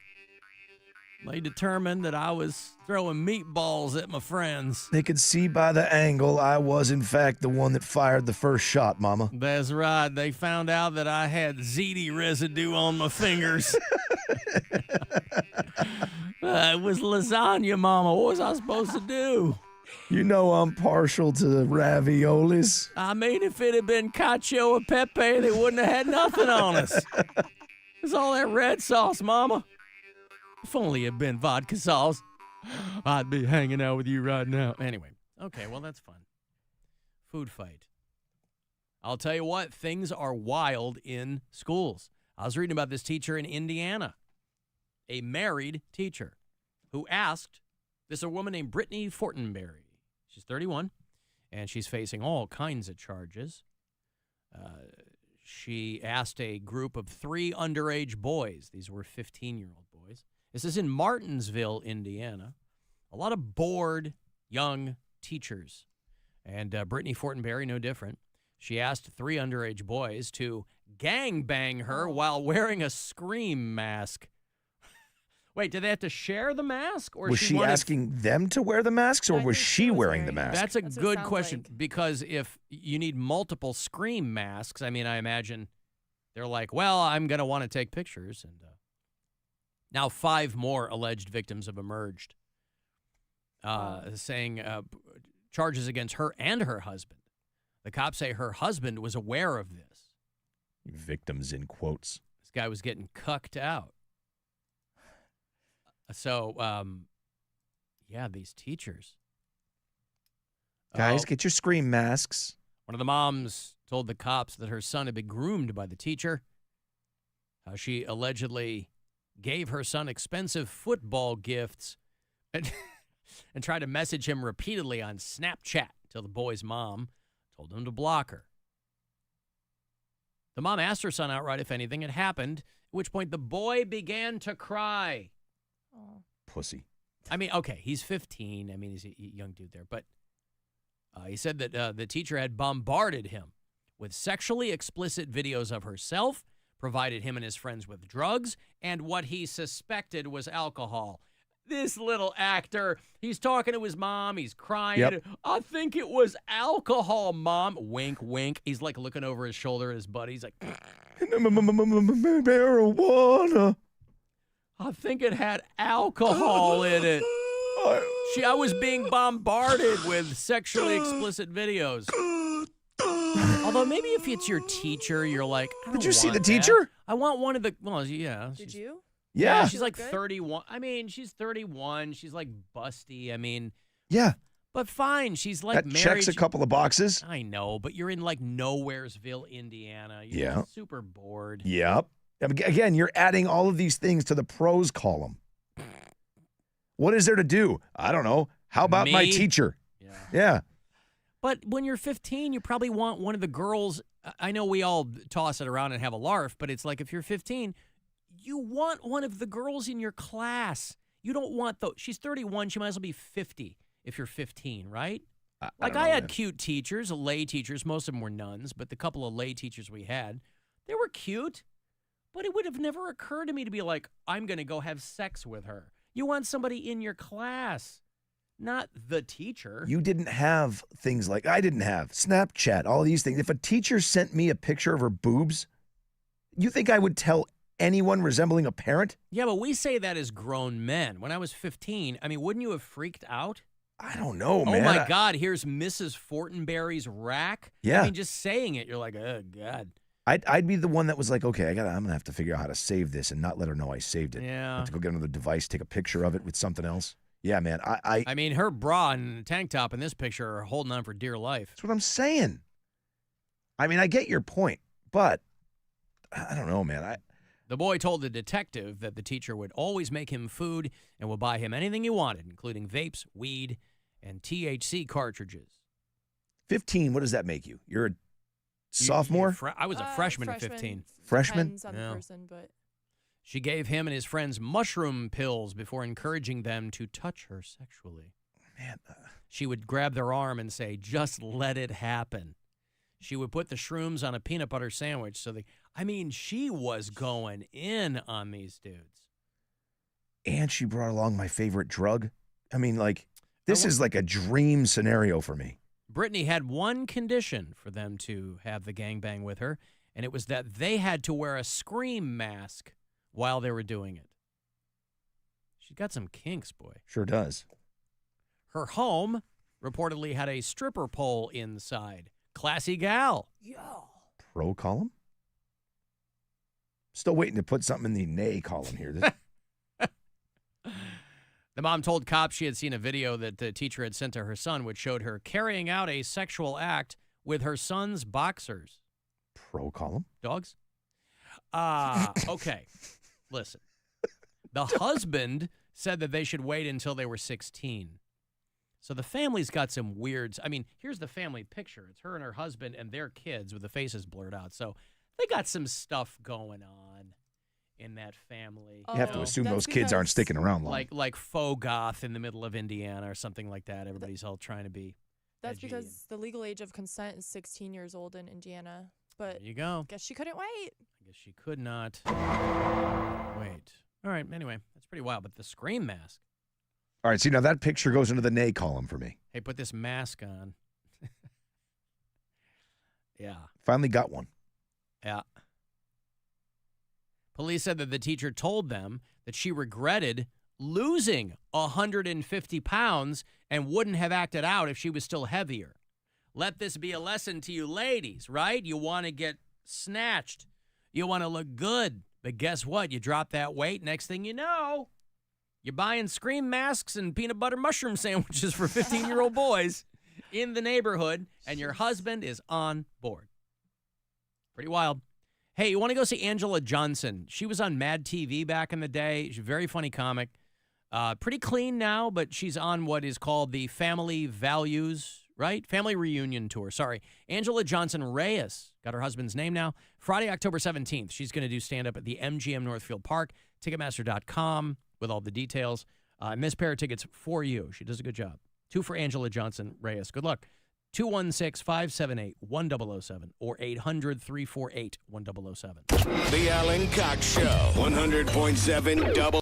They determined that I was throwing meatballs at my friends. They could see by the angle I was, in fact, the one that fired the first shot, Mama. That's right. They found out that I had ziti residue on my fingers. It was lasagna, Mama. What was I supposed to do? You know I'm partial to the raviolis. I mean, if it had been cacio e pepe, they wouldn't have had nothing on us. It's all that red sauce, Mama. If only it had been vodka sauce, I'd be hanging out with you right now. Anyway, okay, well, that's fun. Food fight. I'll tell you what, things are wild in schools. I was reading about this teacher in Indiana, a married teacher, who asked, this is a woman named Brittany Fortenberry. She's 31, and she's facing all kinds of charges. She asked a group of 3 underage boys. These were 15-year-old boys. This is in Martinsville, Indiana. A lot of bored young teachers. And Brittany Fortenberry, no different. She asked 3 underage boys to gangbang her while wearing a scream mask. Wait, did they have to share the mask? Or was she asking them to wear the masks, or was she wearing the mask? That's a good question, because if you need multiple scream masks, I mean, I imagine they're like, well, I'm going to want to take pictures. And now 5 more alleged victims have emerged, saying charges against her and her husband. The cops say her husband was aware of this. Victims in quotes. This guy was getting cucked out. So, yeah, these teachers. Guys, get your scream masks. One of the moms told the cops that her son had been groomed by the teacher. She allegedly gave her son expensive football gifts and tried to message him repeatedly on Snapchat until the boy's mom told him to block her. The mom asked her son outright if anything had happened, at which point the boy began to cry. Pussy. I mean, okay, he's 15. I mean, he's a young dude there. But he said that the teacher had bombarded him with sexually explicit videos of herself, provided him and his friends with drugs, and what he suspected was alcohol. This little actor, he's talking to his mom. He's crying. Yep. I think it was alcohol, Mom. Wink, wink. He's like looking over his shoulder at his buddy. He's like, marijuana. I think it had alcohol in it. I was being bombarded with sexually explicit videos. Although maybe if it's your teacher, you're like, did you see the that. teacher? I want one of the, well, yeah. Did you? Yeah. She's like 31. I mean, she's 31. She's like busty. I mean. Yeah. But fine. She's like that married. Checks a couple of boxes. I know, but you're in like Nowheresville, Indiana. You're super bored. Yep. Again, you're adding all of these things to the pros column. What is there to do? I don't know. How about my teacher? Yeah. But when you're 15, you probably want one of the girls. I know we all toss it around and have a larf, but it's like if you're 15, you want one of the girls in your class. You don't want she's 31. She might as well be 50 if you're 15, right? I had cute teachers, lay teachers. Most of them were nuns, but the couple of lay teachers we had, they were cute. But it would have never occurred to me to be like, I'm going to go have sex with her. You want somebody in your class, not the teacher. You didn't have things like I didn't have Snapchat, all these things. If a teacher sent me a picture of her boobs, you think I would tell anyone resembling a parent? Yeah, but we say that as grown men. When I was 15, I mean, wouldn't you have freaked out? I don't know, man. Oh, my God, here's Mrs. Fortenberry's rack? Yeah. I mean, just saying it, you're like, oh, God. I'd be the one that was like, okay, I'm going to have to figure out how to save this and not let her know I saved it. Yeah. I have to go get another device, take a picture of it with something else. Yeah, man. I mean, her bra and tank top in this picture are holding on for dear life. That's what I'm saying. I mean, I get your point, but I don't know, man. The boy told the detective that the teacher would always make him food and would buy him anything he wanted, including vapes, weed, and THC cartridges. 15, what does that make you? You're a sophomore? I was a freshman at 15. Freshman? Depends on the person, but She gave him and his friends mushroom pills before encouraging them to touch her sexually. Man. She would grab their arm and say, just let it happen. She would put the shrooms on a peanut butter sandwich. She was going in on these dudes. And she brought along my favorite drug. This is like a dream scenario for me. Brittany had one condition for them to have the gangbang with her, and it was that they had to wear a scream mask while they were doing it. She's got some kinks, boy. Sure does. Her home reportedly had a stripper pole inside. Classy gal. Pro column? Still waiting to put something in the nay column here. The mom told cops she had seen a video that the teacher had sent to her son, which showed her carrying out a sexual act with her son's boxers. Pro column? Dogs? Okay. Listen. The husband said that they should wait until they were 16. So the family's got some weirds. Here's the family picture. It's her and her husband and their kids with the faces blurred out. So they got some stuff going on in that family. You have to assume those kids aren't sticking around long. Like faux goth in the middle of Indiana or something like that. Everybody's all trying to be That's edgy because the legal age of consent is 16 years old in Indiana. But there you go. Guess she couldn't wait. I guess she could not wait. All right. Anyway, that's pretty wild. But the scream mask. All right, see, now that picture goes into the nay column for me. Hey, put this mask on. Yeah. Finally got one. Yeah. Police said that the teacher told them that she regretted losing 150 pounds and wouldn't have acted out if she was still heavier. Let this be a lesson to you ladies, right? You want to get snatched. You want to look good. But guess what? You drop that weight, next thing you know, you're buying scream masks and peanut butter mushroom sandwiches for 15-year-old boys in the neighborhood, and your husband is on board. Pretty wild. Hey, you want to go see Angela Johnson? She was on Mad TV back in the day. She's a very funny comic. Pretty clean now, but she's on what is called the Family Values, right? Family Reunion Tour. Sorry. Angela Johnson Reyes. Got her husband's name now. Friday, October 17th. She's going to do stand-up at the MGM Northfield Park. Ticketmaster.com with all the details. And this pair of tickets for you. She does a good job. 2 for Angela Johnson Reyes. Good luck. 216-578-1007 or 800-348-1007. The Alan Cox Show. 100.7 double.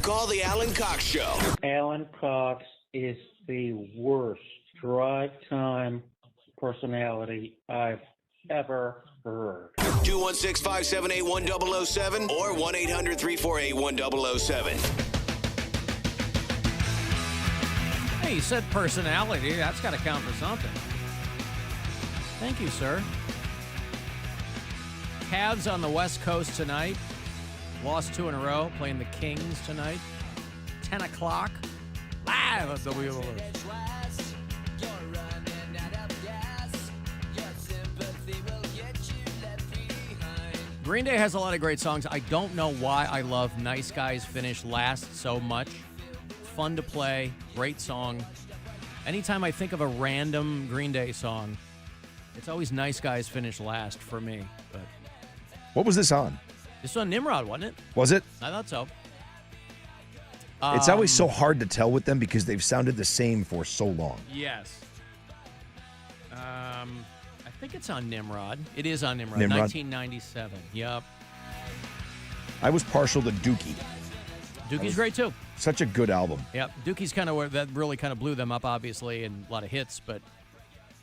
Call the Alan Cox Show. Alan Cox is the worst drive time personality I've ever heard. 216-578-1007 or 1-800-348-1007. Hey, you said personality. That's got to count for something. Thank you, sir. Cavs on the West Coast tonight. Lost 2 in a row. Playing the Kings tonight. 10 o'clock. Live on WLS. Green Day has a lot of great songs. I don't know why I love Nice Guys Finish Last so much. Fun to play. Great song. Anytime I think of a random Green Day song, it's always Nice Guys Finish Last for me. But What was this on? this was on Nimrod, wasn't it? Was it? I thought so. It's always so hard to tell with them because they've sounded the same for so long. Yes. I think it's on Nimrod. It is on Nimrod. Nimrod. 1997. Yep. I was partial to Dookie. Dookie's great, too. Such a good album. Yep. Dookie's kind of where that really kind of blew them up, obviously, and a lot of hits. But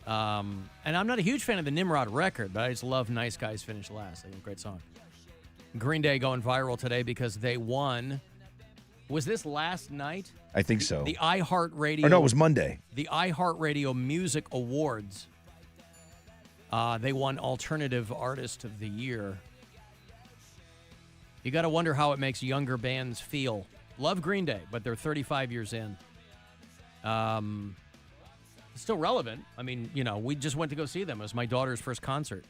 and I'm not a huge fan of the Nimrod record, but I just love Nice Guys Finish Last. I think it's a great song. Green Day going viral today because they won. Was this last night? I think so. The iHeartRadio. Or no, it was Monday. The iHeartRadio Music Awards. They won Alternative Artist of the Year. You got to wonder how it makes younger bands feel. Love Green Day, but they're 35 years in. Still relevant. I mean, you know, we just went to go see them. It was my daughter's first concert.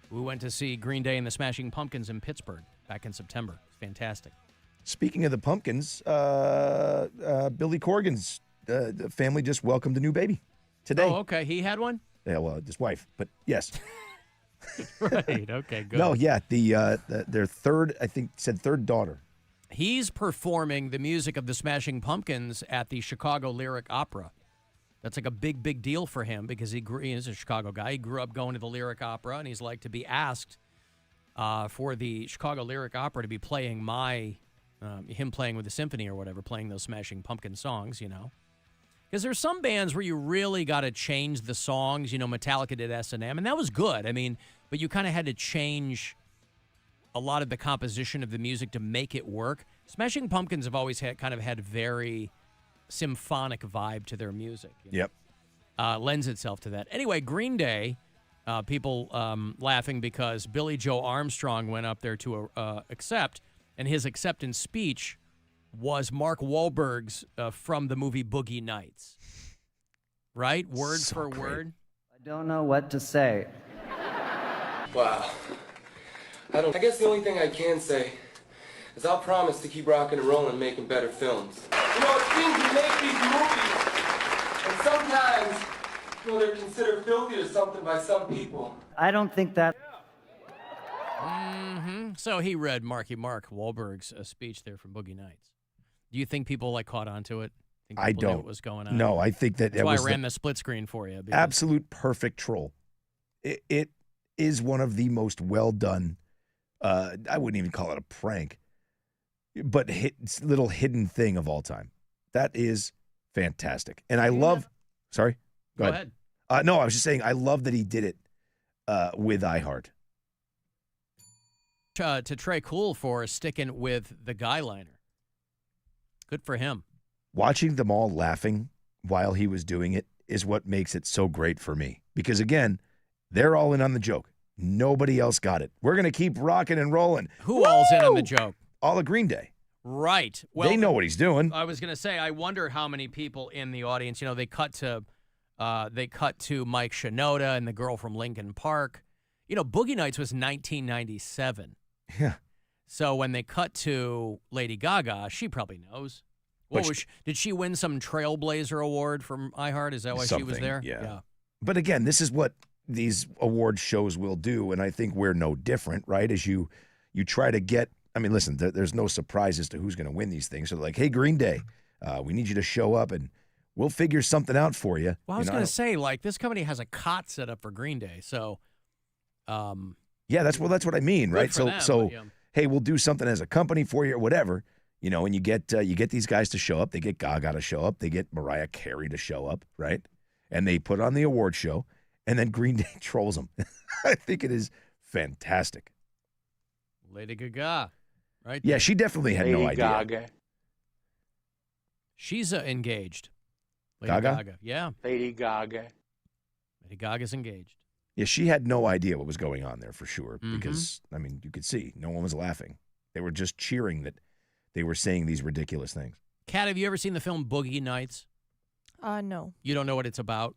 We went to see Green Day and the Smashing Pumpkins in Pittsburgh back in September. It's fantastic. Speaking of the Pumpkins, Billy Corgan's family just welcomed a new baby today. Oh, okay. He had one? Yeah, well, his wife, but yes. Right. Okay, good. No, yeah, their third, I think, said third daughter. He's performing the music of the Smashing Pumpkins at the Chicago Lyric Opera. That's like a big, big deal for him because he's a Chicago guy. He grew up going to the Lyric Opera, and he's like to be asked for the Chicago Lyric Opera to be playing him playing with the symphony or whatever, playing those Smashing Pumpkin songs, you know. Because there's some bands where you really got to change the songs. You know, Metallica did S&M, and that was good. I mean, but you kind of had to change a lot of the composition of the music to make it work. Smashing Pumpkins have always had very symphonic vibe to their music. Yep. Lends itself to that. Anyway, Green Day, people laughing because Billy Joe Armstrong went up there to accept, and his acceptance speech was Mark Wahlberg's from the movie Boogie Nights. Right? Word for word. I don't know what to say. Wow. I guess the only thing I can say is I'll promise to keep rocking and rolling and making better films. You know, it seems we make these movies, and sometimes, you know, they're considered filthy or something by some people. I don't think that. Mm-hmm. So he read Mark Wahlberg's speech there from Boogie Nights. Do you think people caught on to it? Think I people knew don't. what was going on? No, I think that's why I ran the split screen for you. Because Absolute perfect troll. It is one of the most well done. I wouldn't even call it a prank, but little hidden thing of all time. That is fantastic, and I love. Sorry, go ahead. No, I was just saying I love that he did it with iHeart. To Trey Cool for sticking with the guy liner. Good for him. Watching them all laughing while he was doing it is what makes it so great for me. Because, again, they're all in on the joke. Nobody else got it. We're going to keep rocking and rolling. Who all's in on the joke? All of Green Day. Right. Well, they know what he's doing. I was going to say, I wonder how many people in the audience, you know, they cut to Mike Shinoda and the girl from Lincoln Park. You know, Boogie Nights was 1997. Yeah. So when they cut to Lady Gaga, she probably knows. Did she win some Trailblazer award from iHeart? Is that why she was there? Yeah. But again, this is what these award shows will do, and I think we're no different, right? As you try to get, I mean, listen, there's no surprise as to who's going to win these things. So they're like, hey, Green Day, we need you to show up, and we'll figure something out for you. Well, I was going to say, like, this company has a cot set up for Green Day, so. Yeah, that's what I mean, right? So, yeah. Hey, we'll do something as a company for you or whatever. And you get these guys to show up. They get Gaga to show up. They get Mariah Carey to show up, right? And they put on the award show, and then Green Day trolls them. I think it is fantastic. Lady Gaga, right? Yeah, she definitely had no idea. Gaga. She's engaged. Lady Gaga? Gaga. Yeah. Lady Gaga. Lady Gaga's engaged. Yeah, she had no idea what was going on there for sure Mhm. because, I mean, you could see no one was laughing. They were just cheering that they were saying these ridiculous things. Kat, have you ever seen the film Boogie Nights? No. You don't know what it's about?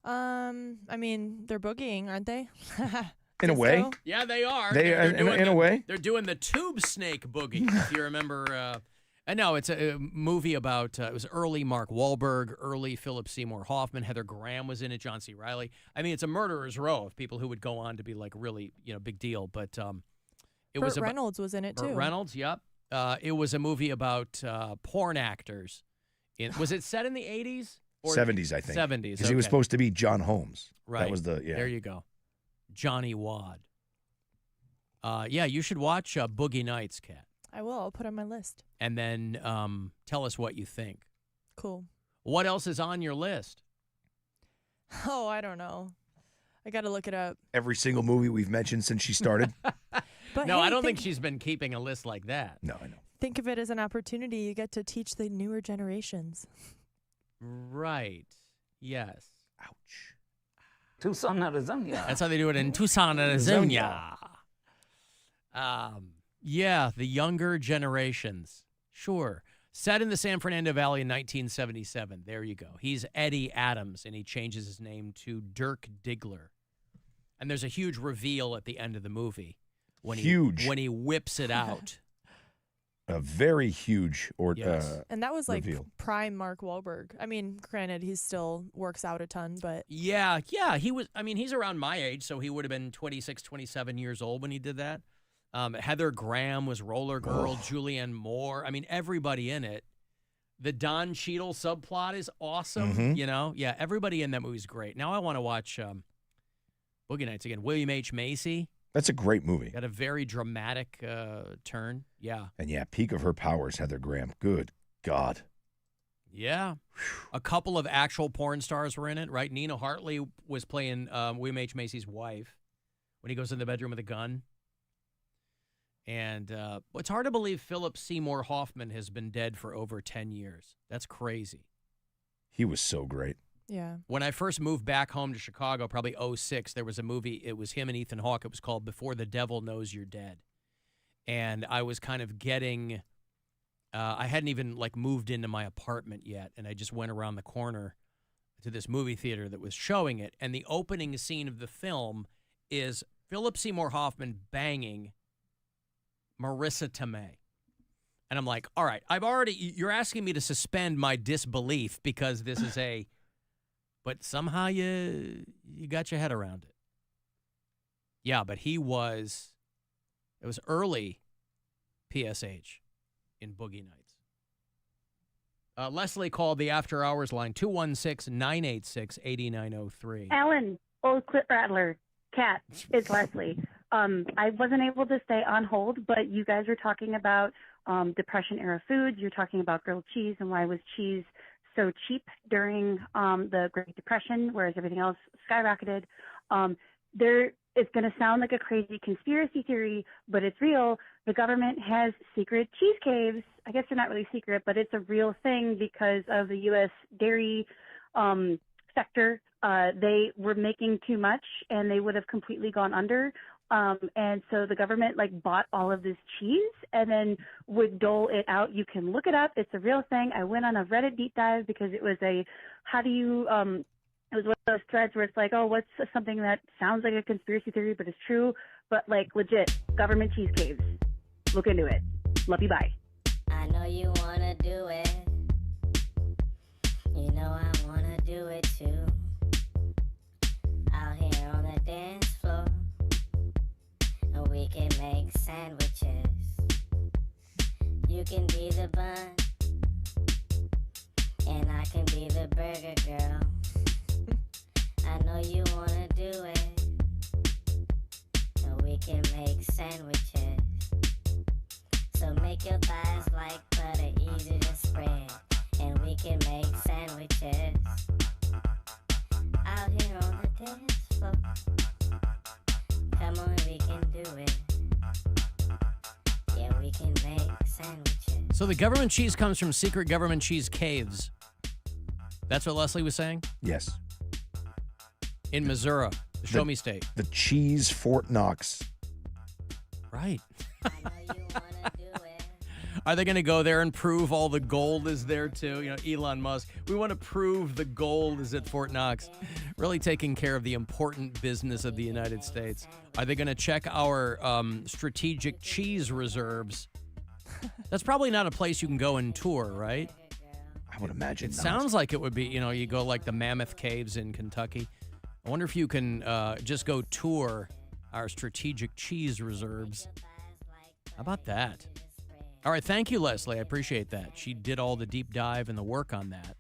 I mean, they're boogieing, aren't they? In a way. So? Yeah, they are. They They're doing in a way. They're doing the tube snake boogie, if you remember. No, it's a movie about, it was early Mark Wahlberg, early Philip Seymour Hoffman, Heather Graham was in it, John C. Reilly. I mean, it's a murderer's row of people who would go on to be like really, big deal. But it was Burt Reynolds was in it, too. Burt Reynolds, yep. It was a movie about porn actors. Was it set in the 80s? 70s, I think. 70s, Because he was supposed to be John Holmes. Right. That was the, yeah. There you go. Johnny Wad. Yeah, you should watch Boogie Nights, Kat. I will. I'll put it on my list. And then tell us what you think. Cool. What else is on your list? Oh, I don't know. I got to look it up. Every single movie we've mentioned since she started. But No, hey, I don't think she's been keeping a list like that. No, I know. Think of it as an opportunity. You get to teach the newer generations. Right. Yes. Tucson, Arizona. That's how they do it in Tucson, Arizona. Yeah, the younger generations. Sure. Set in the San Fernando Valley in 1977. There you go. He's Eddie Adams, and he changes his name to Dirk Diggler. And there's a huge reveal at the end of the movie when when he whips it out. A very huge And that was like reveal. prime Mark Wahlberg. I mean, granted, he still works out a ton, but Yeah, he was. I mean, he's around my age, so he would have been 26, 27 years old when he did that. Heather Graham was Roller Girl, Julianne Moore. I mean, everybody in it. The Don Cheadle subplot is awesome. Mhm. Yeah, everybody in that movie is great. Now I want to watch Boogie Nights again. William H. Macy. That's a great movie. Got a very dramatic turn. Yeah. And yeah, peak of her powers, Heather Graham. Good God. Yeah. A couple of actual porn stars were in it, right? Nina Hartley was playing William H. Macy's wife when he goes in the bedroom with a gun. And it's hard to believe Philip Seymour Hoffman has been dead for over 10 years. That's crazy. He was so great. yeah. When I first moved back home to Chicago, probably 2006, there was a movie. It was him and Ethan Hawke. It was called Before the Devil Knows You're Dead. And I was kind of getting, I hadn't even like moved into my apartment yet. And I just went around the corner to this movie theater that was showing it. And the opening scene of the film is Philip Seymour Hoffman banging Marissa Tomei. And I'm like, all right, you're asking me to suspend my disbelief because this is but somehow you got your head around it. Yeah, but it was early PSH in Boogie Nights. Leslie called the After Hours line, 216-986-8903. Alan, old clip rattler, Kat, it's Leslie. I wasn't able to stay on hold, but you guys were talking about Depression-era foods. You're talking about grilled cheese and why was cheese so cheap during the Great Depression, whereas everything else skyrocketed. It's going to sound like a crazy conspiracy theory, but it's real. The government has secret cheese caves. I guess they're not really secret, but it's a real thing because of the U.S. dairy sector. They were making too much, and they would have completely gone under. And so the government bought all of this cheese and then would dole it out. You can look it up. It's a real thing. I went on a Reddit deep dive because it was it was one of those threads where it's like, oh, what's something that sounds like a conspiracy theory, but it's true, but legit government cheese caves. Look into it. Love you. Bye. I know you wanna do it. You know I wanna do it too. Out here on the dance floor. We can make sandwiches. You can be the bun, and I can be the burger girl. I know you wanna do it, so we can make sandwiches. So make make your thighs like butter, easy to spread. And we can make sandwiches out here on the dance floor. Come on, we can do it. Yeah, we can make sandwiches. So the government cheese comes from secret government cheese caves. That's what Leslie was saying? Yes. In Missouri, the Show Me State. The cheese Fort Knox. Right. Are they going to go there and prove all the gold is there too? You know, Elon Musk. We want to prove the gold is at Fort Knox. Really taking care of the important business of the United States. Are they going to check our strategic cheese reserves? That's probably not a place you can go and tour, right? I would imagine It not. sounds like it would be, you know, you go like the Mammoth Caves in Kentucky. I wonder if you can just go tour our strategic cheese reserves. How about that? All right, thank you, Leslie. I appreciate that. She did all the deep dive and the work on that.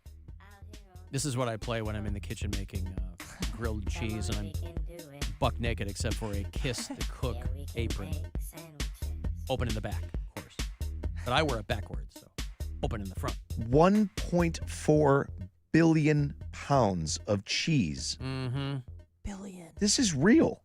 This is what I play when I'm in the kitchen making grilled cheese and I'm buck naked except for a Kiss the Cook apron. Open in the back, of course. But I wear it backwards, so open in the front. 1.4 billion pounds of cheese. Mm-hmm. Billion. This is real.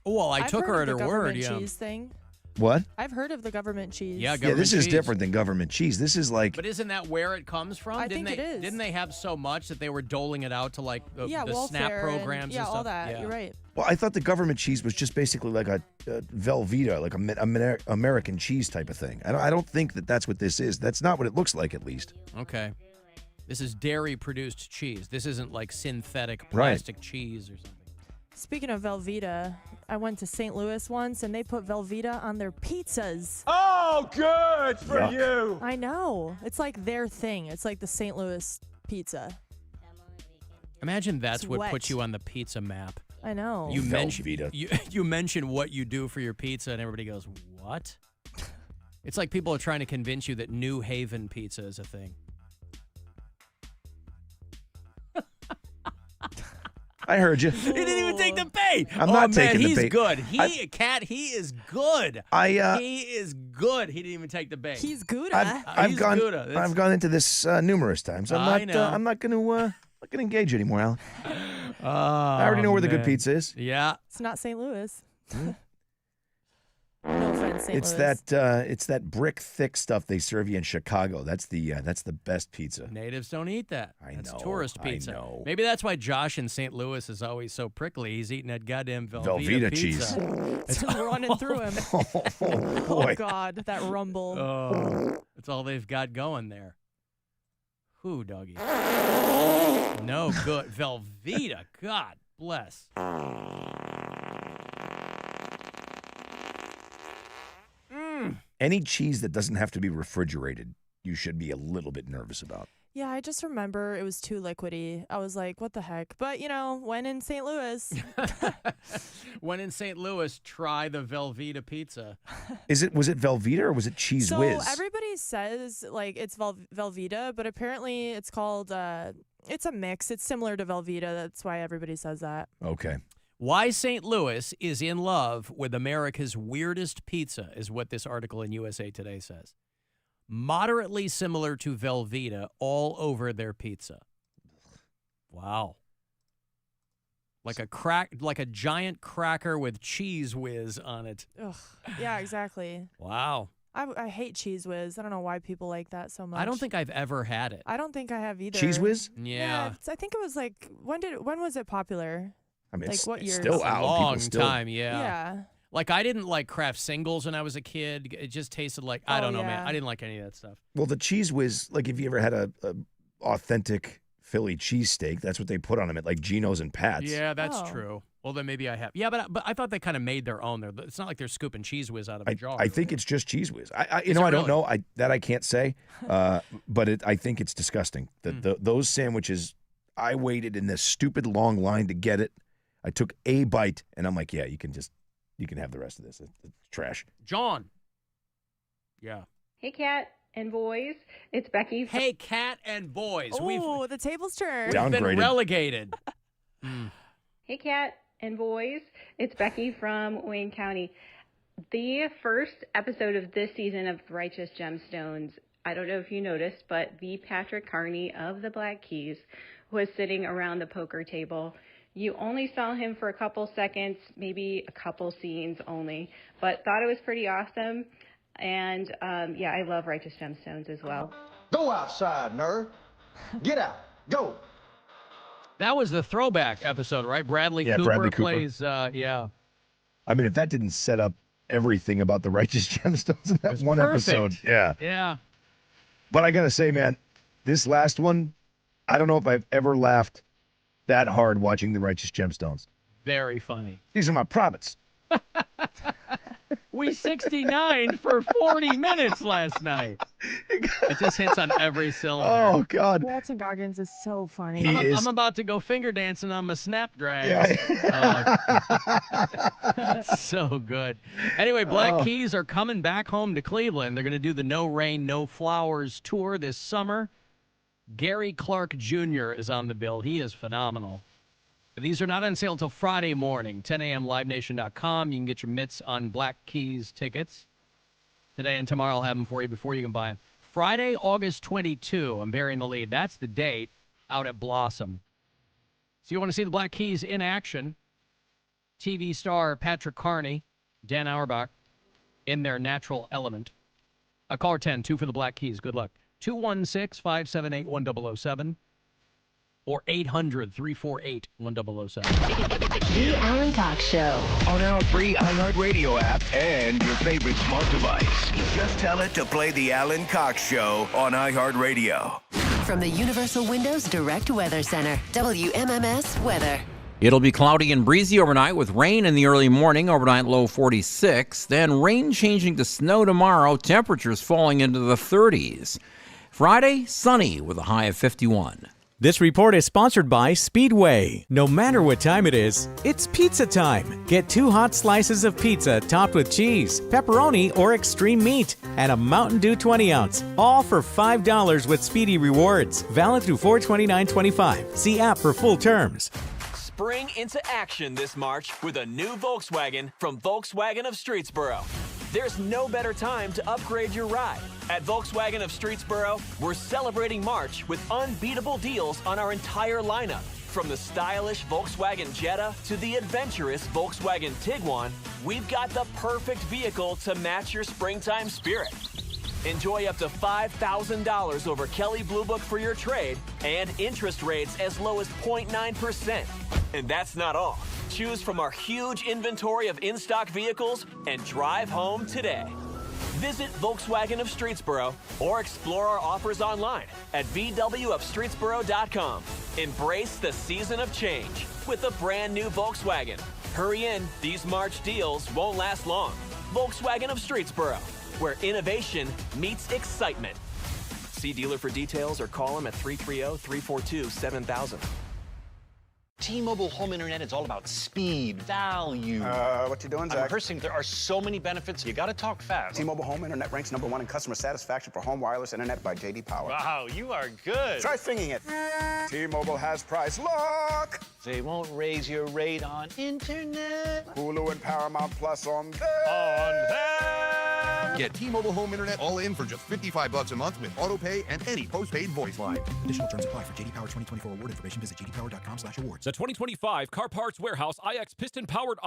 Well, I I've took heard her of at the her word. government Yeah. cheese thing. What? I've heard of the government cheese. Yeah, Yeah, this is cheese. different than government cheese. This is like But isn't that where it comes from? I think it is. Didn't they have so much that they were doling it out to like the welfare SNAP programs and, and stuff? all that. Yeah. You're right. Well, I thought the government cheese was just basically like a Velveeta, like a American cheese type of thing. I don't think that that's what this is. That's not what it looks like, at least. Okay. This is dairy-produced cheese. This isn't like synthetic Right. plastic cheese or something. Speaking of Velveeta, I went to St. Louis once and they put Velveeta on their pizzas. Oh, good for Yuck. you. I know. It's like their thing. It's like the St. Louis pizza. Imagine that's It's what wet. puts you on the pizza map. I know. You Velveeta. you mention what you do for your pizza, and everybody goes, "What?" It's like people are trying to convince you that New Haven pizza is a thing. I heard you. He didn't even take the bait. I'm not man, taking the he's bait. good. I- He is good. He is good. He didn't even take the bait. He's good. I've gone. Gouda. That's- I've gone into this numerous times. I know. I'm not going to engage anymore, Alan. Oh, I already know where the good man. pizza is. Yeah. It's not St. Louis. No offense, St. It's Louis. it's that brick thick stuff they serve you in Chicago. That's the best pizza. Natives don't eat that. That's know, tourist I pizza. know. Maybe that's why Josh in St. Louis is always so prickly. He's eating that goddamn Velveeta pizza. cheese. It's running through him. Oh, boy. Oh, God, that rumble. Oh, that's all they've got going there. Who, doggy? No good. Velveeta. God bless. Any cheese that doesn't have to be refrigerated, you should be a little bit nervous about. Yeah, I just remember it was too liquidy. I was like, what the heck? But, when in St. Louis. When in St. Louis, try the Velveeta pizza. Was it Velveeta or was it Cheese So Whiz? everybody says, it's Velveeta, but apparently it's called, it's a mix. It's similar to Velveeta. That's why everybody says that. Okay. Why St. Louis is in love with America's weirdest pizza is what this article in USA Today says. Moderately similar to Velveeta all over their pizza. Wow. Like a giant cracker with cheese whiz on it. Ugh. Yeah, exactly. Wow. I hate Cheese Whiz. I don't know why people like that so much. I don't think I've ever had it. I don't think I have either. Cheese Whiz? Yeah. I think it was like when was it popular? I mean, Like it's, what it's years? still A out. long People still, time, yeah. Yeah. Like I didn't like Kraft singles when I was a kid. It just tasted like I Oh, don't know, man. yeah. I didn't like any of that stuff. Well, the Cheese Whiz, like if you ever had a authentic Philly cheesesteak, that's what they put on them at like Geno's and Pat's. Yeah, that's Oh. true. Well, then maybe I have. Yeah, but I thought they kind of made their own there. It's not like they're scooping Cheese Whiz out of a jar. I think it's just Cheese Whiz. I Is it don't really? know. I can't say, but I think it's disgusting. Those sandwiches, I waited in this stupid long line to get it. I took a bite, and I'm like, yeah, you can have the rest of this. It's trash. John. Yeah. Hey, Kat and boys. It's Becky. Hey, Cat and boys. Oh, the tables turned. We've been Downgraded. relegated. Hey, Kat and boys. It's Becky from Wayne County. The first episode of this season of Righteous Gemstones, I don't know if you noticed, but the Patrick Carney of the Black Keys was sitting around the poker table. You only saw him for a couple seconds, maybe a couple scenes only, but thought it was pretty awesome. And yeah, I love Righteous Gemstones as well. Go outside, nerd. Get out. Go. That was the throwback episode, right? Bradley Cooper Bradley Cooper. plays, yeah. I mean, if that didn't set up everything about the Righteous Gemstones in that one perfect. episode. Yeah. Yeah. But I got to say, man, this last one, I don't know if I've ever laughed that hard watching the Righteous Gemstones. Very funny. These are my privates. We 69 for 40 minutes last night. It just hits on every syllable. Oh, God. Walton Goggins is so funny. I'm about to go finger dancing on my Snapdragon. Yeah. So good. Anyway, Black Oh. Keys are coming back home to Cleveland. They're going to do the No Rain, No Flowers tour this summer. Gary Clark Jr. is on the bill. He is phenomenal. These are not on sale until Friday morning, 10 a.m. LiveNation.com. You can get your mitts on Black Keys tickets. Today and tomorrow I'll have them for you before you can buy them. Friday, August 22, I'm burying the lead. That's the date out at Blossom. So you want to see the Black Keys in action. TV star Patrick Carney, Dan Auerbach, in their natural element. Caller 10, 2 for the Black Keys. Good luck. 216-578-1007. Or 800-348-1007. The Alan Cox Show. On our free iHeartRadio app and your favorite smart device. Just tell it to play The Alan Cox Show on iHeartRadio. From the Universal Windows Direct Weather Center, WMMS Weather. It'll be cloudy and breezy overnight with rain in the early morning, overnight low 46. Then rain changing to snow tomorrow, temperatures falling into the 30s. Friday, sunny with a high of 51. This report is sponsored by Speedway. No matter what time it is, it's pizza time. Get 2 hot slices of pizza topped with cheese, pepperoni, or extreme meat, and a Mountain Dew 20-ounce, all for $5 with Speedy Rewards. Valid through 4/29/25. See app for full terms. Spring into action this March with a new Volkswagen from Volkswagen of Streetsboro. There's no better time to upgrade your ride. At Volkswagen of Streetsboro, we're celebrating March with unbeatable deals on our entire lineup. From the stylish Volkswagen Jetta to the adventurous Volkswagen Tiguan, we've got the perfect vehicle to match your springtime spirit. Enjoy up to $5,000 over Kelley Blue Book for your trade and interest rates as low as 0.9%. And that's not all. Choose from our huge inventory of in-stock vehicles and drive home today. Visit Volkswagen of Streetsboro or explore our offers online at vwofstreetsboro.com. Embrace the season of change with a brand new Volkswagen. Hurry in, these March deals won't last long. Volkswagen of Streetsboro, where innovation meets excitement. See dealer for details or call him at 330-342-7000. T-Mobile home internet is all about speed, value. What you doing, Zach? I'm rehearsing. There are so many benefits. You got to talk fast. T-Mobile home internet ranks #1 in customer satisfaction for home wireless internet by J.D. Power. Wow, you are good. Try singing it. T-Mobile has price lock. They won't raise your rate on internet. Hulu and Paramount Plus on them. Get T-Mobile home internet all in for just $55 a month with auto pay and any postpaid voice line. Additional terms apply. For JD Power 2024 award information, visit jdpower.com/awards. The 2025 Car Parts Warehouse iX piston-powered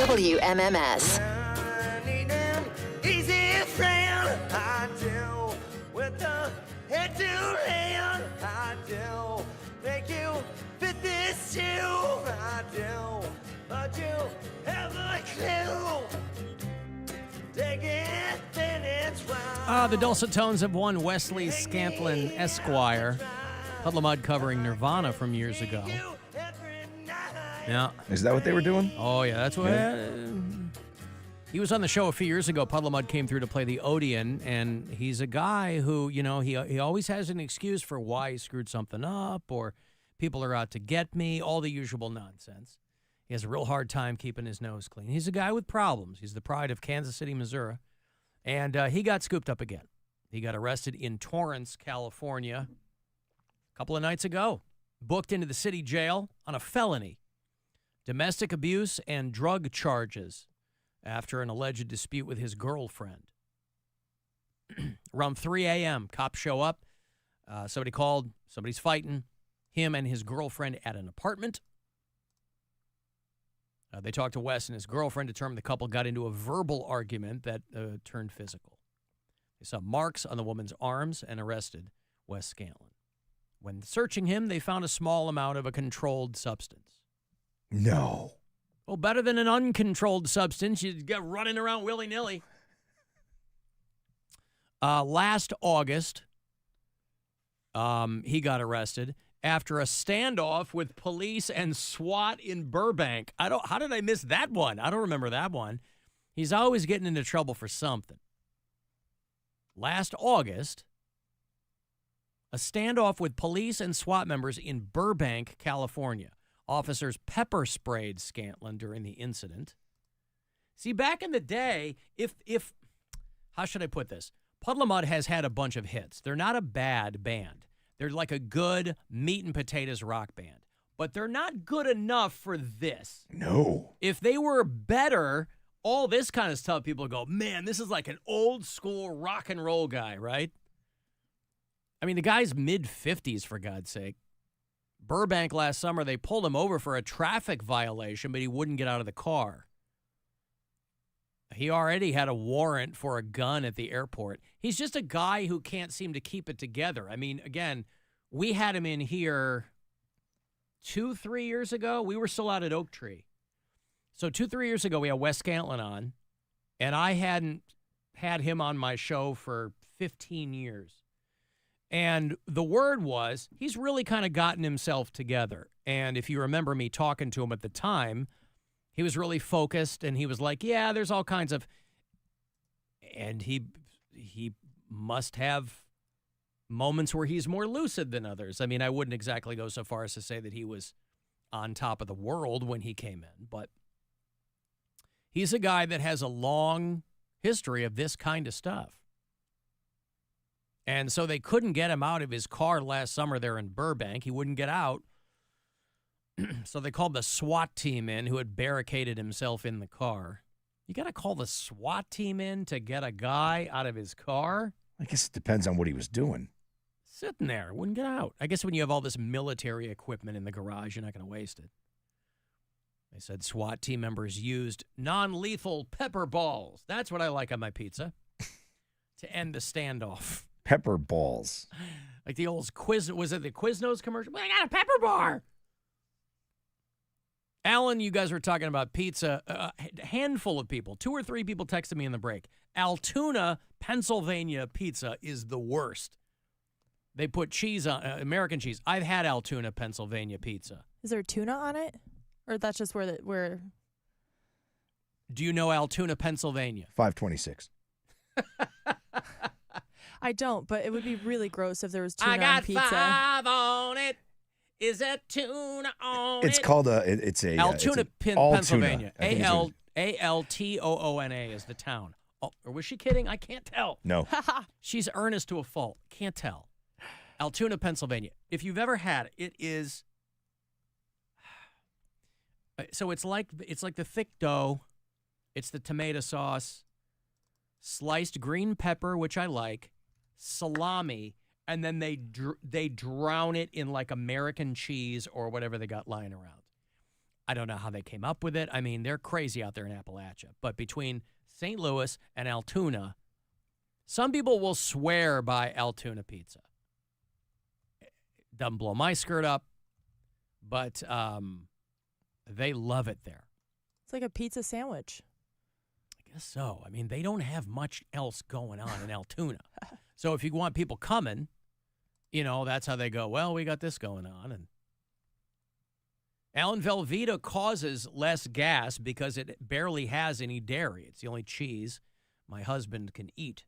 WMMS. Easy friend, I do. With the head to hand, I do. Make you fit this shoe, I do. But you have a clue. Take it, then it's wrong. The dulcet tones of one Wesley Scantlin Esquire. Puddle of Mud covering Nirvana from years ago. Yeah. Is that what they were doing? Oh, yeah. That's what... He was on the show a few years ago. Puddle of Mud came through to play the Odeon, and he's a guy who, you know, he always has an excuse for why he screwed something up, or people are out to get me, all the usual nonsense. He has a real hard time keeping his nose clean. He's a guy with problems. He's the pride of Kansas City, Missouri. And he got scooped up again. He got arrested in Torrance, California, a couple of nights ago. Booked into the city jail on a felony, domestic abuse and drug charges after an alleged dispute with his girlfriend. Around 3 a.m., cops show up. Somebody called. Somebody's fighting him and his girlfriend at an apartment. They talked to Wes and his girlfriend, determined the couple got into a verbal argument that turned physical. They saw marks on the woman's arms and arrested Wes Scantlin. When searching him, they found a small amount of a controlled substance. No. Well, better than an uncontrolled substance. You get running around willy-nilly. Last August, he got arrested after a standoff with police and SWAT in Burbank. How did I miss that one? I don't remember that one. He's always getting into trouble for something. Last August, a standoff with police and SWAT members in Burbank, California. Officers pepper sprayed Scantlin during the incident. See, back in the day, if how should I put this? Puddle of Mud has had a bunch of hits. They're not a bad band. They're like a good meat and potatoes rock band. But they're not good enough for this. No. If they were better, all this kind of stuff, people would go, man, this is like an old school rock and roll guy, right? I mean, the guy's mid-50s, for God's sake. Burbank last summer, they pulled him over for a traffic violation, but he wouldn't get out of the car. He already had a warrant for a gun at the airport. He's just a guy who can't seem to keep it together. I mean, again, we had him in here 2-3 years ago. We were still out at Oak Tree. So 2-3 years ago, we had Wes Scantlin on, and I hadn't had him on my show for 15 years. And the word was he's really kind of gotten himself together. And if you remember me talking to him at the time, he was really focused, and he was like, yeah, there's all kinds of... And he must have moments where he's more lucid than others. I mean, I wouldn't exactly go so far as to say that he was on top of the world when he came in, but he's a guy that has a long history of this kind of stuff. And so they couldn't get him out of his car last summer there in Burbank. He wouldn't get out. So they called the SWAT team in, who had barricaded himself in the car. You got to call the SWAT team in to get a guy out of his car? I guess it depends on what he was doing. Sitting there, wouldn't get out. I guess when you have all this military equipment in the garage, you're not going to waste it. They said SWAT team members used non-lethal pepper balls. That's what I like on my pizza. To end the standoff. Pepper balls. Like the old was it the Quiznos commercial? I got a pepper bar. Alan, you guys were talking about pizza. A handful of people, 2 or 3 people texted me in the break. Altoona, Pennsylvania pizza is the worst. They put cheese on, American cheese. I've had Altoona, Pennsylvania pizza. Is there tuna on it? Or that's just where... Do you know Altoona, Pennsylvania? 526. I don't, but it would be really gross if there was tuna I got on pizza. 5 on it. Is that tuna on It's it? called it's a Altoona, Pennsylvania. Altoona is the town. Oh, or was she kidding? I can't tell. No. She's earnest to a fault. Can't tell. Altoona, Pennsylvania. If you've ever had it, it is. So it's like the thick dough. It's the tomato sauce, sliced green pepper, which I like, salami, and then they drown it in like American cheese or whatever they got lying around. I don't know how they came up with it. I mean, they're crazy out there in Appalachia. But between St. Louis and Altoona, some people will swear by Altoona pizza. Doesn't blow my skirt up, but they love it there. It's like a pizza sandwich. I guess so. I mean, they don't have much else going on in Altoona. So if you want people coming, that's how they go, well, we got this going on. And Alan, Velveeta causes less gas because it barely has any dairy. It's the only cheese my husband can eat.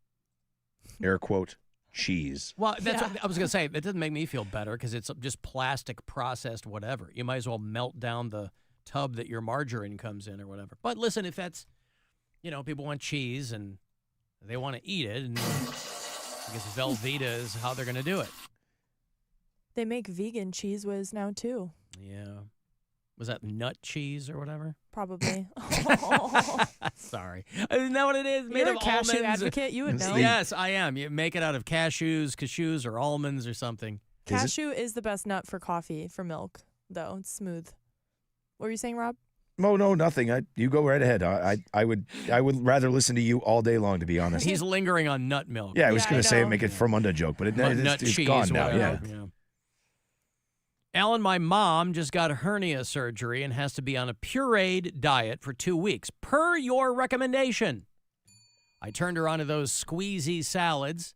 Air quote, cheese. Well, that's what I was going to say. It doesn't make me feel better because it's just plastic processed whatever. You might as well melt down the tub that your margarine comes in or whatever. But listen, if that's, people want cheese and they want to eat it, and I guess Velveeta is how they're going to do it. They make vegan Cheese Whiz now, too. Yeah. Was that nut cheese or whatever? Probably. Sorry. Isn't that what it is? Made You're of a cashew almonds? advocate. You would know. Yes, I am. You make it out of cashews, or almonds or something. Cashew is the best nut for coffee, for milk, though. It's smooth. What were you saying, Rob? No, nothing. You go right ahead. I would rather listen to you all day long, to be honest. He's lingering on nut milk. Yeah, I was going to say make it from under joke, but it's cheese, gone now. whatever. Yeah. Alan, my mom just got hernia surgery and has to be on a pureed diet for 2 weeks, per your recommendation. I turned her onto those squeezy salads.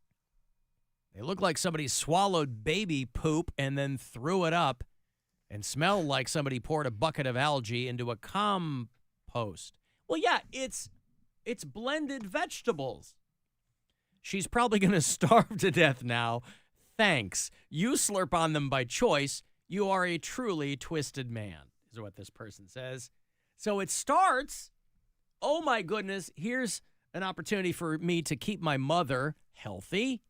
They look like somebody swallowed baby poop and then threw it up, and smell like somebody poured a bucket of algae into a compost. Well, yeah, it's blended vegetables. She's probably going to starve to death now. Thanks. You slurp on them by choice. You are a truly twisted man, is what this person says. So it starts, oh my goodness, here's an opportunity for me to keep my mother healthy,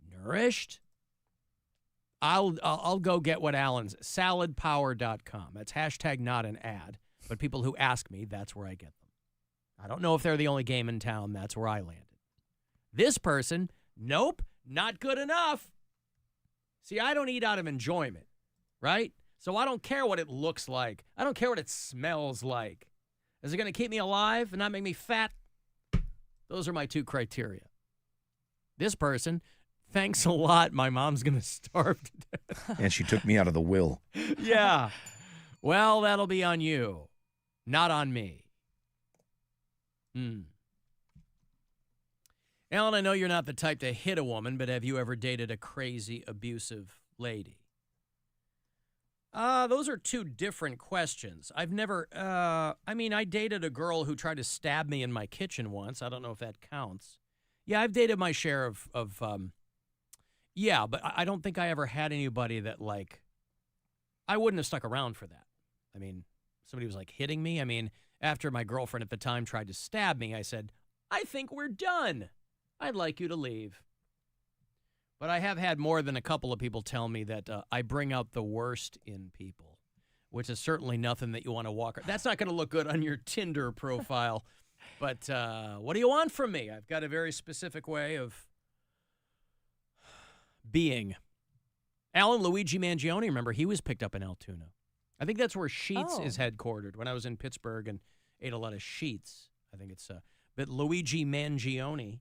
nourished. I'll go get what Alan's, saladpower.com. That's hashtag not an ad, but people who ask me, that's where I get them. I don't know if they're the only game in town. That's where I landed. This person, nope, not good enough. See, I don't eat out of enjoyment, right? So I don't care what it looks like. I don't care what it smells like. Is it going to keep me alive and not make me fat? Those are my two criteria. This person, thanks a lot. My mom's going to starve to death. And she took me out of the will. Yeah. Well, that'll be on you, not on me. Alan, I know you're not the type to hit a woman, but have you ever dated a crazy, abusive lady? Those are two different questions. I've never, I dated a girl who tried to stab me in my kitchen once. I don't know if that counts. Yeah, I've dated my share of but I don't think I ever had anybody that, I wouldn't have stuck around for that. I mean, somebody was, hitting me. I mean, after my girlfriend at the time tried to stab me, I said, I think we're done. I'd like you to leave. But I have had more than a couple of people tell me that I bring out the worst in people, which is certainly nothing that you want to walk. That's not going to look good on your Tinder profile. But what do you want from me? I've got a very specific way of being. Alan, Luigi Mangione, remember, he was picked up in Altoona. I think that's where Sheetz is headquartered. When I was in Pittsburgh and ate a lot of Sheetz, I think it's but Luigi Mangione.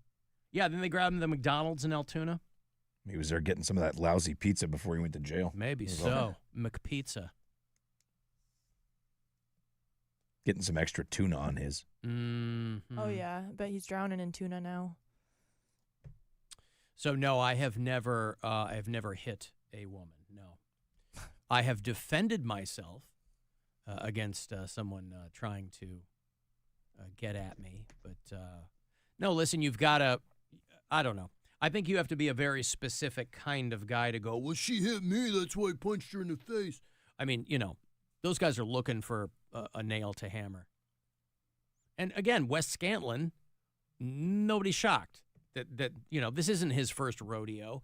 Yeah, then they grabbed him at the McDonald's in Altoona. He was there getting some of that lousy pizza before he went to jail. Maybe so. McPizza. Getting some extra tuna on his. Mm-hmm. Oh, yeah. I bet he's drowning in tuna now. So, no, I have never hit a woman, no. I have defended myself against someone trying to get at me. But, no, listen, you've got to, I don't know. I think you have to be a very specific kind of guy to go, well, she hit me, that's why I punched her in the face. I mean, those guys are looking for a nail to hammer. And, again, Wes Scantlin, nobody's shocked that this isn't his first rodeo.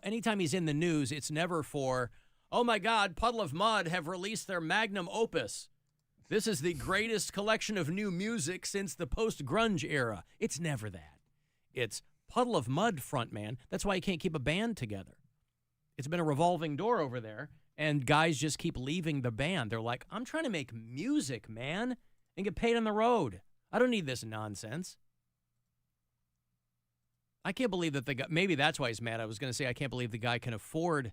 Anytime he's in the news, it's never for, oh, my God, Puddle of Mudd have released their magnum opus. This is the greatest collection of new music since the post-grunge era. It's never that. It's Puddle of Mudd frontman. That's why he can't keep a band together. It's been a revolving door over there, And guys just keep leaving the band. They're like, I'm trying to make music, man, and get paid on the road. I don't need this nonsense. I can't believe that the guy, maybe that's why he's mad. I was going to say, I can't believe the guy can afford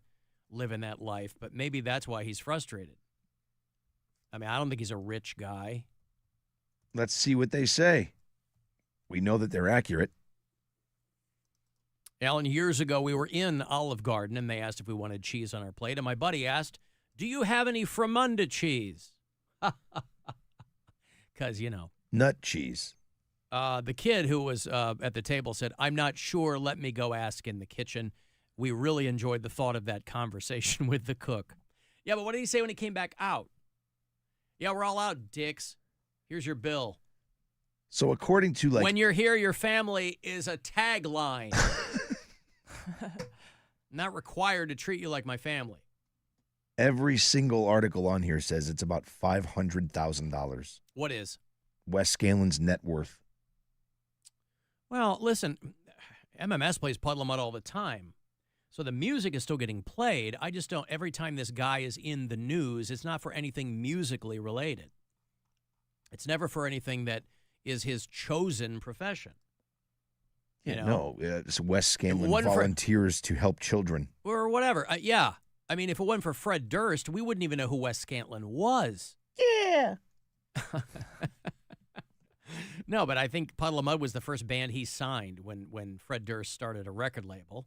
living that life, but maybe that's why he's frustrated. I mean, I don't think he's a rich guy. Let's see what they say. We know that they're accurate. Alan, years ago, we were in Olive Garden, and they asked if we wanted cheese on our plate, and my buddy asked, do you have any Fremunda cheese? Because, Nut cheese. The kid who was at the table said, I'm not sure. Let me go ask in the kitchen. We really enjoyed the thought of that conversation with the cook. Yeah, but what did he say when he came back out? Yeah, we're all out, dicks. Here's your bill. So according to when you're here, your family is a tagline. Not required to treat you like my family. Every single article on here says it's about $500,000. What is? Wes Scanlon's net worth. Well, listen, MMS plays Puddle of Mudd all the time. So the music is still getting played. I just don't, every time this guy is in the news, it's not for anything musically related. It's never for anything that is his chosen profession. No, it's Wes Scanlon volunteers to help children. Or whatever. Yeah. I mean, if it wasn't for Fred Durst, we wouldn't even know who Wes Scantlin was. Yeah. No, but I think Puddle of Mudd was the first band he signed when Fred Durst started a record label.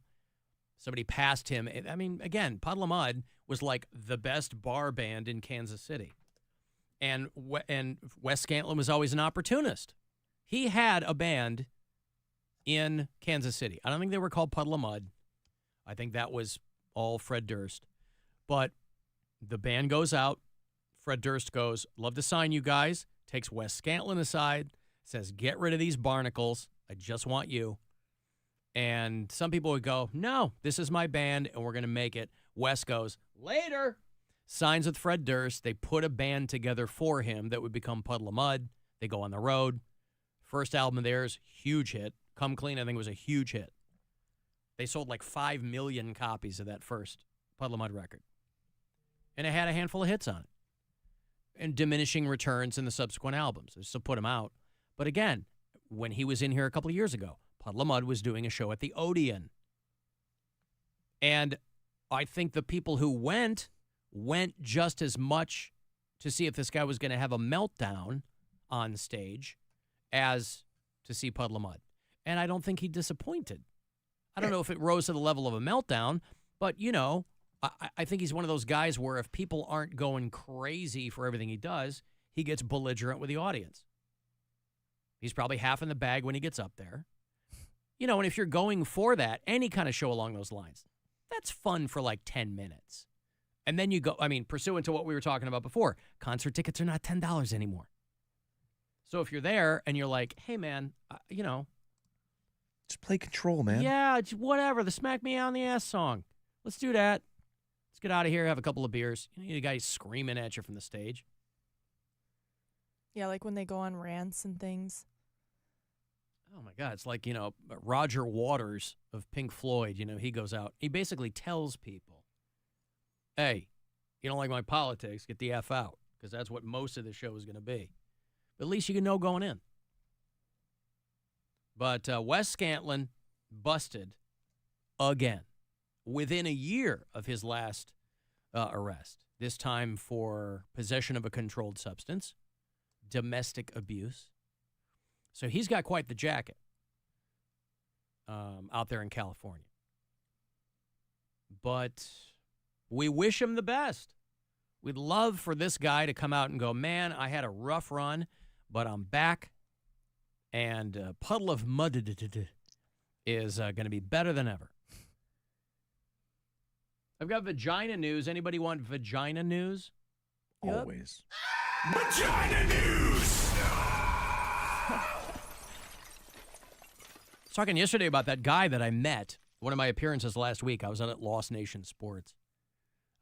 Somebody passed him. I mean, again, Puddle of Mudd was like the best bar band in Kansas City. And Wes Scantlin was always an opportunist. He had a band in Kansas City. I don't think they were called Puddle of Mudd. I think that was all Fred Durst. But the band goes out. Fred Durst goes, love to sign you guys. Takes Wes Scantlin aside, says, get rid of these barnacles. I just want you. And some people would go, no, this is my band, and we're going to make it. Wes goes, later. Signs with Fred Durst. They put a band together for him that would become Puddle of Mudd. They go on the road. First album of theirs, huge hit. Come Clean, I think, was a huge hit. They sold like 5 million copies of that first Puddle of Mudd record. And it had a handful of hits on it. And diminishing returns in the subsequent albums. They still put them out. But again, when he was in here a couple of years ago, Puddle of Mudd was doing a show at the Odeon. And I think the people who went just as much to see if this guy was going to have a meltdown on stage as to see Puddle of Mudd. And I don't think he disappointed. I don't know if it rose to the level of a meltdown, but, I think he's one of those guys where if people aren't going crazy for everything he does, he gets belligerent with the audience. He's probably half in the bag when he gets up there. And if you're going for that, any kind of show along those lines, that's fun for like 10 minutes. And then you go, pursuant to what we were talking about before, concert tickets are not $10 anymore. So if you're there and you're like, hey, man, just play Control, man. Yeah, whatever. The Smack Me on the Ass song. Let's do that. Let's get out of here, have a couple of beers. You need a guy screaming at you from the stage. Yeah, like when they go on rants and things. Oh, my God. It's like, Roger Waters of Pink Floyd, he goes out. He basically tells people, hey, you don't like my politics, get the F out, because that's what most of the show is going to be. But at least you can know going in. But Wes Scantlin busted again within a year of his last arrest, this time for possession of a controlled substance, domestic abuse. So he's got quite the jacket out there in California. But we wish him the best. We'd love for this guy to come out and go, man, I had a rough run, but I'm back. And Puddle of Mudd is going to be better than ever. I've got vagina news. Anybody want vagina news? Yep. Always. Vagina news! I was talking yesterday about that guy that I met. One of my appearances last week, I was out at Lost Nation Sports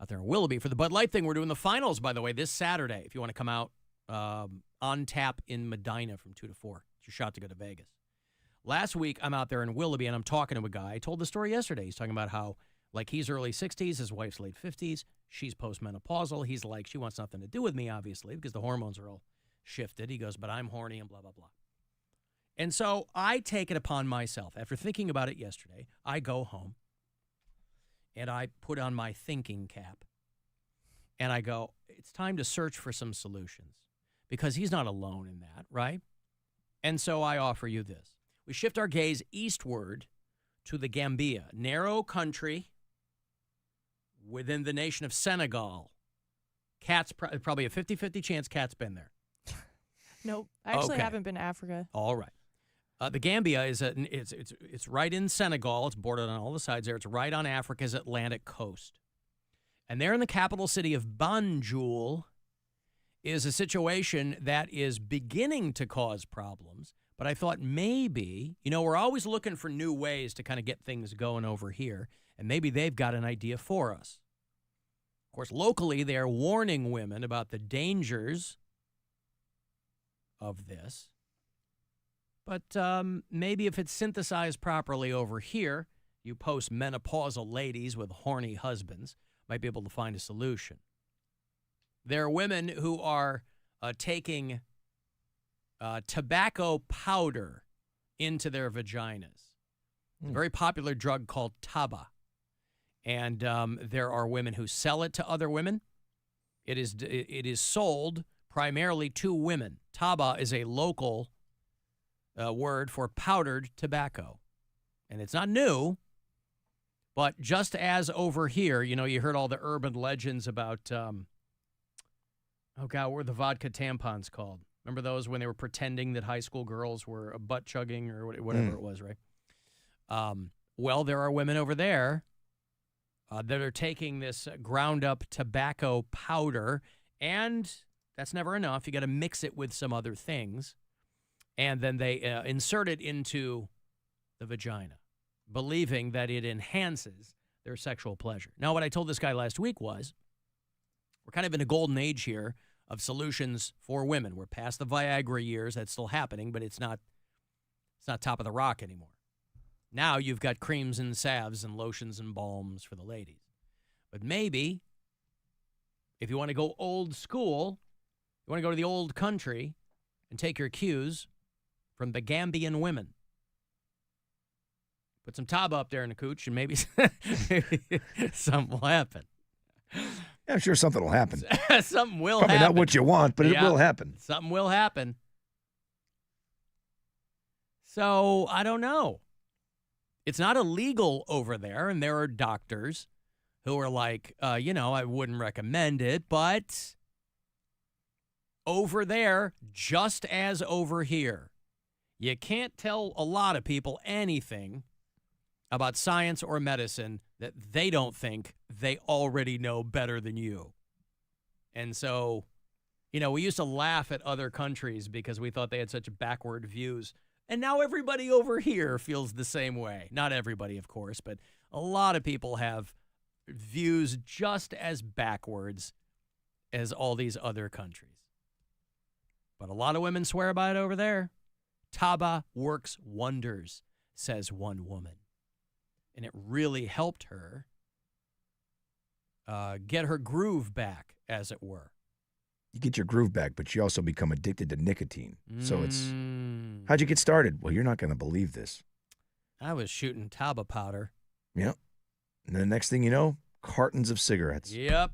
out there in Willoughby for the Bud Light thing. We're doing the finals, by the way, this Saturday. If you want to come out on tap in Medina from 2 to 4. It's your shot to go to Vegas. Last week, I'm out there in Willoughby, and I'm talking to a guy. I told the story yesterday. He's talking about how Like, he's early 60s, his wife's late 50s. She's postmenopausal. He's like, she wants nothing to do with me, obviously, because the hormones are all shifted. He goes, but I'm horny and blah, blah, blah. And so I take it upon myself. After thinking about it yesterday, I go home and I put on my thinking cap. And I go, it's time to search for some solutions, because he's not alone in that, right? And so I offer you this. We shift our gaze eastward to the Gambia, narrow country within the nation of Senegal. Cat's probably a 50-50 chance Cat's been there. Nope. I actually Okay. haven't been to Africa. All right. The Gambia is it's right in Senegal. It's bordered on all the sides there. It's right on Africa's Atlantic coast. And there in the capital city of Banjul is a situation that is beginning to cause problems. But I thought maybe, we're always looking for new ways to kind of get things going over here. And maybe they've got an idea for us. Of course, locally, they're warning women about the dangers of this. But maybe if it's synthesized properly over here, you post-menopausal ladies with horny husbands might be able to find a solution. There are women who are taking tobacco powder into their vaginas. It's a very popular drug called taba. And there are women who sell it to other women. It is sold primarily to women. Taba is a local word for powdered tobacco. And it's not new, but just as over here, you heard all the urban legends about, what were the vodka tampons called? Remember those when they were pretending that high school girls were butt chugging or whatever it was, right? Well, there are women over there that are taking this ground up tobacco powder, and that's never enough. You got to mix it with some other things, and then they insert it into the vagina, believing that it enhances their sexual pleasure. Now, what I told this guy last week was, we're kind of in a golden age here of solutions for women. We're past the Viagra years. That's still happening, but it's not top of the rock anymore. Now you've got creams and salves and lotions and balms for the ladies. But maybe if you want to go old school, you want to go to the old country and take your cues from the Gambian women. Put some taba up there in the cooch and maybe something will happen. Yeah, I'm sure something will happen. Something will Probably happen. not what you want, but it will happen. Something will happen. So, I don't know. It's not illegal over there, and there are doctors who are like, I wouldn't recommend it, but over there, just as over here, you can't tell a lot of people anything about science or medicine that they don't think they already know better than you. And so, we used to laugh at other countries because we thought they had such backward views. And now everybody over here feels the same way. Not everybody, of course, but a lot of people have views just as backwards as all these other countries. But a lot of women swear by it over there. Taba works wonders, says one woman. And it really helped her get her groove back, as it were. You get your groove back, but you also become addicted to nicotine. So it's, how'd you get started? Well, you're not going to believe this. I was shooting taba powder. Yep. And the next thing you know, cartons of cigarettes. Yep.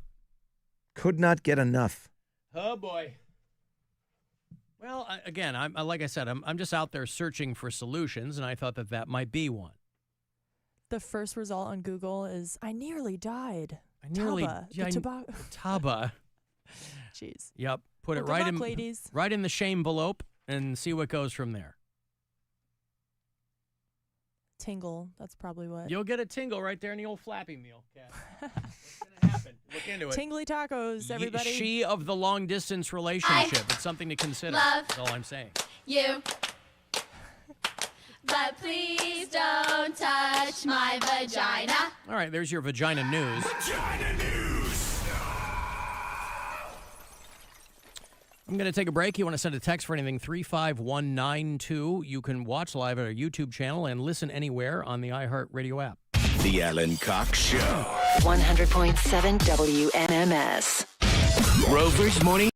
Could not get enough. Oh, boy. Well, again, like I said, I'm just out there searching for solutions, and I thought that might be one. The first result on Google is, I nearly died. I nearly Taba. Taba. Jeez. Yep. Put it Well, right good in, luck, ladies. right in the shame-velope and see what goes from there. Tingle. That's probably what. You'll get a tingle right there in the old flappy meal, Kat. What's going to happen? Look into it. Tingly tacos, everybody. She of the long-distance relationship. It's something to consider. That's all I'm saying. You. But please don't touch my vagina. All right, there's your vagina news. Vagina news. I'm going to take a break. You want to send a text for anything, 35192. You can watch live at our YouTube channel and listen anywhere on the iHeartRadio app. The Alan Cox Show. 100.7 WMMS. Rover's Morning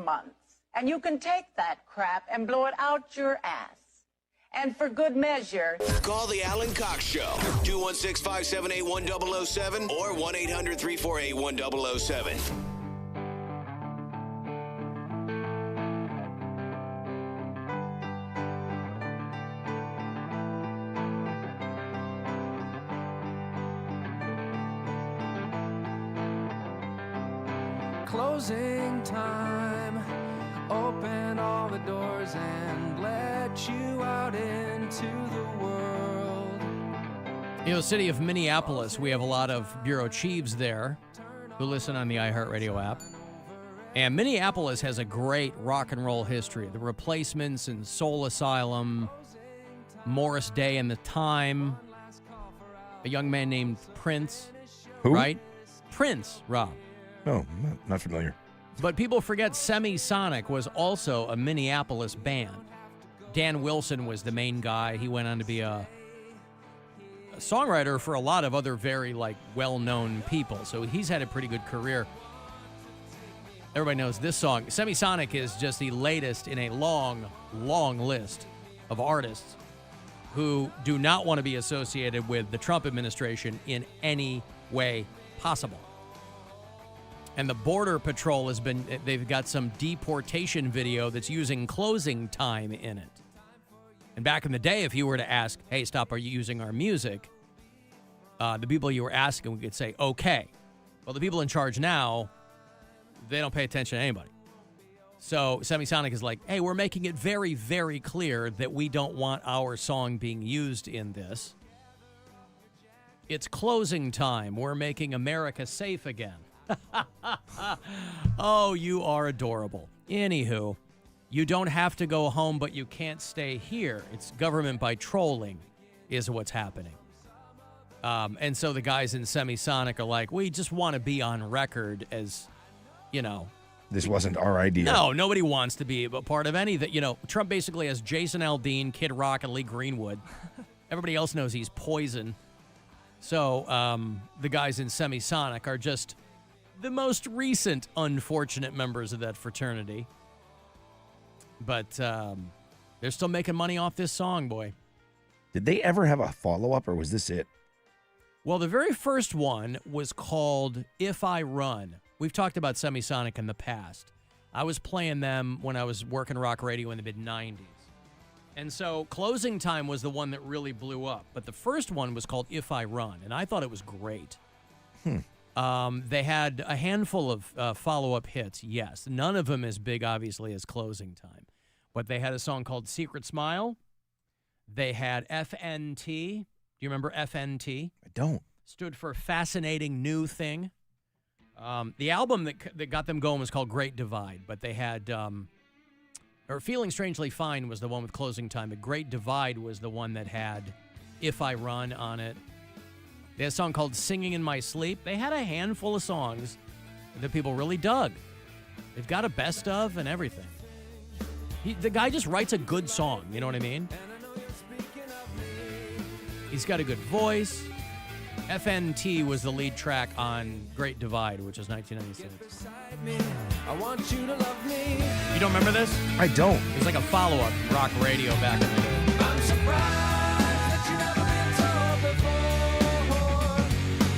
months. And you can take that crap and blow it out your ass. And for good measure. Call the Alan Cox Show. 216-578-1007 or 1-800-348-1007. Closing time. Open all the doors and let you out into the world. You know, the city of Minneapolis, we have a lot of bureau chiefs there who listen on the iHeartRadio app. And Minneapolis has a great rock and roll history. The Replacements and Soul Asylum, Morris Day and the Time, a young man named Prince. Who? Right? Prince, Rob. No, not familiar. But people forget Semisonic was also a Minneapolis band. Dan Wilson was the main guy. He went on to be a songwriter for a lot of other very well-known people. So he's had a pretty good career. Everybody knows this song. Semisonic is just the latest in a long, long list of artists who do not want to be associated with the Trump administration in any way possible. And the Border Patrol they've got some deportation video that's using closing time in it. And back in the day, if you were to ask, hey, stop, are you using our music? The people you were asking could say, okay. Well, the people in charge now, they don't pay attention to anybody. So Semisonic is like, hey, we're making it very, very clear that we don't want our song being used in this. It's closing time. We're making America safe again. Oh, you are adorable. Anywho, you don't have to go home, but you can't stay here. It's government by trolling is what's happening. And so the guys in Semisonic are like, we just want to be on record as, This wasn't our idea. No, nobody wants to be a part of anything. Trump basically has Jason Aldean, Kid Rock, and Lee Greenwood. Everybody else knows he's poison. So the guys in Semisonic are just the most recent unfortunate members of that fraternity. But they're still making money off this song, boy. Did they ever have a follow-up, or was this it? Well, the very first one was called If I Run. We've talked about Semisonic in the past. I was playing them when I was working rock radio in the mid-'90s. And so Closing Time was the one that really blew up. But the first one was called If I Run, and I thought it was great. They had a handful of follow-up hits, yes. None of them as big, obviously, as Closing Time. But they had a song called Secret Smile. They had FNT. Do you remember FNT? I don't. Stood for Fascinating New Thing. The album that got them going was called Great Divide, but they had, or Feeling Strangely Fine was the one with Closing Time, but Great Divide was the one that had If I Run on it. They had a song called Singing in My Sleep. They had a handful of songs that people really dug. They've got a best of and everything. The guy just writes a good song, you know what I mean? He's got a good voice. FNT was the lead track on Great Divide, which was 1996. I want you to love me. You don't remember this? I don't. It was like a follow-up rock radio back in the day. I'm surprised that you never been told before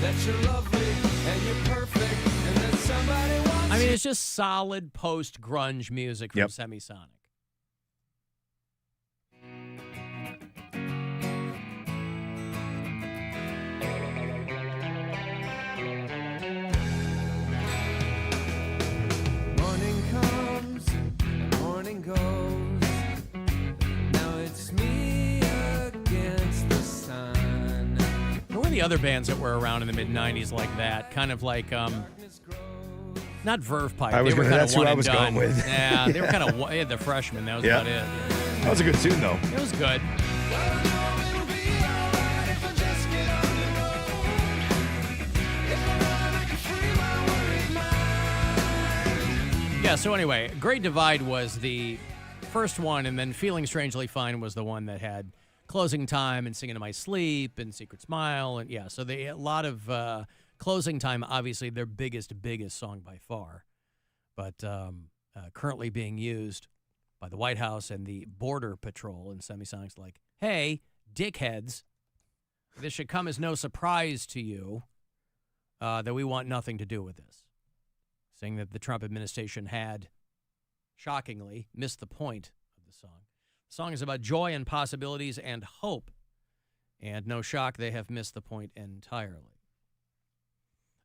that you're lovely and you're perfect and that somebody wants I mean, it's just solid post-grunge music from Semisonic. Morning comes and morning goes. Now it's me against the sun. Who were the other bands that were around in the mid-'90s like that? Kind of like, not Verve Pipe. I was they were gonna, kind that's of one who I and was done. going with. Yeah, they were kind of, they had the Freshmen. That was about it. That was a good tune, though. It was good. Yeah, so anyway, Great Divide was the first one, and then Feeling Strangely Fine was the one that had Closing Time and Singing in My Sleep and Secret Smile. And yeah, so a lot of Closing Time, obviously their biggest song by far. But currently being used by the White House and the Border Patrol in semisonics like, hey, dickheads, this should come as no surprise to you that we want nothing to do with this. Saying that the Trump administration had, shockingly, missed the point of the song. The song is about joy and possibilities and hope. And no shock, they have missed the point entirely.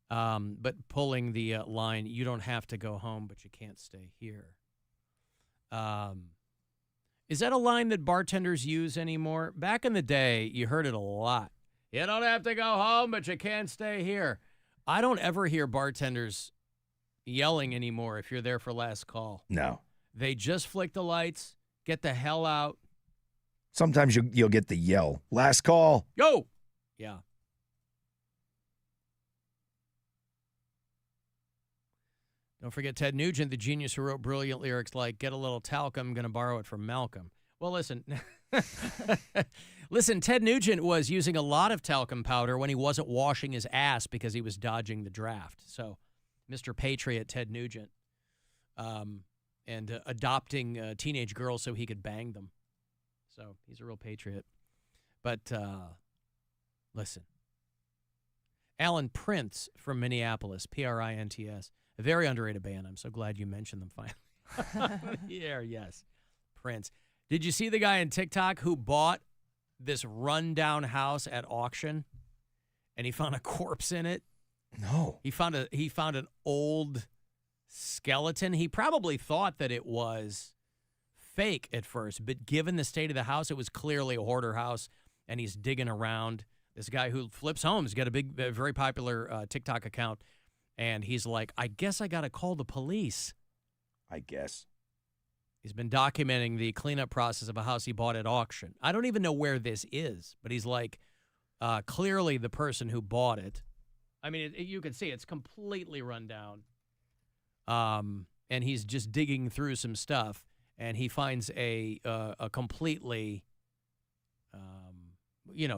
But pulling the line, you don't have to go home, but you can't stay here. Is that a line that bartenders use anymore? Back in the day, you heard it a lot. You don't have to go home, but you can't stay here. I don't ever hear bartenders yelling anymore if you're there for last call. No. They just flick the lights, get the hell out. Sometimes you'll get the yell. Last call. Yo! Yeah. Don't forget Ted Nugent, the genius who wrote brilliant lyrics like, get a little talcum, going to borrow it from Malcolm. Well, listen. Listen, Ted Nugent was using a lot of talcum powder when he wasn't washing his ass because he was dodging the draft. So, Mr. Patriot Ted Nugent, and adopting teenage girls so he could bang them. So, he's a real patriot. But, listen. Alan Prince from Minneapolis, Prints. A very underrated band. I'm so glad you mentioned them finally. Yeah, yes. Prince. Did you see the guy on TikTok who bought this rundown house at auction and he found a corpse in it? No. He found an old skeleton. He probably thought that it was fake at first, but given the state of the house, it was clearly a hoarder house, and he's digging around. This guy who flips homes, got a very popular TikTok account. And he's like, I guess I got to call the police. I guess. He's been documenting the cleanup process of a house he bought at auction. I don't even know where this is, but he's like, clearly the person who bought it. I mean, you can see it's completely run down. And he's just digging through some stuff, and he finds a completely,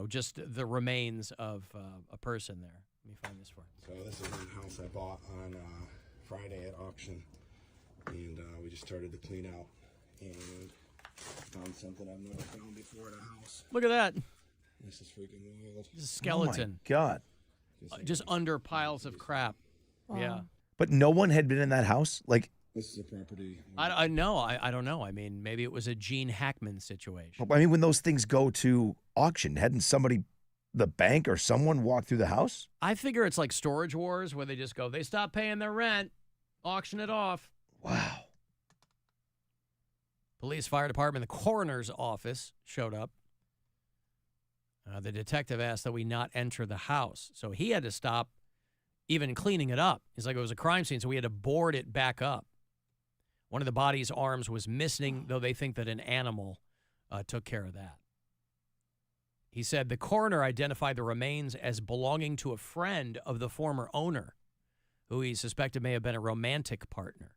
just the remains of a person there. Let me find this for you. So this is one house I bought on Friday at auction, and we just started to clean out and found something I've never found before in a house. Look at that. This is freaking wild. It's a skeleton. Oh my God. Just under piles of crap. Wow. Yeah. But no one had been in that house? Like, this is a property. I know. I don't know. I mean, maybe it was a Gene Hackman situation. I mean, when those things go to auction, hadn't somebody, the bank or someone, walk through the house? I figure it's like Storage Wars where they just go, they stop paying their rent, auction it off. Wow. Police, fire department, the coroner's office showed up. The detective asked that we not enter the house. So he had to stop even cleaning it up. He's like, it was a crime scene, so we had to board it back up. One of the body's arms was missing, though they think that an animal took care of that. He said the coroner identified the remains as belonging to a friend of the former owner, who he suspected may have been a romantic partner.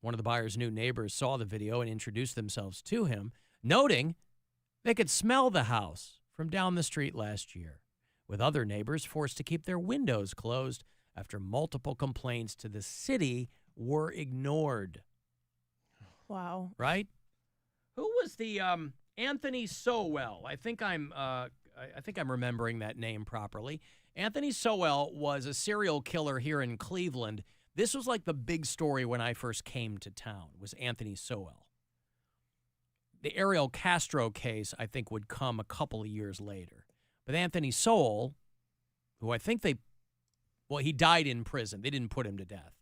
One of the buyer's new neighbors saw the video and introduced themselves to him, noting they could smell the house from down the street last year, with other neighbors forced to keep their windows closed after multiple complaints to the city were ignored. Wow. Right? Who was the Anthony Sowell? I think I'm remembering that name properly. Anthony Sowell was a serial killer here in Cleveland. This was like the big story when I first came to town, was Anthony Sowell. The Ariel Castro case, I think, would come a couple of years later. But Anthony Sowell, who I think he died in prison. They didn't put him to death.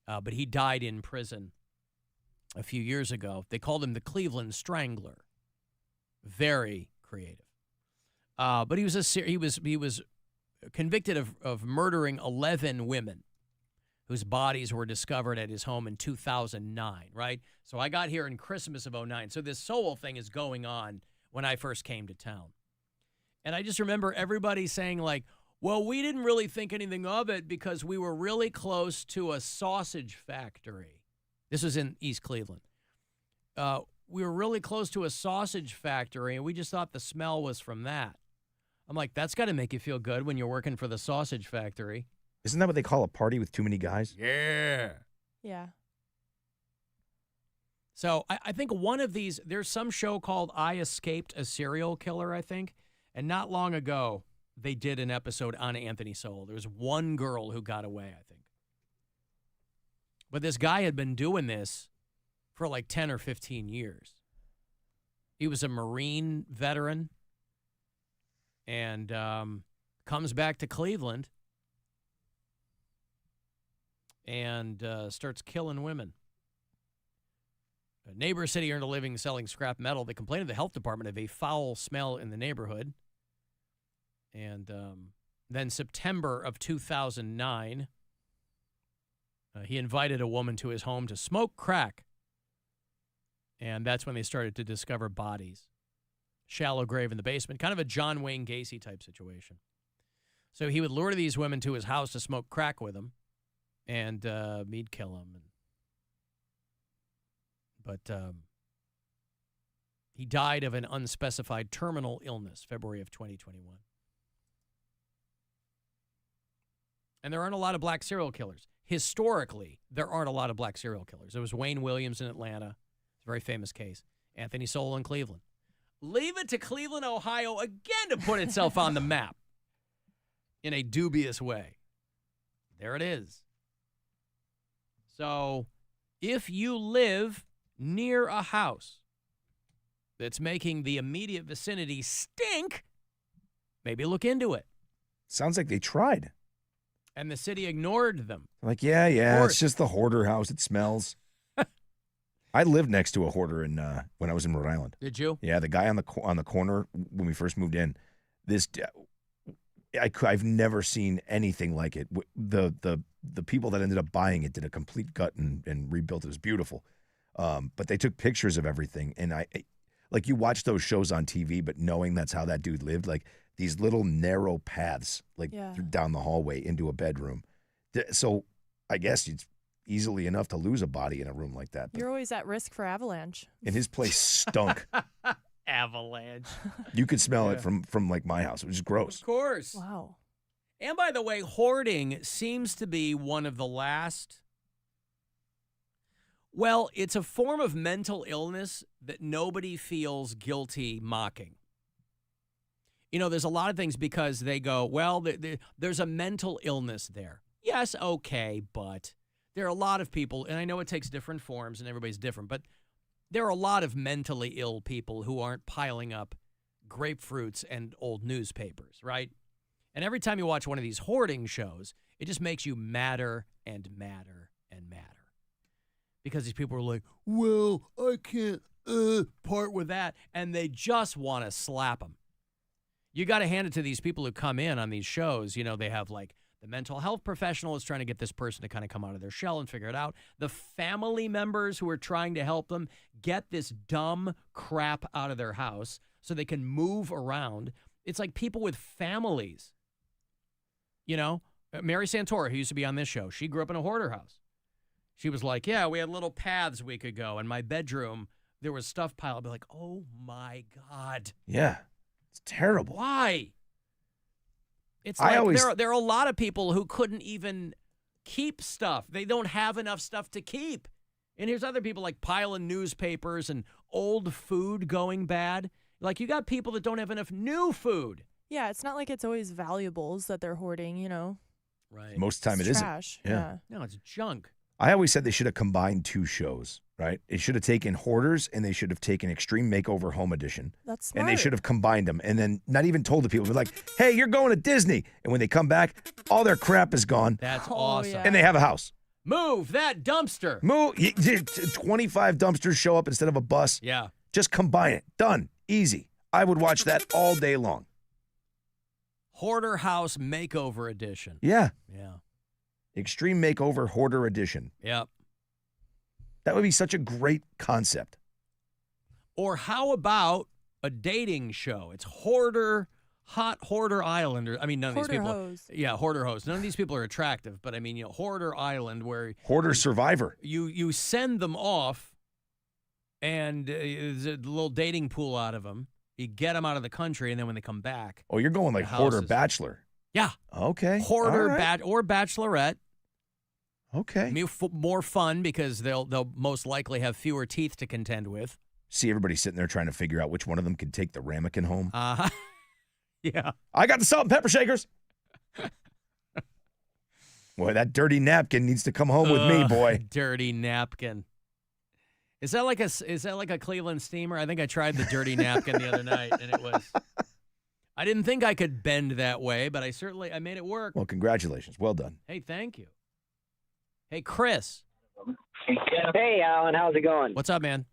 But he died in prison a few years ago. They called him the Cleveland Strangler. Very creative. But he was convicted of murdering 11 women whose bodies were discovered at his home in 2009, right? So I got here in Christmas of 2009. So this Sowell thing is going on when I first came to town. And I just remember everybody saying like, well, we didn't really think anything of it because we were really close to a sausage factory. This was in East Cleveland. We were really close to a sausage factory, and we just thought the smell was from that. I'm like, that's got to make you feel good when you're working for the sausage factory. Isn't that what they call a party with too many guys? Yeah. Yeah. So I think one of these, there's some show called I Escaped a Serial Killer, I think. And not long ago, they did an episode on Anthony Sowell. There was one girl who got away, I think. But this guy had been doing this for like 10 or 15 years. He was a Marine veteran and comes back to Cleveland and starts killing women. A neighbor said he earned a living selling scrap metal. They complained to the health department of a foul smell in the neighborhood. And then September of 2009, he invited a woman to his home to smoke crack. And that's when they started to discover bodies. Shallow grave in the basement, kind of a John Wayne Gacy type situation. So he would lure these women to his house to smoke crack with him, and he'd kill them. But he died of an unspecified terminal illness, February of 2021. And there aren't a lot of black serial killers. Historically, there aren't a lot of black serial killers. There was Wayne Williams in Atlanta. It's a very famous case. Anthony Sowell in Cleveland. Leave it to Cleveland, Ohio, again to put itself on the map in a dubious way. There it is. So if you live near a house that's making the immediate vicinity stink, maybe look into it. Sounds like they tried. And the city ignored them. Like, yeah, it's just the hoarder house. It smells. I lived next to a hoarder when I was in Rhode Island. Did you? Yeah, the guy on the corner when we first moved in. I've never seen anything like it. The people that ended up buying it did a complete gut and rebuilt it. It was beautiful. But they took pictures of everything, and like you watch those shows on TV, but knowing that's how that dude lived, like these little narrow paths, down the hallway into a bedroom. So I guess it's easily enough to lose a body in a room like that. But You're always at risk for avalanche. and his place stunk. Avalanche. You could smell it from like my house. It was just gross. Of course. Wow. And by the way, hoarding seems to be one of the last. Well, it's a form of mental illness that nobody feels guilty mocking. You know, there's a lot of things because they go, well, there's a mental illness there. Yes, okay, but there are a lot of people, and I know it takes different forms and everybody's different, but there are a lot of mentally ill people who aren't piling up grapefruits and old newspapers, right? And every time you watch one of these hoarding shows, it just makes you madder and madder and madder. Because these people are like, well, I can't part with that. And they just want to slap them. You got to hand it to these people who come in on these shows. You know, they have like the mental health professional is trying to get this person to kind of come out of their shell and figure it out. The family members who are trying to help them get this dumb crap out of their house so they can move around. It's like people with families. You know, Mary Santora, who used to be on this show, she grew up in a hoarder house. She was like, yeah, we had little paths we could go. In my bedroom, there was stuff piled. I'd be like, oh, my God. Yeah, it's terrible. Why? It's like there are a lot of people who couldn't even keep stuff. They don't have enough stuff to keep. And here's other people like piling newspapers and old food going bad. Like you got people that don't have enough new food. Yeah, it's not like it's always valuables that they're hoarding, you know. Right. Most of the time It's it isn't. trash. Yeah. No, it's junk. I always said they should have combined two shows, right? They should have taken Hoarders and they should have taken Extreme Makeover Home Edition. That's And they smart. should have combined them and then not even told the people. They're like, hey, you're going to Disney. And when they come back, all their crap is gone. That's awesome. And they have a house. Move that dumpster. Move. 25 dumpsters show up instead of a bus. Yeah. Just combine it. Done. Easy. I would watch that all day long. Hoarder House Makeover Edition. Yeah. Yeah. Extreme Makeover Hoarder Edition. Yep. That would be such a great concept. Or how about a dating show? It's Hot Hoarder Island. I mean, none of these Hoarder people. Hose. Yeah, Hoarder Hose. None of these people are attractive, but I mean, Hoarder Island, where Hoarder Survivor. you send them off, and there's a little dating pool out of them. You get them out of the country, and then when they come back, Oh, you're going like the Hoarder houses- Bachelor. Yeah. Okay. Hoarder, All right. or bachelorette. Okay. More fun because they'll most likely have fewer teeth to contend with. See everybody sitting there trying to figure out which one of them can take the ramekin home. Yeah. I got the salt and pepper shakers. Boy, that dirty napkin needs to come home with me, boy. Dirty napkin. Is that like a Cleveland steamer? I think I tried the dirty napkin the other night, and it was. I didn't think I could bend that way, but I made it work. Well, congratulations. Well done. Hey, thank you. Hey, Chris. Hey, Alan. How's it going? What's up, man?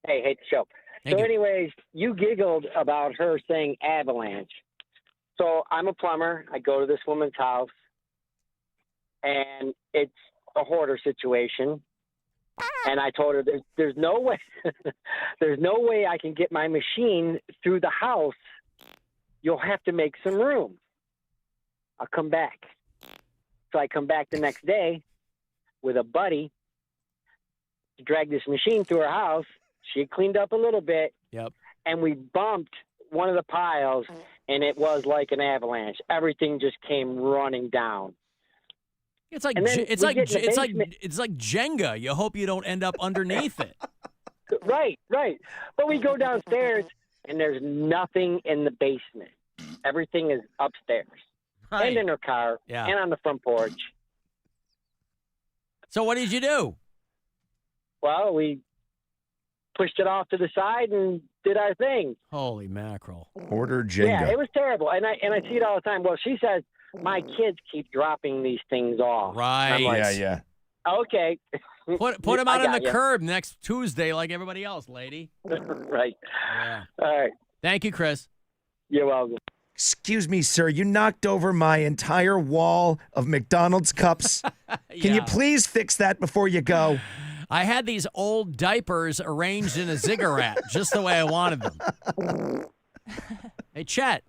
Hey, hate the show. Thank you. Anyways, you giggled about her saying avalanche. So I'm a plumber. I go to this woman's house, and it's a hoarder situation. And I told her there's no way, there's no way I can get my machine through the house. You'll have to make some room. I'll come back. So I come back the next day with a buddy to drag this machine through her house. She had cleaned up a little bit. Yep. And we bumped one of the piles, and it was like an avalanche. Everything just came running down. It's like And then it's we like get in the it's like basement. it's like Jenga. You hope you don't end up underneath it. Right. But we go downstairs, and there's nothing in the basement. Everything is upstairs and in her car and on the front porch. So what did you do? Well, we pushed it off to the side and did our thing. Holy mackerel! Order Jenga. Yeah, it was terrible, and I see it all the time. Well, she says my kids keep dropping these things off. Right. I'm like, yeah. Okay. Put them out I on the got ya. curb next Tuesday like everybody else, lady. Right. Yeah. All right. Thank you, Chris. You're welcome. Excuse me, sir. You knocked over my entire wall of McDonald's cups. Can you please fix that before you go? I had these old diapers arranged in a ziggurat, just the way I wanted them. Hey, Chet.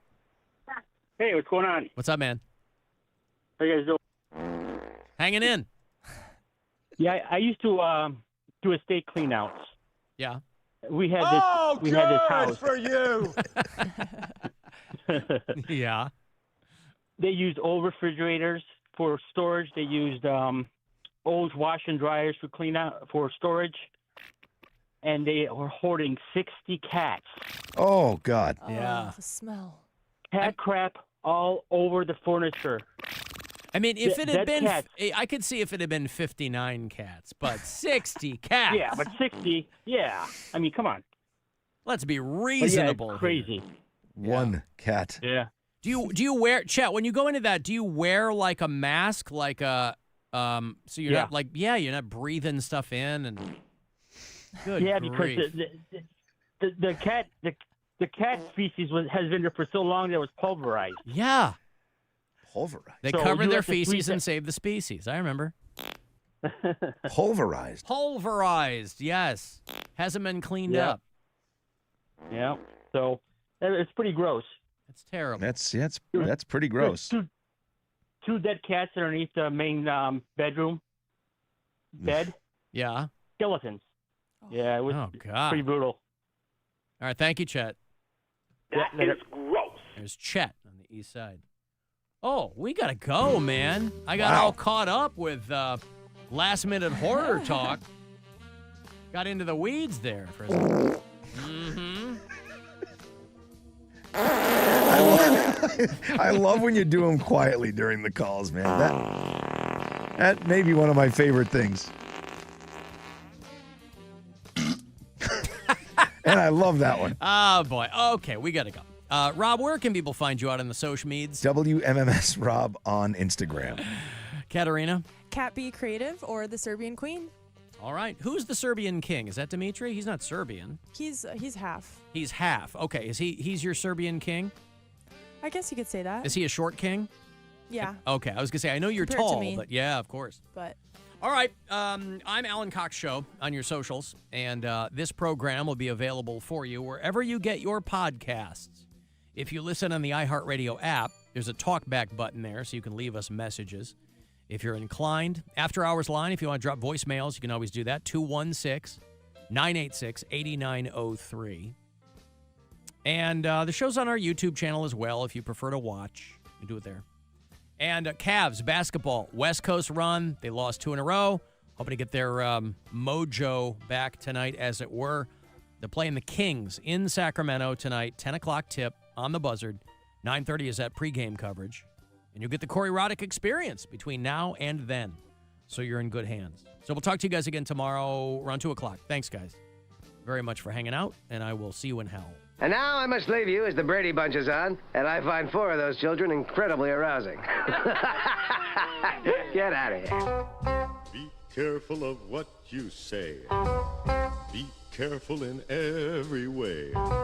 Hey, what's going on? What's up, man? How you guys doing? Hanging in. Yeah, I used to do estate cleanouts. Yeah. We had this. We had this house. for you. Yeah. They used old refrigerators for storage. They used old wash and dryers for for storage, and they were hoarding 60 cats. Oh, God. Yeah. The smell. Cat crap all over the furniture. I mean, if it had Dead been, cats. I could see if it had been 59 cats, but 60 cats. Yeah, but 60. Yeah, I mean, come on. Let's be But yeah, reasonable. it's crazy. One cat. Yeah. Do you wear, Chet, when you go into that, do you wear like a mask, like a so you're not like you're not breathing stuff in and good Yeah, grief. because the cat species has been there for so long that it was pulverized. Yeah. Pulverized. They So covered you their have to freeze feces and it. saved the species. I remember. Pulverized. Pulverized, yes. Hasn't been cleaned Yeah. up. Yeah. So it's pretty gross. It's terrible. That's pretty gross. Two dead cats underneath the main bedroom bed. Yeah. Skeletons. Yeah, it was God. pretty brutal. All right, thank you, Chet. That is gross. There's Chet on the east side. Oh, we got to go, man. I got all caught up with last-minute horror talk. Got into the weeds there for a second. Mm-hmm. I love when you do them quietly during the calls, man. That may be one of my favorite things. And I love that one. Oh, boy. Okay, we got to go. Rob, where can people find you out in the social meds? WMMS Rob on Instagram. Katerina? Cat B Creative or the Serbian Queen. All right. Who's the Serbian king? Is that Dimitri? He's not Serbian. He's half. He's half. Okay. He's your Serbian king? I guess you could say that. Is he a short king? Yeah. Okay. I was going to say, I know you're Compared to tall, me. but yeah, of course. But all right. I'm Alan Cox Show on your socials, and this program will be available for you wherever you get your podcasts. If you listen on the iHeartRadio app, there's a talkback button there so you can leave us messages. If you're inclined, after hours line, if you want to drop voicemails, you can always do that. 216-986-8903. And the show's on our YouTube channel as well if you prefer to watch. You do it there. And Cavs basketball, West Coast run. They lost 2 in a row. Hoping to get their mojo back tonight, as it were. They're playing the Kings in Sacramento tonight, 10 o'clock tip on the Buzzard. 9:30 is that pregame coverage. And you'll get the Corey Roddick experience between now and then. So you're in good hands. So we'll talk to you guys again tomorrow around 2 o'clock. Thanks, guys, very much for hanging out, and I will see you in hell. And now I must leave you as the Brady Bunch is on, and I find 4 of those children incredibly arousing. Get out of here. Be careful of what you say. Be careful in every way.